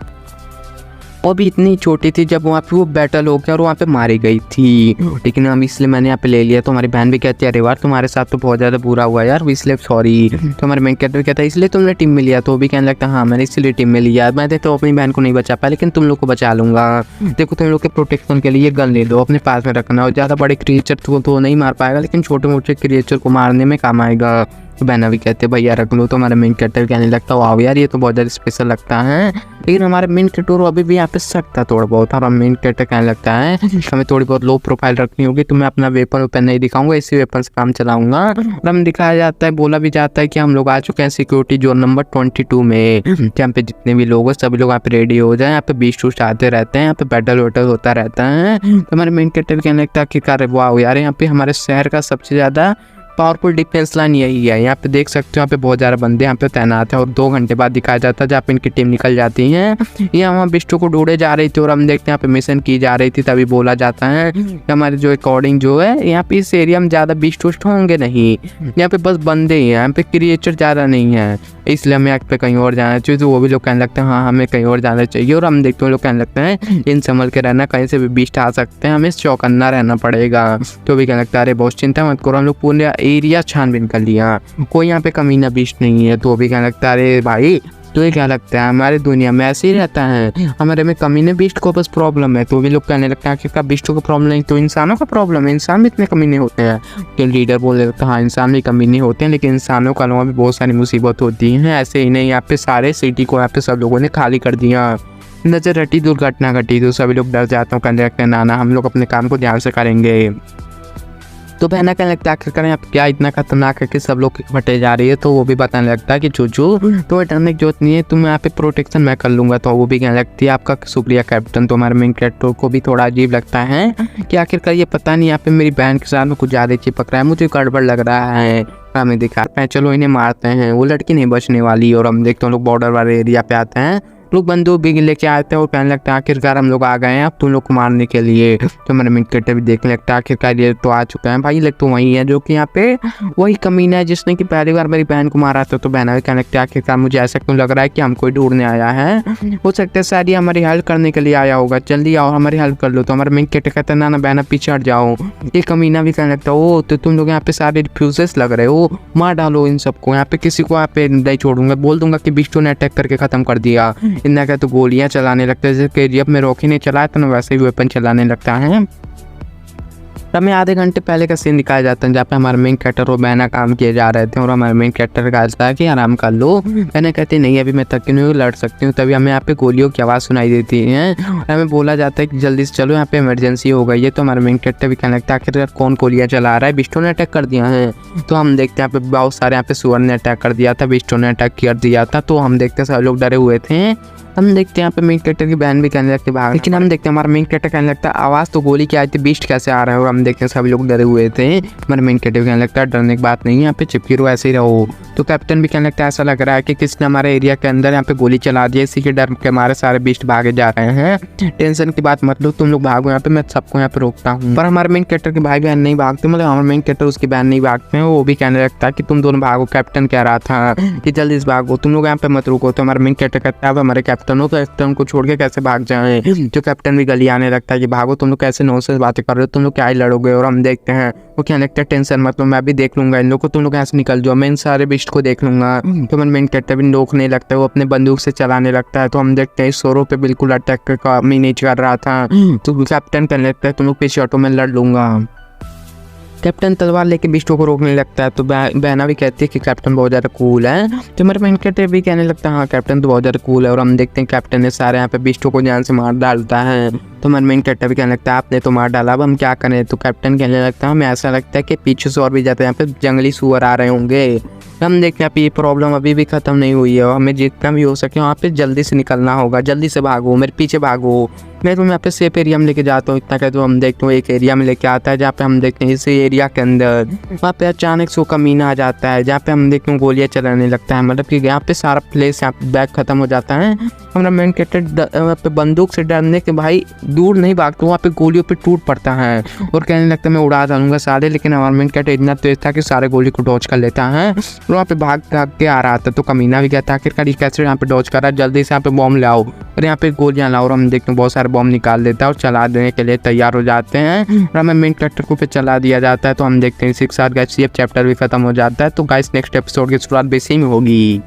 वो भी इतनी छोटी थी जब वहाँ पे वो बैटल हो गया और वहाँ पे मारी गई थी, लेकिन हम इसलिए मैंने यहाँ पे ले लिया। तो हमारी बहन भी कहती है अरे यार तुम्हारे साथ तो बहुत ज़्यादा बुरा हुआ यार, इसलिए सॉरी। तो हमारे मेन कैरेक्टर कहता है इसलिए तुमने टीम में लिया, तो वो भी कहने लगता है हाँ मैंने इसलिए टीम में लिया, मैं तो अपनी बहन को नहीं बचा पाया लेकिन तुम लोग को बचा लूंगा। देखो तुम लोग के प्रोटेक्शन के लिए गन ले लो, अपने पास में रखना, और ज़्यादा बड़े क्रिएचर तो नहीं मार पाएगा लेकिन छोटे मोटे क्रिएचर को मारने में काम आएगा। तो बहना भी कहते हैं भैया रख लो। तो हमारा मेन कैरेक्टर कहने लगता वाह यार ये तो बहुत ज़्यादा स्पेशल लगता है, लेकिन हमारे मेन कैरेक्टर अभी भी यहाँ पे सकता थोड़ा बहुत। और मेन कैरेक्टर कहने लगता है हमें थोड़ी बहुत लो प्रोफाइल रखनी होगी, तो मैं अपना वेपन नहीं दिखाऊंगा, इसी वेपन से काम चलाऊंगा। और हम दिखाया जाता है, बोला भी जाता है कि हम लोग आ चुके हैं सिक्योरिटी जोन नंबर 22 में, जहाँ पे जितने भी लोग हैं सभी लोग यहाँ पे रेडी हो जाए। यहाँ पे बीच आते रहते हैं, यहाँ पे बैटल वैटल होता रहता है। तो हमारे मेन कैरेक्टर कहने लगता है कि वाह यार यहाँ पे हमारे शहर का सबसे ज़्यादा पावरफुल डिफेंस लाइन यही है। यहाँ पे देख सकते हो यहाँ पे बहुत ज़्यादा बंदे यहाँ पे तैनात हैं। और 2 घंटे बाद दिखाया जाता है जहाँ पे इनकी टीम निकल जाती है। यहाँ वहाँ बिस्टो को ढूंढे जा रही थी और हम देखते हैं यहाँ पे मिशन की जा रही थी, तभी बोला जाता है कि हमारे जो अकॉर्डिंग जो है यहाँ पे इस एरिया में ज़्यादा बिस्ट होंगे नहीं, यहाँ पे बस बंदे ही हैं, यहाँ पे क्रिएचर ज़्यादा नहीं है, इसलिए हमें यहाँ पे कहीं और जाना चाहिए। तो वो भी लोग कहने लगते हैं हाँ हमें कहीं और जाना चाहिए। और हम देखते हैं लोग कहने लगते हैं इन संभल के रहना, कहीं से भी बिस्ट आ सकते हैं, हमें चौकन्ना रहना पड़ेगा। तो भी कहने लगता है अरे बहुत चिंता मत करो, हम लोग पूरे एरिया छानबीन कर लिया, कोई यहाँ पे कमीना बिस्ट नहीं है। तो भी कहने लगता है अरे भाई तो ये क्या लगता है हमारी दुनिया में ऐसे ही रहता है, हमारे में कमीने बिस्ट को बस प्रॉब्लम है। तो भी लोग कहने लगता है कि बिस्टों का प्रॉब्लम नहीं तो इंसानों का प्रॉब्लम है, इंसान भी इतने कमीने होते हैं। कि लीडर बोल देता है हाँ इंसान भी कमीने होते हैं, लेकिन इंसानों का अलावा भी बहुत सारी मुसीबत होती हैं। ऐसे ही नहीं यहाँ पे सारे सिटी को यहाँ पे सब लोगों ने खाली कर दिया, नजर हटी दुर्घटना घटी तो सभी लोग डर जाते हैं, कहने लगते हैं ना हम लोग अपने काम को ध्यान से करेंगे। तो बहना कहने लगता है आखिरकार यहाँ क्या इतना खतरनाक है कि सब लोग बटे जा रही है। तो वो भी बताने लगता है कि चूचू तो डरने की जरूरत नहीं है, तुम यहाँ पे प्रोटेक्शन मैं कर लूंगा। तो वो भी कहने लगती है आपका शुक्रिया कैप्टन। तो हमारे मेन कैरेक्टर को भी थोड़ा अजीब लगता है कि आखिरकार ये पता नहीं यहाँ पे मेरी बहन के साथ में कुछ ज़्यादा चिपक रहा है, मुझे गड़बड़ लग रहा है। हमें दिखाते हैं चलो इन्हें मारते हैं, वो लड़की नहीं बचने वाली। और हम देखते हैं लोग बॉर्डर वाले एरिया पे आते हैं, लोग बंदूक भी लेके आते हैं और कहने लगता है आखिरकार हम लोग आ गए हैं अब तुम लोग को मारने के लिए। तो हमारा मेन कैरेक्टर भी देखने लगता है आखिरकार ये तो आ चुका है भाई, लग तो वही है जो कि यहाँ पे वही कमीना है जिसने कि पहली बार मेरी बहन को मारा था। तो बहना भी कहने लगता है आखिरकार मुझे ऐसा क्यों लग रहा है कि हमको ढूंढने आया है, हो सकता है शायद ये हमारी हेल्प करने के लिए आया होगा, जल्दी आओ हमारी हेल्प कर लो। तो हमारा मेन कैरेक्टर कहता है ना बहना पीछे हट जाओ। ये कमीना भी कहने लगता है ओ तो तुम लोग यहाँ पे सारे रिफ्यूजेस लग रहे हो, मार डालो इन सबको, यहाँ पे किसी को यहाँ पे नहीं छोड़ूंगा, बोल दूंगा कि बिस्टो ने अटैक करके खत्म कर दिया। इतना क्या तो गोलियां चलाने लगता है, जैसे केजीएफ में रॉकी ने चलाया था ना वैसे ही वेपन चलाने लगता है। हमें आधे घंटे पहले का सीन दिखाया जाता है जहाँ पे हमारे मेन कैरेक्टर और बहना काम किए जा रहे थे और हमारे मेन कैरेक्टर कहता है कि आराम कर लो। बहना कहती नहीं अभी मैं थकी नहीं हूँ, लड़ सकती हूँ। तभी हमें यहाँ पे गोलियों की आवाज़ सुनाई देती है, हमें बोला जाता है कि जल्दी से चलो यहाँ पे इमरजेंसी हो गई है। तो हमारे मेन कैरेक्टर भी कहने लगता है आखिर कौन गोलियाँ चला रहा है, बिस्टो ने अटैक कर दिया है। तो हम देखते हैं यहाँ पे बहुत सारे यहाँ पे सुअर ने अटैक कर दिया था, बिस्टो ने अटैक कर दिया था। तो हम देखते हैं सब लोग डरे हुए थे। हम देखते हैं यहाँ पे मेन कैरेक्टर की बहन भी कहने लगती है भाग, लेकिन हम देखते हैं हमारा मेन कैरेक्टर कहने लगता है आवाज़ तो गोली की आई थी, बिस्ट कैसे आ रहा है। और हम देखते हैं सभी लोग डरे हुए थे। हमारे मेन कैरेक्टर कहने लगता है डरने की बात नहीं है, यहाँ पे चिपकी रहो ऐसे ही रहो। तो कैप्टन भी कहने लगता है ऐसा लग रहा है कि किसने हमारे एरिया के अंदर यहाँ पे गोली चला दी है, इसी के डर के हमारे सारे बिस्ट भागे जा रहे हैं। टेंशन की बात मत लो, तुम लोग भागो यहाँ पे, मैं सबको यहाँ पे रोकता हूँ। पर हमारे मेन कैरेक्टर के भाई बहन नहीं भागते, मतलब हमारे मेन कैरेक्टर उसकी बहन नहीं भागते हैं। वो भी कहने लगता है कि तुम दोनों भागो, कैप्टन कह रहा था कि जल्दी से भागो, तुम लोग यहाँ पे मत रुको। तो हमारे मेन कैरेक्टर कहता है अब हमारे कैप्टन हो, कैप्टन को छोड़ के कैसे भाग जाए। जो कैप्टन भी गली आने लगता है कि भागो, तुम लोग कैसे नॉनसेंस बातें कर रहे हो, तुम लोग क्या ही लड़ोगे। और हम देखते हैं वो कहने लगता है टेंशन मत लो, मैं भी देख लूंगा इन लोग को, तुम लोग यहाँ से निकल जाओ, मैं इन सारे बिस्ट को देख लूंगा। तो मन मेन कैरेक्टर भी रोकने लगता है, वो अपने बंदूक से चलाने लगता है। तो हम देखते हैं सोरो पे बिल्कुल अटैक का मैनेज कर रहा था। तो कैप्टन कहने लगता है तुम लोग पीछे हटो, मैं लड़ लूंगा। कैप्टन तलवार लेके बिस्टो को रोकने लगता है। तो बहना भी कहती है कि कैप्टन बहुत ज़्यादा कूल है। तो मेरे मेन कैरेक्टर भी कहने लगता है हाँ कैप्टन तो बहुत ज़्यादा कूल है। और हम देखते हैं कैप्टन ने सारे यहाँ पे बिस्टो को जान से मार डालता है। तो मेरे मेन कैरेक्टर भी कहने लगता है आपने तो मार डाला, अब हम क्या करें। तो कैप्टन कहने लगता है हमें ऐसा लगता है कि पीछे से और भी ज़्यादा यहाँ पे जंगली सुअर आ रहे होंगे। हम देखते हैं ये प्रॉब्लम अभी भी ख़त्म नहीं हुई है और हमें जितना भी हो सके वहाँ पे जल्दी से निकलना होगा, जल्दी से भागो, मेरे पीछे भागो, मैं तुम्हें यहाँ पे सेफ एरिया में लेके जाता हूँ। इतना कह तो हम देखते हैं एक एरिया में लेके आता है जहाँ पे हम देखते हैं इस एरिया के अंदर वहाँ पे अचानक से वो कमीना आ जाता है जहाँ पे हम देखते हैं गोलियाँ चलाने लगता है। मतलब कि यहाँ पे सारा प्लेस यहाँ पे बैग खत्म हो जाता है। हमारा मेन कैरेक्टर वहाँ पे बंदूक से डरने के भाई दूर नहीं भागता, वहाँ पे गोलियों पे टूट पड़ता है और कहने लगता है मैं उड़ा डालूंगा सारे। लेकिन हमारा मेन कैरेक्टर इतना तेज था कि सारे गोली को डॉज कर लेता है और वहाँ पे भाग भाग के आ रहा था। तो कमीना भी कहता है आखिरकार कैसे यहाँ पे डॉज कर रहा है, जल्दी से यहाँ पे बॉम्ब लाओ और यहाँ पे गोलियां लाओ। और हम देखते हैं बहुत सारे बॉम्ब निकाल देता है और चला देने के लिए तैयार हो जाते हैं और हमें मेन कैरेक्टर को पे चला दिया जाता है। तो हम देखते हैं इसी के साथ गाइस ये चैप्टर भी खत्म हो जाता है। तो गाइस नेक्स्ट एपिसोड की शुरुआत भी इसी में होगी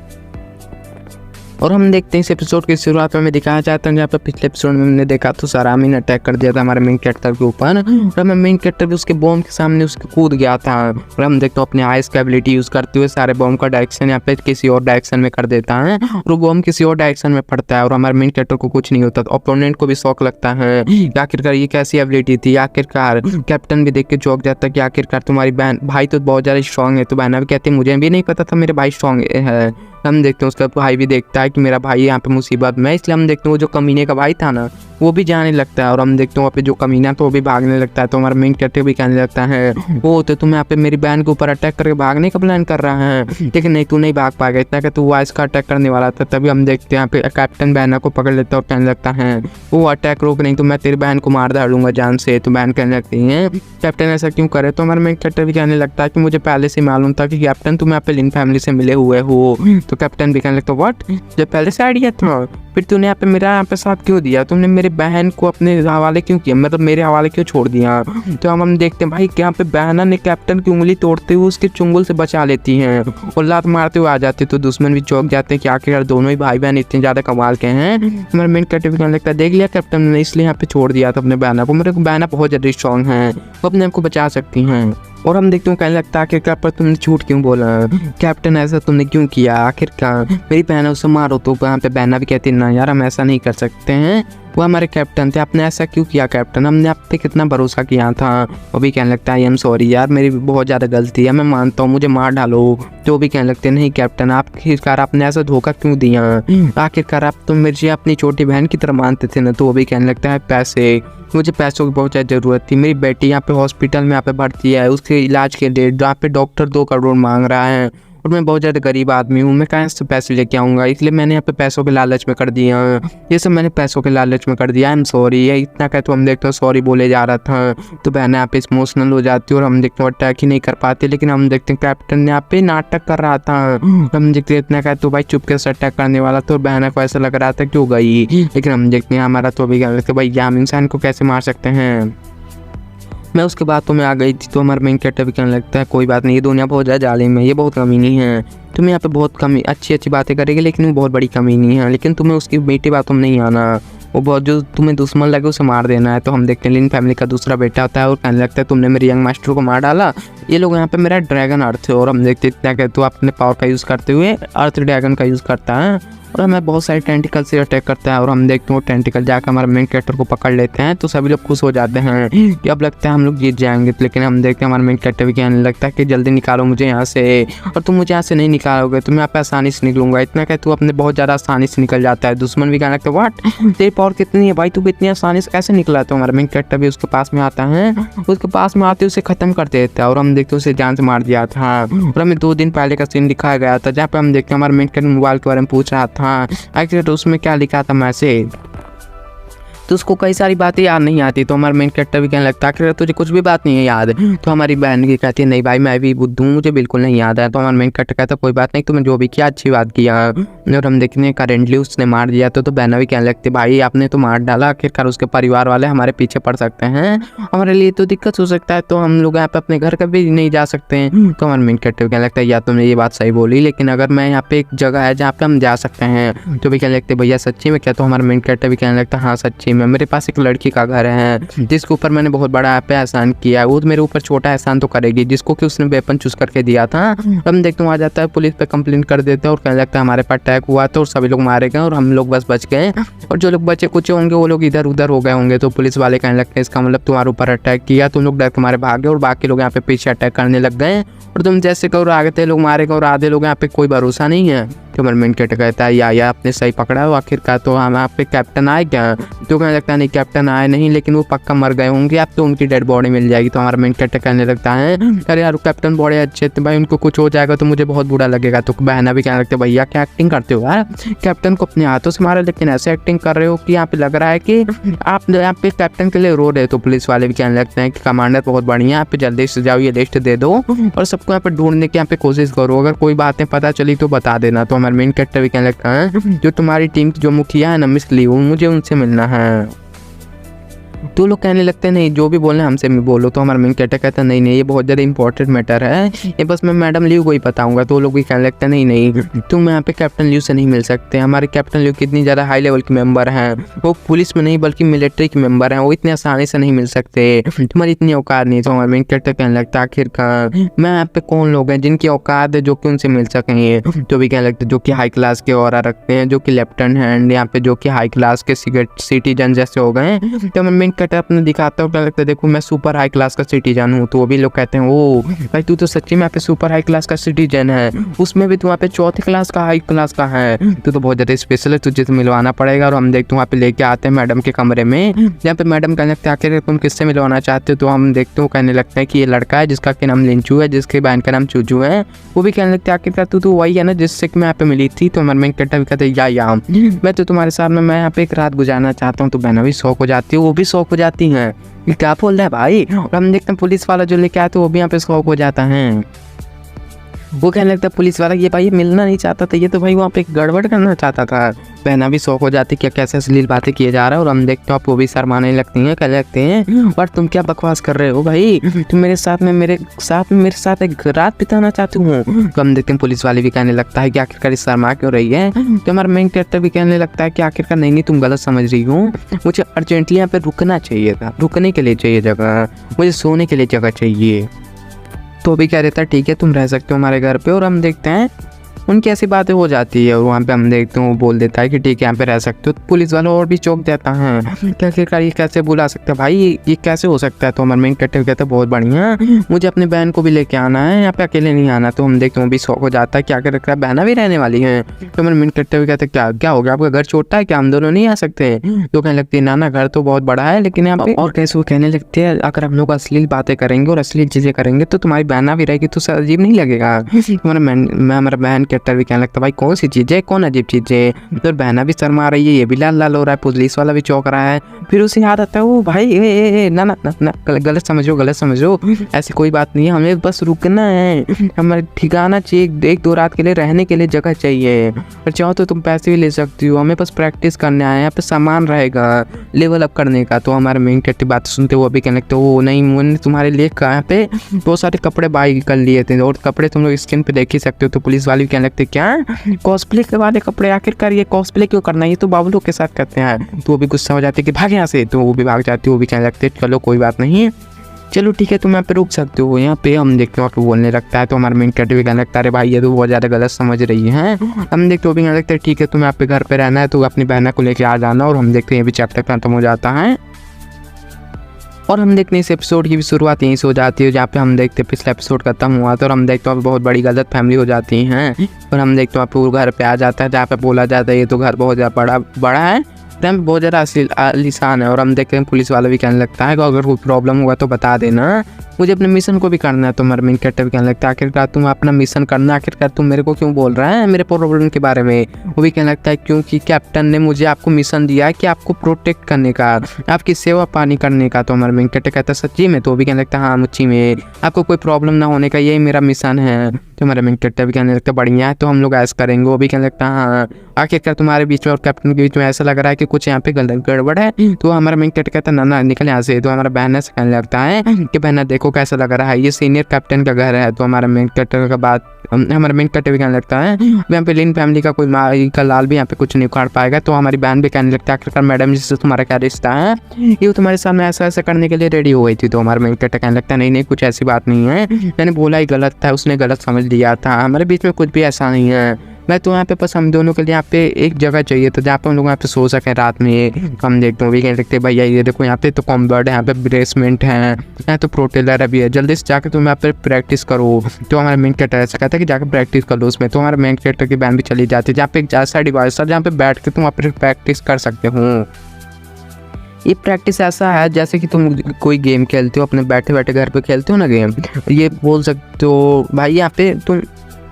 और हम देखते हैं इस एपिसोड की शुरुआत में हमें दिखाया जाता है जहाँ पे पिछले एपिसोड में हमने देखा तो सरामी ने अटैक कर दिया था हमारे मेन कैरेक्टर के ऊपर और हमें मेन कैरेक्टर भी उसके बॉम्ब के सामने उसके कूद गया था और हम देखते हैं अपने आइस का एबिलिटी यूज करते हुए सारे बॉम्ब का डायरेक्शन यहाँ पे किसी और डायरेक्शन में कर देता है और वो बॉम्ब किसी और डायरेक्शन में पड़ता है और हमारे मेन कैरेक्टर को कुछ नहीं होता। ओपोनेंट को भी शौक लगता है आखिरकार ये कैसी एबिलिटी थी। आखिरकार कैप्टन भी देख के चौंक जाता है कि आखिरकार तुम्हारी बहन भाई तो बहुत ज़्यादा स्ट्रॉन्ग है। तो बहना भी कहती है मुझे भी नहीं पता था मेरे भाई स्ट्रॉन्ग है। हम देखते हैं उसका भाई भी देखता है कि मेरा भाई यहाँ पे मुसीबत में, इसलिए हम देखते हैं वो जो कमीने का भाई था ना वो भी जाने लगता है और हम देखते हैं वहाँ पे जो कमीना तो वो भी भागने लगता है। तो हमारा मेन कैरेक्टर भी कहने लगता है वो तो तुम यहाँ पे मेरी बहन के ऊपर अटैक करके भागने का प्लान कर रहा है, लेकिन नहीं तू नहीं भाग पाएगा। इतना कि तू वाइस का अटैक करने वाला था। तभी हम देखते हैं यहाँ पे कैप्टन बहना को पकड़ लेता है और कहने लगता है वो अटैक रोक नहीं तो मैं तेरी बहन को मार डालूंगा जान से। तो बहन कहने लगती है कैप्टन ऐसा क्यों करे। तो हमारा मेन कैरेक्टर भी कहने लगता है कि मुझे पहले से मालूम था कि कैप्टन तुम यहाँ पे लिन फैमिली से मिले हुए हो। तो कैप्टन भी कहने लगता है व्हाट, जब पहले से आइडिया था फिर तूने यहाँ पे मेरा यहाँ पे साथ क्यों दिया, तुमने मेरी बहन को अपने हवाले क्यों किया, मतलब मेरे हवाले क्यों छोड़ दिया। तो हम देखते हैं भाई कि यहाँ पे बहना ने कैप्टन की उंगली तोड़ते हुए उसके चुंगल से बचा लेती हैं और लात मारते हुए आ जाते। तो दुश्मन भी चौंक जाते हैं कि आखिरकार दोनों ही भाई बहन इतने ज्यादा कमाल के हैं। हमारे मेन कैरेक्टर भी कहने लगता है देख लिया कैप्टन ने इसलिए यहाँ पे छोड़ दिया था अपने बहना को, मेरे को बहना बहुत ज्यादा स्ट्रॉन्ग है, वो अपने आप को बचा सकती हैं। और हम देखते हैं कहने लगता है आखिरकार पर तुमने झूठ क्यों बोला कैप्टन, ऐसा तुमने क्यों किया, आखिरकार मेरी बहन उसे मारो। तो वहाँ पे बहना भी कहती है ना यार हम ऐसा नहीं कर सकते हैं, वो हमारे कैप्टन थे, आपने ऐसा क्यों किया कैप्टन, हमने आप पे कितना भरोसा किया था। वो भी कहने लगता है आई एम सॉरी यार मेरी बहुत ज़्यादा गलती है, मैं मानता हूँ मुझे मार डालो। तो वो भी कहने लगते नहीं कैप्टन आखिरकार आपने ऐसा धोखा क्यों दिया, आखिरकार आप तो मुझे अपनी छोटी बहन की तरह मानते थे ना। तो वो भी कहने लगता है पैसे, मुझे पैसों की बहुत ज़्यादा ज़रूरत थी, मेरी बेटी यहाँ पे हॉस्पिटल में यहाँ पे भर्ती है उसके इलाज के लिए जहाँ पे डॉक्टर 2 करोड़ मांग रहा है और मैं बहुत ज़्यादा गरीब आदमी हूँ, मैं कहाँ से पैसे लेके आऊँगा, इसलिए मैंने यहाँ पे पैसों के लालच में कर दिया, ये सब मैंने पैसों के लालच में कर दिया, आई एम सॉरी। ये इतना कह तो हम देखते हैं सॉरी बोले जा रहा था। तो बहन यहाँ पे इमोशनल हो जाती है और हम देखते हैं अटैक ही नहीं कर पाते। लेकिन हम देखते हैं कैप्टन यहाँ पे नाटक कर रहा था, हम देखते हैं इतना कह तो भाई चुपके से अटैक करने वाला था और बहना को ऐसा लग रहा था क्यों गई। लेकिन हम देखते हैं हमारा तो अभी क्या लगता है भाई हम इंसान को कैसे मार सकते हैं, मैं उसके बातों में आ गई थी। तो हमारा मेन कैरेक्टर भी कहने लगता है कोई बात नहीं, ये दुनिया बहुत ज़्यादा जालिम है, ये बहुत कमीनी है, तुम्हें यहाँ पे बहुत कमी अच्छी बातें करेगी लेकिन वो बहुत बड़ी कमीनी है, लेकिन तुम्हें उसकी मीठी बातों में नहीं आना, वो बहुत जो तुम्हें दुश्मन लगे उसे मार देना है। तो हम देखते हैं लिन फैमिली का दूसरा बेटा होता है और कहने लगता है तुमने मेरे यंग मास्टर को मार डाला, ये लोग यहाँ पे मेरा ड्रैगन अर्थ है। और हम देखते इतना कहते तो अपने पावर का यूज़ करते हुए अर्थ ड्रैगन का यूज़ करता है और हमें बहुत सारे टेंटिकल से अटैक करता है और हम देखते हैं वो टेंटिकल जाकर हमारे मेन कैरेक्टर को पकड़ लेते हैं। तो सभी लोग खुश हो जाते हैं कि अब लगता है हम लोग जीत जाएंगे। लेकिन हम देखते हैं हमारे मेन कैरेक्टर भी कहने लगता है कि जल्दी निकालो मुझे यहाँ से, और तुम मुझे यहाँ से नहीं निकालोगे तो मैं यहाँ पे आसानी से निकलूंगा। इतना कह तू अपने बहुत ज़्यादा आसानी से निकल जाता है। दुश्मन भी कहने लगता है व्हाट, तेरी पावर कितनी है भाई, तू इतनी आसानी से कैसे निकला। तो हमारा मेन कैरेक्टर भी उसके पास में आता है, उसके पास में आते उसे खत्म कर देता है और हम देखते उसे जान से मार दिया था। और हमें 2 दिन पहले का सीन दिखाया गया था जहाँ पे हम देखते हैं हमारे मेन कैरेक्टर मोबाइल के बारे में पूछ रहा था तो उसमें क्या लिखा था मैसेज, तो उसको कई सारी बातें याद नहीं आती। तो हमारा मेन कैरेक्टर भी कहने लगता है कि तुझे कुछ भी बात नहीं है याद। तो हमारी बहन की कहती है नहीं भाई मैं भी बुद्धू हूँ, मुझे बिल्कुल नहीं याद है। तो हमारा मेन कैरेक्टर कहता है कोई बात नहीं, तुमने जो भी किया अच्छी बात किया। और हम देखते हैं करेंटली उसने मार दिया। तो बहना भी कहने लगती भाई आपने तो मार डाला, आखिरकार उसके परिवार वाले हमारे पीछे पड़ सकते हैं, हमारे लिए तो दिक्कत हो सकता है, तो हम लोग यहाँ पे अपने घर कभी नहीं जा सकते हैं। तो हमारा मेन कैरेक्टर कहने लगता है या तुमने ये बात सही बोली, लेकिन अगर मैं यहाँ पे एक जगह है जहाँ पे हम जा सकते हैं। तो भी कहने लगते भैया सच्ची में क्या। तो हमारा मेन कैरेक्टर भी कहने लगता है हाँ सच्ची में, मेरे पास एक लड़की का घर है जिसके ऊपर मैंने बहुत बड़ा यहाँ पे एहसान किया है, वो मेरे ऊपर छोटा एहसान तो करेगी, जिसको कि उसने वेपन चूज करके दिया था। हम देखते हैं आ जाता है पुलिस पे कंप्लेंट कर देते हैं और कहने लगता है हमारे पास अटैक हुआ तो सभी लोग मारे गए और हम लोग बस बच गए, और जो लोग बचे कुछ होंगे वो लोग इधर उधर हो गए होंगे। तो पुलिस वाले कहने लगते हैं इसका मतलब तुम्हारे ऊपर अटैक किया, तुम लोग डर तुम्हारे भागे और बाकी लोग यहाँ पे पीछे अटैक करने लग गए और तुम जैसे कहो आगे थे लोग मारे गए और आधे लोग यहाँ पे कोई भरोसा नहीं है। तो हमारा मेन कैरेक्टर कहता है या आपने सही पकड़ा हो आखिरकार, तो हम आप पे कैप्टन आए क्या? तो कहने लगता है नहीं कैप्टन आए नहीं, लेकिन वो पक्का मर गए होंगे, आप तो उनकी डेड बॉडी मिल जाएगी। तो हमारा मेन कैरेक्टर कहने लगता है अरे यार कैप्टन बड़े अच्छे थे भाई, उनको कुछ हो जाएगा तो मुझे बहुत बुरा लगेगा। तो बहना भी कहने लगते भैया क्या एक्टिंग करते हो यार, कैप्टन को अपने हाथों से मारा लेकिन ऐसे एक्टिंग कर रहे हो कि यहाँ पे लग रहा है कि आप यहाँ पे कैप्टन के लिए रो रहे हो। तो पुलिस वाले भी कहने लगते हैं कि कमांडर बहुत बढ़िया, यहाँ पे जल्दी से जाओ, ये लिस्ट दे दो और सबको यहाँ पे ढूंढने की यहाँ पे कोशिश करो, अगर कोई बातें पता चली तो बता देना। तो हमारे मेन कैरेक्टर भी कहने लगता है जो तुम्हारी टीम की जो मुखिया है ना मिस ली, वो मुझे उनसे मिलना है। तो लोग कहने लगते हैं नहीं जो भी बोलना हमसे भी बोलो। तो हमारा मेन कैरेक्टर कहता है नहीं ये बहुत ज़्यादा इंपॉर्टेंट मैटर है, ये बस मैं मैडम ल्यू को ही बताऊंगा। तो लोग भी कहने लगते हैं नहीं तुम यहाँ पे कैप्टन ल्यू से नहीं मिल सकते, हमारे कैप्टन ल्यू कितनी ज़्यादा हाई लेवल के मेंबर हैं, वो पुलिस में नहीं बल्कि मिलिट्री के मेंबर हैं, वो इतने आसानी से नहीं मिल सकते, तुम्हारी इतनी औकात नहीं। तो हमारा मेन कैरेक्टर कहने लगता है आखिरकार मैं यहाँ पे कौन लोग हैं जिनकी औकात है जो कि उनसे मिल सकेंगे। तो भी कहने लगते जो कि हाई क्लास के ऑरा रखते हैं, जो कि लेफ्टिनेंट हैंड यहाँ पे जो कि हाई क्लास के सिटीजन जैसे हो गए। तो मैं मेन कैरेक्टर अपने दिखाता हूँ, क्या लगता है देखो मैं सुपर हाई क्लास का सिटीजन हूँ। तो वो भी लोग कहते हैं ओ भाई तू तो सच्ची में यहाँ पे सुपर हाई क्लास का सिटीजन है, उसमें भी तू वहाँ पे चौथे क्लास का हाई क्लास का है, तू तो बहुत ज़्यादा स्पेशल है, तुझे तो मिलवाना पड़ेगा। और हम देखते हैं वहाँ पे लेके आते हैं मैडम के कमरे में, जहाँ पे मैडम कहने लगते हैं आखिर तुम किससे मिलवाना चाहते हो। तो हम देखते हो कहने लगते हैं कि ये लड़का है जिसका के नाम लिंचू है, जिसके बहन का नाम चूचू है। वो भी कहने लगते हैं आखिरकार तू तो वही है ना जिससे मैं यहाँ पे मिली थी। तो हमारे मेन कैरेक्टर भी कहते हैं या मैं तो तुम्हारे साथ में मैं यहाँ पे एक रात गुजारना चाहता हूँ। तो बहना भी शौक हो जाती है, वो भी शौक हो जाती है, क्या बोल रहा है भाई। और हम देखते हैं पुलिस वाला जो लेके आया तो वो भी यहाँ पे शौक हो जाता है, वो कहने लगता है पुलिस वाला ये भाई ये मिलना नहीं चाहता था, ये तो भाई वहाँ पे गड़बड़ करना चाहता था। बहना भी शौक हो जाती क्या कैसे अश्लील बातें किए जा रहा है। और हम देखते हो आप वो भी शर्माने लगती हैं, कहने लगते हैं और तुम क्या बकवास कर रहे हो भाई, तुम मेरे साथ एक रात बिताना चाहती हूँ। तो हम देखते हैं पुलिस वाले भी कहने लगता है कि आखिरकार इस शर्मा क्यों रही है। तो हमारा मेन कैरेक्टर भी कहने लगता है कि आखिरकार नहीं तुम गलत समझ रही हो, मुझे अर्जेंटली यहाँ पे रुकना चाहिए था, रुकने के लिए चाहिए जगह, मुझे सोने के लिए जगह चाहिए। तो भी कह रहता है ठीक है तुम रह सकते हो हमारे घर पे। और हम देखते हैं उनकी ऐसी बातें हो जाती है और वहाँ पे हम देखते हैं वो बोल देता है कि ठीक है यहाँ पे रह सकते हो। तो पुलिस वाला और भी चौंक देता है क्या आखिरकार ये कैसे बुला सकता है भाई, ये कैसे हो सकता है। तो हमारे मेन कैरेक्टर कहता है बहुत बढ़िया, मुझे अपनी बहन को भी लेके आना है, यहाँ पे अकेले नहीं आना। तो हम देखते हैं वो भी शौक हो जाता है क्या आखिरकार बहना भी रहने वाली है। तो हमारे मेन कैरेक्टर भी कहते हैं क्या हो गया आपका घर छोटा है क्या, हम दोनों नहीं आ सकते। तो कहने लगती है ना घर तो बहुत बड़ा है लेकिन यहाँ पे और कैसे। वो कहने लगते हैं अगर हम लोग अश्लील बातें करेंगे और अश्लील चीज़ें करेंगे तो तुम्हारी बहना भी रहेगी तो अजीब नहीं लगेगा। हमारा बहन कैरेक्टर भी कहने लगता है भाई कौन सी चीज़ है, कौन अजीब चीज़ है। तो बहना भी शर्मा रही है, ये भी लाल लाल हो रहा है, पुलिस वाला भी चौंक रहा है। फिर उसे याद आता है वो भाई ना गलत समझो, ऐसी कोई बात नहीं है, हमें बस रुकना है, हमारे ठिकाना चाहिए, 1-2 रात के लिए रहने के लिए जगह चाहिए, और चाहो तो तुम पैसे भी ले सकती हो, हमें बस प्रैक्टिस करने आए, यहाँ पे सामान रहेगा लेवल अप करने का। तो हमारे मेन कैरेक्टर बात सुनते वो भी कहने लगते वो नहीं मैंने तुम्हारे लिए यहाँ पे बहुत सारे कपड़े बाई कर लिए थे और कपड़े तुम लोग स्क्रीन पे देख ही सकते हो। तो पुलिस वाले भी कहने लगते क्या कॉस्प्ले के वाले कपड़े, आखिरकार ये कॉस्प्ले क्यों करना है, ये तो बाबुलों के साथ करते हैं। तो वो भी गुस्सा हो जाती है कि भाग यहाँ से। तो वो भी भाग जाती है, वो भी कहने लगते चलो कोई बात नहीं, चलो ठीक है तुम यहाँ पे रुक सकते हो। यहाँ पे हम देखते हो बोलने लगता है तो हमारे मेन कैरेक्टर भी कहने लगता है भाई ये तो बहुत ज़्यादा गलत समझ रही है। हम देखते हो भी कहने लगता है ठीक है तुम यहाँ पे घर पे रहना है तो अपनी बहना को लेके आ जाना। और हम देखते हैं ये भी चैप्टर खत्म हो जाता है और हम देखते हैं इस एपिसोड की भी शुरुआत यहीं से हो जाती है जहाँ पे हम देखते हैं पिछला एपिसोड खत्म हुआ था और हम देखते हैं बहुत बड़ी गलत फैमिली हो जाती है। और हम देखते हैं वो घर पे आ जाता है जहाँ पे बोला जाता है ये तो घर बहुत ज़्यादा बड़ा है, बहुत ज़्यादा आलीशान है। और हम देखते हैं पुलिस वाला भी कहने लगता है कि अगर कोई प्रॉब्लम हुआ तो बता देना, मुझे अपने मिशन को भी करना है। तो हमारा मेन कैरेक्टर भी कहने लगता है आखिरकार तुम अपना मिशन करना, आखिरकार तुम मेरे को क्यों बोल रहा है मेरे प्रॉब्लम के बारे में। वो भी कहने लगता है क्योंकि कैप्टन ने मुझे आपको मिशन दिया है कि आपको प्रोटेक्ट करने का, आपकी सेवा पानी करने का। तो हमारा मेन कैरेक्टर कहता है सच्ची में। तो वो भी कहने लगता है हाँ मुच्ची में, आपको कोई प्रॉब्लम ना होने का यही मेरा मिशन है। तो हमारा मेन कैरेक्टर भी कहने लगता है बढ़िया है तो हम लोग ऐसा करेंगे। वो भी कहने लगता है हाँ आखिरकार तुम्हारे बीच में और कैप्टन के बीच में ऐसा लग रहा है कि कुछ यहाँ पे गड़बड़ है। तो हमारा मेन कैरेक्टर कहता है ना निकल यहाँ से। तो हमारा बहना से कहने लगता है कि बहना देखो कैसा लग रहा है, ये सीनियर कैप्टन का घर है। तो हमारा मेन कैरेक्टर का बात हमारा मेन कैरेक्टर भी कहने लगता है यहाँ पे लिन फैमिली का कोई माई का लाल भी यहाँ पे कुछ नहीं उखाड़ पाएगा। तो हमारी बहन भी कहने लगता है आखिरकार मैडम जिससे तुम्हारा क्या रिश्ता है, ये तुम्हारे सामने ऐसा करने के लिए रेडी हो गई थी। तो हमारा मेन कैरेक्टर कहने लगता है नहीं कुछ ऐसी बात नहीं है, मैंने बोला ही गलत था, उसने गलत समझ लिया था, हमारे बीच में कुछ भी ऐसा नहीं है। मैं तो यहाँ पे बस हम दोनों के लिए यहाँ पे एक जगह चाहिए था जहाँ पे हम लोग यहाँ पे सो सकें रात में। हम देखते हैं भी कह सकते भैया ये देखो यहाँ पे तो कॉम्बर्ड है, यहाँ पे ब्रेसमेंट है, यहाँ तो प्रोटेलर अभी है, जल्दी से जाके तुम यहाँ पे प्रैक्टिस करो। तो हमारा मेन कैरेक्टर ऐसा कहता है कि जाकर प्रैक्टिस कर लो उसमें। तो हमारा मेन कैरेक्टर की बहन भी चली जाती है जहाँ पे एक ऐसा डिवाइस था जहाँ पे बैठ के तुम वहाँ पे प्रैक्टिस कर सकते हो। ये प्रैक्टिस ऐसा है जैसे कि तुम कोई गेम खेलते हो, अपने बैठे बैठे घर पे खेलते हो ना गेम, ये बोल सकते हो भाई यहाँ पे तुम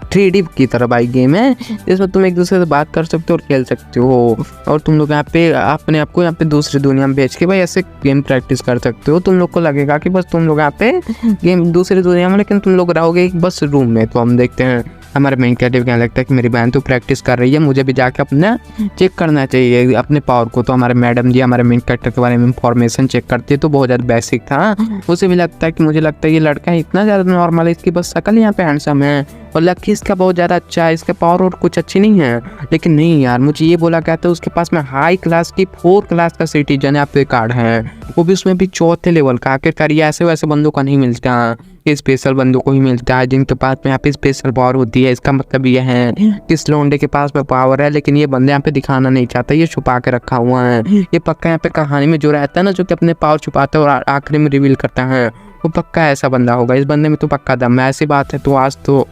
3D की तरह भाई गेम है जिसमें तुम एक दूसरे से बात कर सकते हो और खेल सकते हो। और तुम लोग यहाँ पे अपने आप को यहाँ पे दूसरी दुनिया में भेज के भाई ऐसे गेम प्रैक्टिस कर सकते हो। तुम लोग को लगेगा कि बस तुम लोग यहाँ पे गेम दूसरी दुनिया में, लेकिन तुम लोग रहोगे बस रूम में। तो हम देखते हैं हमारे मेन कैरेक्टर क्या लगता है कि मेरी बहन तो प्रैक्टिस कर रही है, मुझे भी जाके अपना चेक करना चाहिए अपने पावर को। तो हमारे मैडम जी हमारे मेन कैरेक्टर के बारे में इंफॉर्मेशन चेक करती है, तो बहुत ज़्यादा बेसिक था। उसे भी लगता है कि मुझे लगता है ये लड़का इतना ज़्यादा नॉर्मल है, इसकी बस शक्ल यहाँ पे हैंडसम है और लकी इसका बहुत ज़्यादा अच्छा है, इसका पावर और कुछ अच्छी नहीं है। लेकिन नहीं यार, मुझे ये बोला गया था उसके पास में हाई क्लास की 4 क्लास का सिटीजन यहाँ पे कार्ड है, वो भी उसमें भी 4थे लेवल का। आखिरकार ये ऐसे वैसे बंदों का नहीं मिलता, ये स्पेशल बंदों को ही मिलता है जिनके पास में यहाँ पे स्पेशल पावर होती है। इसका मतलब ये है कि इस लोंडे के पास में पावर है, लेकिन ये बंदे यहाँ पे दिखाना नहीं चाहता, ये छुपा के रखा हुआ है। ये पक्का यहाँ पे कहानी में जो रहता है ना, जो कि अपने पावर छुपाता है और आखिरी में रिवील करता है, वो पक्का ऐसा बंदा होगा। इस बंदे में तो पक्का दम है। ऐसी बात है तो आज तो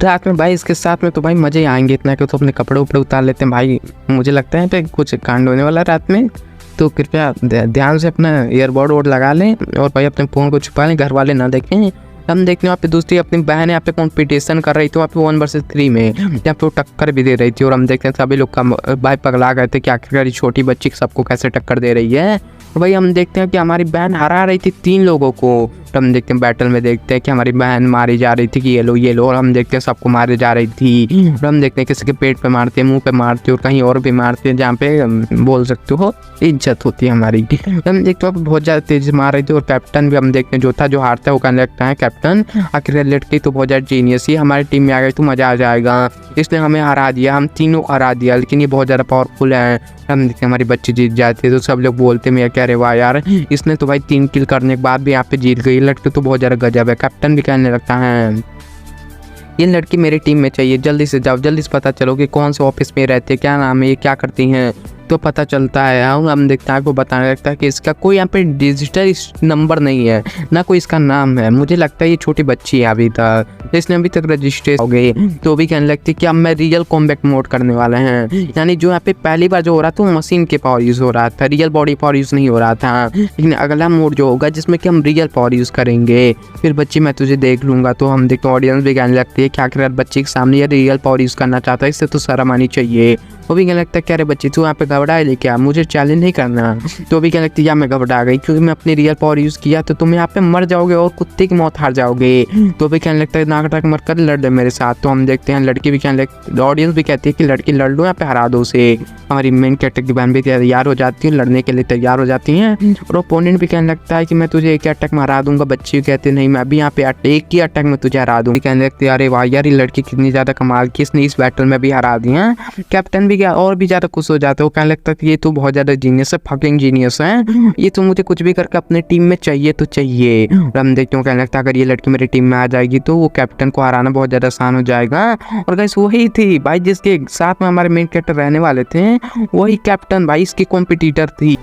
रात में भाई इसके साथ में तो भाई मजे ही आएंगे इतना कि तो अपने कपड़े उपड़े उतार लेते हैं भाई। मुझे लगता है पे कुछ कांड होने वाला रात में, तो कृपया ध्यान से अपना ईयरबड वोड लगा लें और भाई अपने फ़ोन को छुपा लें, घर वाले ना देखें। हम देखते हैं वहाँ पे दूसरी अपनी बहन यहाँ पे कंपटीशन कर रही थी वहाँ पे 1 वर्सेस 3 में, जहाँ पे वो टक्कर भी दे रही थी। और हम देखते हैं सभी लोग का भाई पगला गए थे कि आखिरकार छोटी बच्ची सबको कैसे टक्कर दे रही है। और भाई हम देखते हैं कि हमारी बहन हरा रही थी 3 लोगों को। तो हम देखते हैं बैटल में देखते हैं कि हमारी बहन मारी जा रही थी कि ये लो, और हम देखते हैं सबको मारे जा रही थी। और हम देखते हैं किसी के पेट पे मारते हैं, मुंह पे मारते हैं और कहीं और भी मारते हैं जहाँ पे बोल सकते हो इज्जत होती है हमारी। हम देखते हैं बहुत ज़्यादा तेज मार रही थी। और कैप्टन भी हम देखते हैं जो था, जो हारता है वो कहने लगता है कैप्टन आखिर लड़की तो बहुत ज़्यादा जीनियस ही हमारी टीम में आ गई तो मज़ा आ जाएगा, इसने हमें हरा दिया, हम तीनों हरा दिया, लेकिन ये बहुत ज़्यादा पावरफुल है। हम देखते हैं हमारी बच्ची जीत जाती है तो सब लोग बोलते हैं क्या रे वाह यार, इसने तो भाई 3 किल करने के बाद भी यहाँ पे जीत गई, लड़की तो बहुत ज़्यादा गजब है। कैप्टन भी कहने लगता है ये लड़की मेरी टीम में चाहिए, जल्दी से जाओ, जल्दी से पता चलो कि कौन से ऑफिस में रहते हैं, क्या नाम है, ये क्या करती हैं। तो पता चलता है हम देखते हैं, आपको बताने लगता है कि इसका कोई यहाँ पे डिजिटल नंबर नहीं है, ना कोई इसका नाम है। मुझे लगता है ये छोटी बच्ची है अभी तक, इसने अभी तक रजिस्ट्रेशन हो गई। तो भी कहने लगती है कि अब मैं रियल कॉम्बैट मोड करने वाला है, यानी जो यहाँ पे पहली बार जो हो रहा था वो मशीन के पावर यूज़ हो रहा था, रियल बॉडी पावर यूज़ नहीं हो रहा था। लेकिन अगला मोड जो होगा जिसमें कि हम रियल पावर यूज़ करेंगे, फिर बच्ची मैं तुझे देख लूँगा। तो हम देखते ऑडियंस भी कहने लगती है कि आखिर बच्ची के सामने ये रियल पावर यूज़ करना चाहता है, इससे तो शर्म आनी चाहिए। वो भी कहने लगता है क्या रे बच्ची तू यहाँ पे घबरा है लेके आ, मुझे चैलेंज नहीं करना। तो भी कहने लगती है या मैं घबरा गई क्योंकि मैं अपनी रियल पावर यूज़ किया तो तुम यहाँ पे मर जाओगे और कुत्ते की मौत हार जाओगे। तो भी कहने लगता है नाक टाक मर कर लड़ दे मेरे साथ। तो हम देखते हैं लड़की भी कहने लगती, ऑडियंस भी कहती है कि लड़की लड़ लो, यहाँ पे हरा दो उसे। हमारी मेन कैरेक्टर की बहन भी तैयार हो जाती है, लड़ने के लिए तैयार हो जाती हैं। और ओपोनेंट भी कहने लगता है कि मैं तुझे एक अटैक में हरा दूंगा। बच्ची कहती है नहीं मैं अभी यहाँ पे एक ही अटैक में तुझे हरा दूंगी। कहने लगती है अरे वाह यार ये लड़की कितनी ज़्यादा कमाल की, इसने इस बैटल में भी हरा दिया। कैप्टन भी और भी ज़्यादा खुश हो जाता है, वो कहने लगता है कि ये तो बहुत ज़्यादा जीनियस है, फकिंग जीनियस है, ये तो मुझे कुछ भी करके अपने टीम में चाहिए तो चाहिए। और हम देखते हैं कहने लगता है अगर ये लड़की मेरी टीम में आ जाएगी तो वो कैप्टन को हराना बहुत ज़्यादा आसान हो जाएगा। और गाइस वही थी भाई जिसके साथ में हमारे मेन कैरेक्टर रहने वाले थे, वही कैप्टन भाई इसकी कॉम्पिटिटर थी।